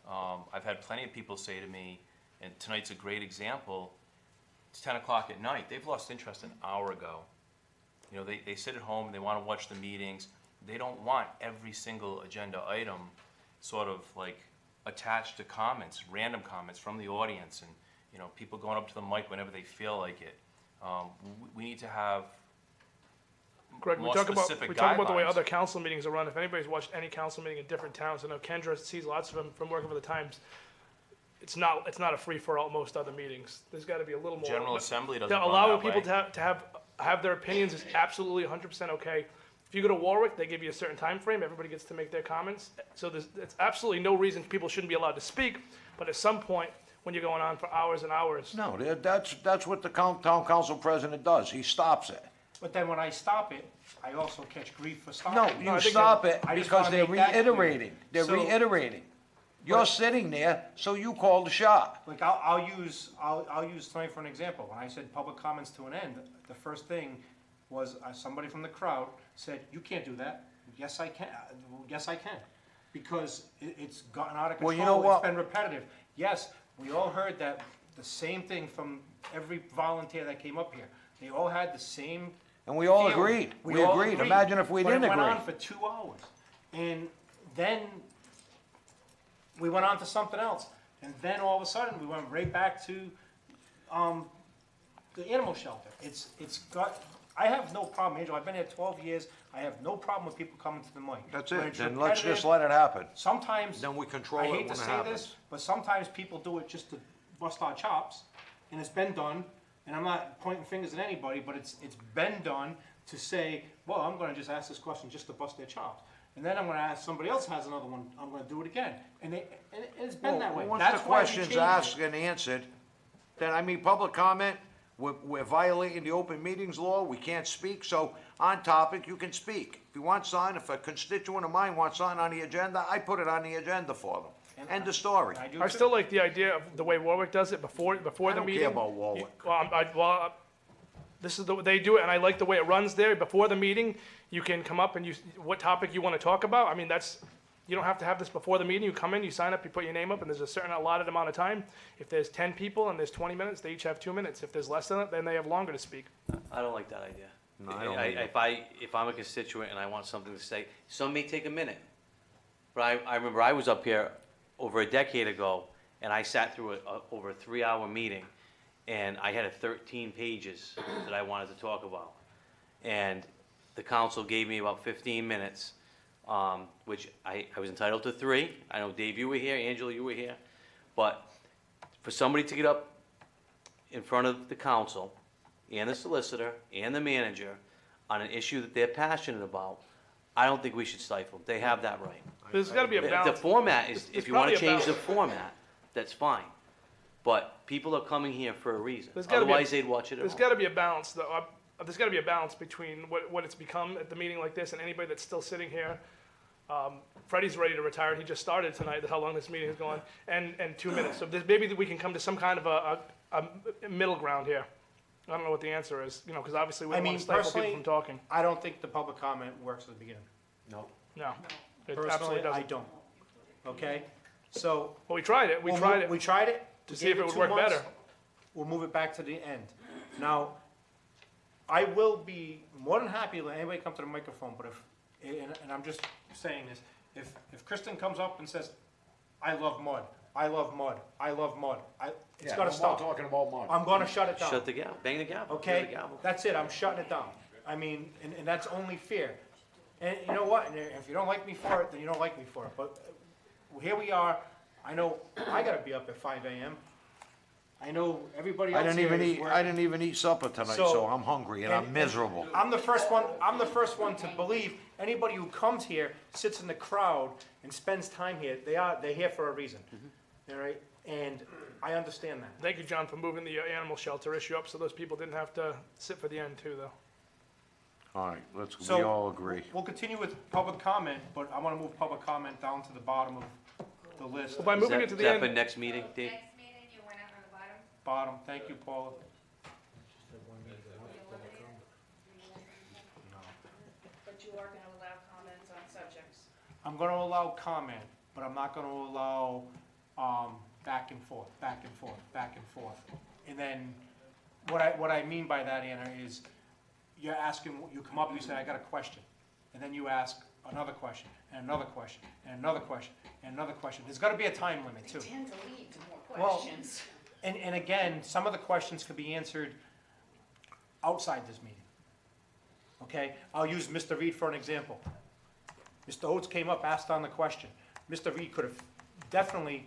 Speaker 4: I've had plenty of people say to me, and tonight's a great example, it's 10 o'clock at night. They've lost interest an hour ago. You know, they sit at home, and they want to watch the meetings. They don't want every single agenda item sort of like attached to comments, random comments from the audience, and you know, people going up to the mic whenever they feel like it. We need to have
Speaker 6: Greg,
Speaker 4: more
Speaker 6: we talk
Speaker 4: specific
Speaker 6: about the way
Speaker 4: guidelines.
Speaker 6: other council meetings are run. If anybody's watched any council meeting in different towns, I know Kendra sees lots of them from working for the Times. It's not a free for all. Most other meetings, there's got to be a little more.
Speaker 4: General Assembly doesn't run
Speaker 6: allowing
Speaker 4: that
Speaker 6: people
Speaker 4: way.
Speaker 6: to have their opinions is absolutely 100% okay. If you go to Warwick, they give you a certain time frame. Everybody gets to make their comments. So there's absolutely no reason people shouldn't be allowed to speak. But at some point, when you're going on for hours and hours,
Speaker 3: No, that's what the town council president does. He stops it.
Speaker 1: But then when I stop it, I also catch grief for stopping.
Speaker 3: No,
Speaker 1: it.
Speaker 3: you
Speaker 1: I think
Speaker 3: stop
Speaker 1: that-
Speaker 3: it
Speaker 1: I just
Speaker 3: because
Speaker 1: wanna
Speaker 3: they're
Speaker 1: make that clear.
Speaker 3: reiterating. They're
Speaker 1: So-
Speaker 3: reiterating. You're sitting there, so you call the shot.
Speaker 1: Like, I'll use tonight for an example. When I said public comments to an end, the first thing was somebody from the crowd said, "You can't do that." Yes, I can. Yes, I can. Because it's gotten out of control.
Speaker 3: Well, you know what?
Speaker 1: It's been repetitive. Yes, we all heard that, the same thing from every volunteer that came up here. They all had the same.
Speaker 3: And we all
Speaker 1: feeling.
Speaker 3: agreed. We
Speaker 1: all
Speaker 3: agreed. Imagine if we didn't
Speaker 1: But it went
Speaker 3: agree.
Speaker 1: on for 2 hours. And then we went on to something else. And then all of a sudden, we went right back to the animal shelter. I have no problem, Angel, I've been here 12 years, I have no problem with people coming to the mic.
Speaker 3: That's
Speaker 1: When
Speaker 3: it.
Speaker 1: it's
Speaker 3: Then let's just
Speaker 1: repetitive,
Speaker 3: let it happen.
Speaker 1: Sometimes,
Speaker 3: Then we control
Speaker 1: I
Speaker 3: it
Speaker 1: hate to
Speaker 3: when it
Speaker 1: say
Speaker 3: happens.
Speaker 1: this, but sometimes people do it just to bust our chops, and it's been done, and I'm not pointing fingers at anybody, but it's been done to say, well, I'm gonna just ask this question just to bust their chops. And then I'm gonna ask, somebody else has another one, I'm gonna do it again. And it's been that way.
Speaker 3: Once
Speaker 1: That's
Speaker 3: the
Speaker 1: why we
Speaker 3: question's
Speaker 1: changed it.
Speaker 3: asked and answered, then, I mean, public comment, we're violating the open meetings law, we can't speak, so on topic, you can speak. If you want something, if a constituent of mine wants something on the agenda, I put it on the agenda for them. End of story.
Speaker 6: I still like the idea of the way Warwick does it before
Speaker 3: I
Speaker 6: the
Speaker 3: don't
Speaker 6: meeting.
Speaker 3: care about Warwick.
Speaker 6: This is the way they do it, and I like the way it runs there. Before the meeting, you can come up and what topic you want to talk about. I mean, you don't have to have this before the meeting. You come in, you sign up, you put your name up, and there's a certain allotted amount of time. If there's 10 people and there's 20 minutes, they each have 2 minutes. If there's less than that, then they have longer to speak.
Speaker 15: I don't like that idea.
Speaker 3: No, I don't either.
Speaker 15: If I'm a constituent and I want something to say, some may take a minute. But I remember I was up here over a decade ago, and I sat through over a 3-hour meeting, and I had 13 pages that I wanted to talk about. And the council gave me about 15 minutes, which I was entitled to 3. I know, Dave, you were here, Angela, you were here. But for somebody to get up in front of the council and the solicitor and the manager on an issue that they're passionate about, I don't think we should stifle them. They have that right.
Speaker 6: There's got to be a balance.
Speaker 15: The format is,
Speaker 6: There's
Speaker 15: if you want to
Speaker 6: probably a
Speaker 15: change the
Speaker 6: balance.
Speaker 15: format, that's fine. But people are coming here for a reason.
Speaker 6: There's gotta be a-
Speaker 15: Otherwise, they'd watch it at
Speaker 6: There's
Speaker 15: home.
Speaker 6: got to be a balance, though. There's got to be a balance between what it's become at the meeting like this and anybody that's still sitting here. Freddie's ready to retire. He just started tonight. That's how long this meeting is going. And 2 minutes. So maybe we can come to some kind of a middle ground here. I don't know what the answer is, because obviously we
Speaker 1: I
Speaker 6: don't want
Speaker 1: mean,
Speaker 6: to stifle
Speaker 1: personally,
Speaker 6: people from talking.
Speaker 1: I don't think the public comment works at the beginning.
Speaker 3: No.
Speaker 6: No, it
Speaker 1: Personally,
Speaker 6: absolutely doesn't.
Speaker 1: I don't. Okay? So.
Speaker 6: Well, we tried it. We tried it.
Speaker 1: We tried it.
Speaker 6: To
Speaker 1: We
Speaker 6: see if
Speaker 1: gave
Speaker 6: it would
Speaker 1: 2
Speaker 6: work
Speaker 1: months.
Speaker 6: better.
Speaker 1: We'll move it back to the end. Now, I will be more than happy to let anybody come to the microphone, but and I'm just saying this, if Kristen comes up and says, I love mud, I love mud, I love mud, it's
Speaker 3: Yeah,
Speaker 1: gotta
Speaker 3: no more
Speaker 1: stop.
Speaker 3: talking about mud.
Speaker 1: I'm gonna shut it down.
Speaker 15: Shut the gavel, bang the gavel.
Speaker 1: Okay?
Speaker 15: Hit the gavel.
Speaker 1: That's it, I'm shutting it down. I mean, and that's only fair. And you know what, and if you don't like me for it, then you don't like me for it, but here we are, I know I gotta be up at 5 AM. I know everybody else
Speaker 3: I didn't
Speaker 1: here
Speaker 3: even
Speaker 1: is
Speaker 3: eat,
Speaker 1: working.
Speaker 3: I didn't even eat supper tonight, so I'm hungry and I'm miserable.
Speaker 1: I'm the first one to believe anybody who comes here, sits in the crowd and spends time here, they're here for a reason. All right? And I understand that.
Speaker 6: Thank you, John, for moving the animal shelter issue up so those people didn't have to sit for the end too, though.
Speaker 3: All right, let's, we
Speaker 1: So,
Speaker 3: all agree.
Speaker 1: We'll continue with public comment, but I want to move public comment down to the bottom of the list.
Speaker 6: Well, by
Speaker 15: Is
Speaker 6: moving
Speaker 15: that-
Speaker 6: it to
Speaker 15: is
Speaker 6: the
Speaker 15: that
Speaker 6: end.
Speaker 15: for next meeting, Dave?
Speaker 1: Bottom, thank you, Paula.
Speaker 11: But you are going to allow comments on subjects.
Speaker 1: I'm going to allow comment, but I'm not going to allow back and forth, back and forth, back and forth. And then, what I mean by that, Anna, is you're asking, you come up, you say, I got a question. And then you ask another question, and another question, and another question, and another question. There's got to be a time limit, too.
Speaker 11: They tend to lead to more
Speaker 1: Well,
Speaker 11: questions.
Speaker 1: And again, some of the questions could be answered outside this meeting. Okay? I'll use Mr. Reed for an example. Mr. Oates came up, asked on the question. Mr. Reed could have definitely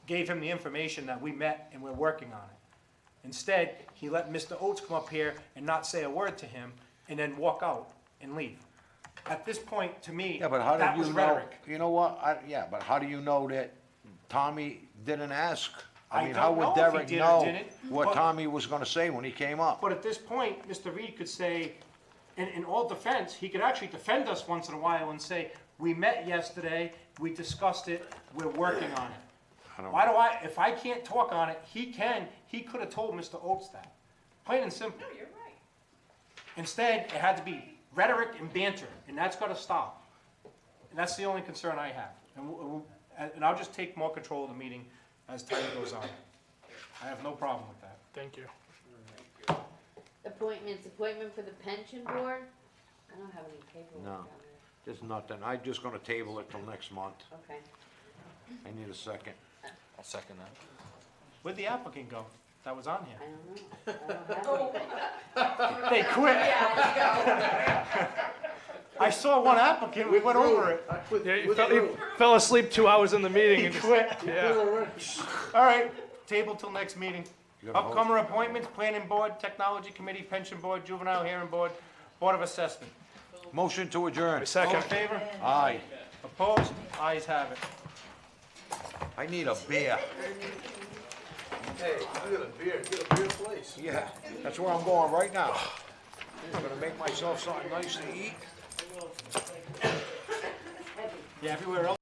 Speaker 1: gave him the information that we met and we're working on it. Instead, he let Mr. Oates come up here and not say a word to him and then walk out and leave. At this point, to me,
Speaker 3: Yeah, but how
Speaker 1: that
Speaker 3: did
Speaker 1: was
Speaker 3: you know,
Speaker 1: rhetoric.
Speaker 3: you know what, yeah, but how do you know that Tommy didn't ask?
Speaker 1: I
Speaker 3: I mean,
Speaker 1: don't
Speaker 3: how
Speaker 1: know
Speaker 3: would
Speaker 1: if he
Speaker 3: Derek
Speaker 1: did or
Speaker 3: know
Speaker 1: didn't,
Speaker 3: what
Speaker 1: but-
Speaker 3: Tommy was gonna say when he came up?
Speaker 1: But at this point, Mr. Reed could say, in all defense, he could actually defend us once in a while and say, we met yesterday, we discussed it, we're working on it. Why do if I can't talk on it, he could have told Mr. Oates that. Plain and simple.
Speaker 11: No, you're right.
Speaker 1: Instead, it had to be rhetoric and banter, and that's gotta stop. And that's the only concern I have. And I'll just take more control of the meeting as time goes on. I have no problem with that.
Speaker 6: Thank you.
Speaker 2: Appointments, appointment for the pension board? I don't have any paperwork
Speaker 3: No.
Speaker 2: on
Speaker 3: There's nothing, I'm just gonna table it till next month.
Speaker 2: there. Okay.
Speaker 3: I need a second.
Speaker 4: I'll second that.
Speaker 1: Where'd the applicant go that was on
Speaker 2: I
Speaker 1: here?
Speaker 2: don't know. I don't have anything.
Speaker 1: They quit. I saw one applicant, we went over it.
Speaker 6: Yeah, he fell asleep 2 hours in the meeting.
Speaker 1: He
Speaker 6: and just-
Speaker 1: quit.
Speaker 6: Yeah.
Speaker 1: All right, table till next meeting.
Speaker 3: You got a
Speaker 1: Upcomer appointments, planning board, technology committee, pension board, juvenile hearing board, board of assessment.
Speaker 3: Motion to adjourn.
Speaker 1: All in
Speaker 6: Second.
Speaker 1: favor?
Speaker 3: Aye.
Speaker 1: Opposed? Ayes have it.
Speaker 3: I need a beer.
Speaker 7: Hey, you get a beer place.
Speaker 3: Yeah, that's where I'm going right now. I'm gonna make myself something nice to eat.
Speaker 1: Yeah, everywhere else.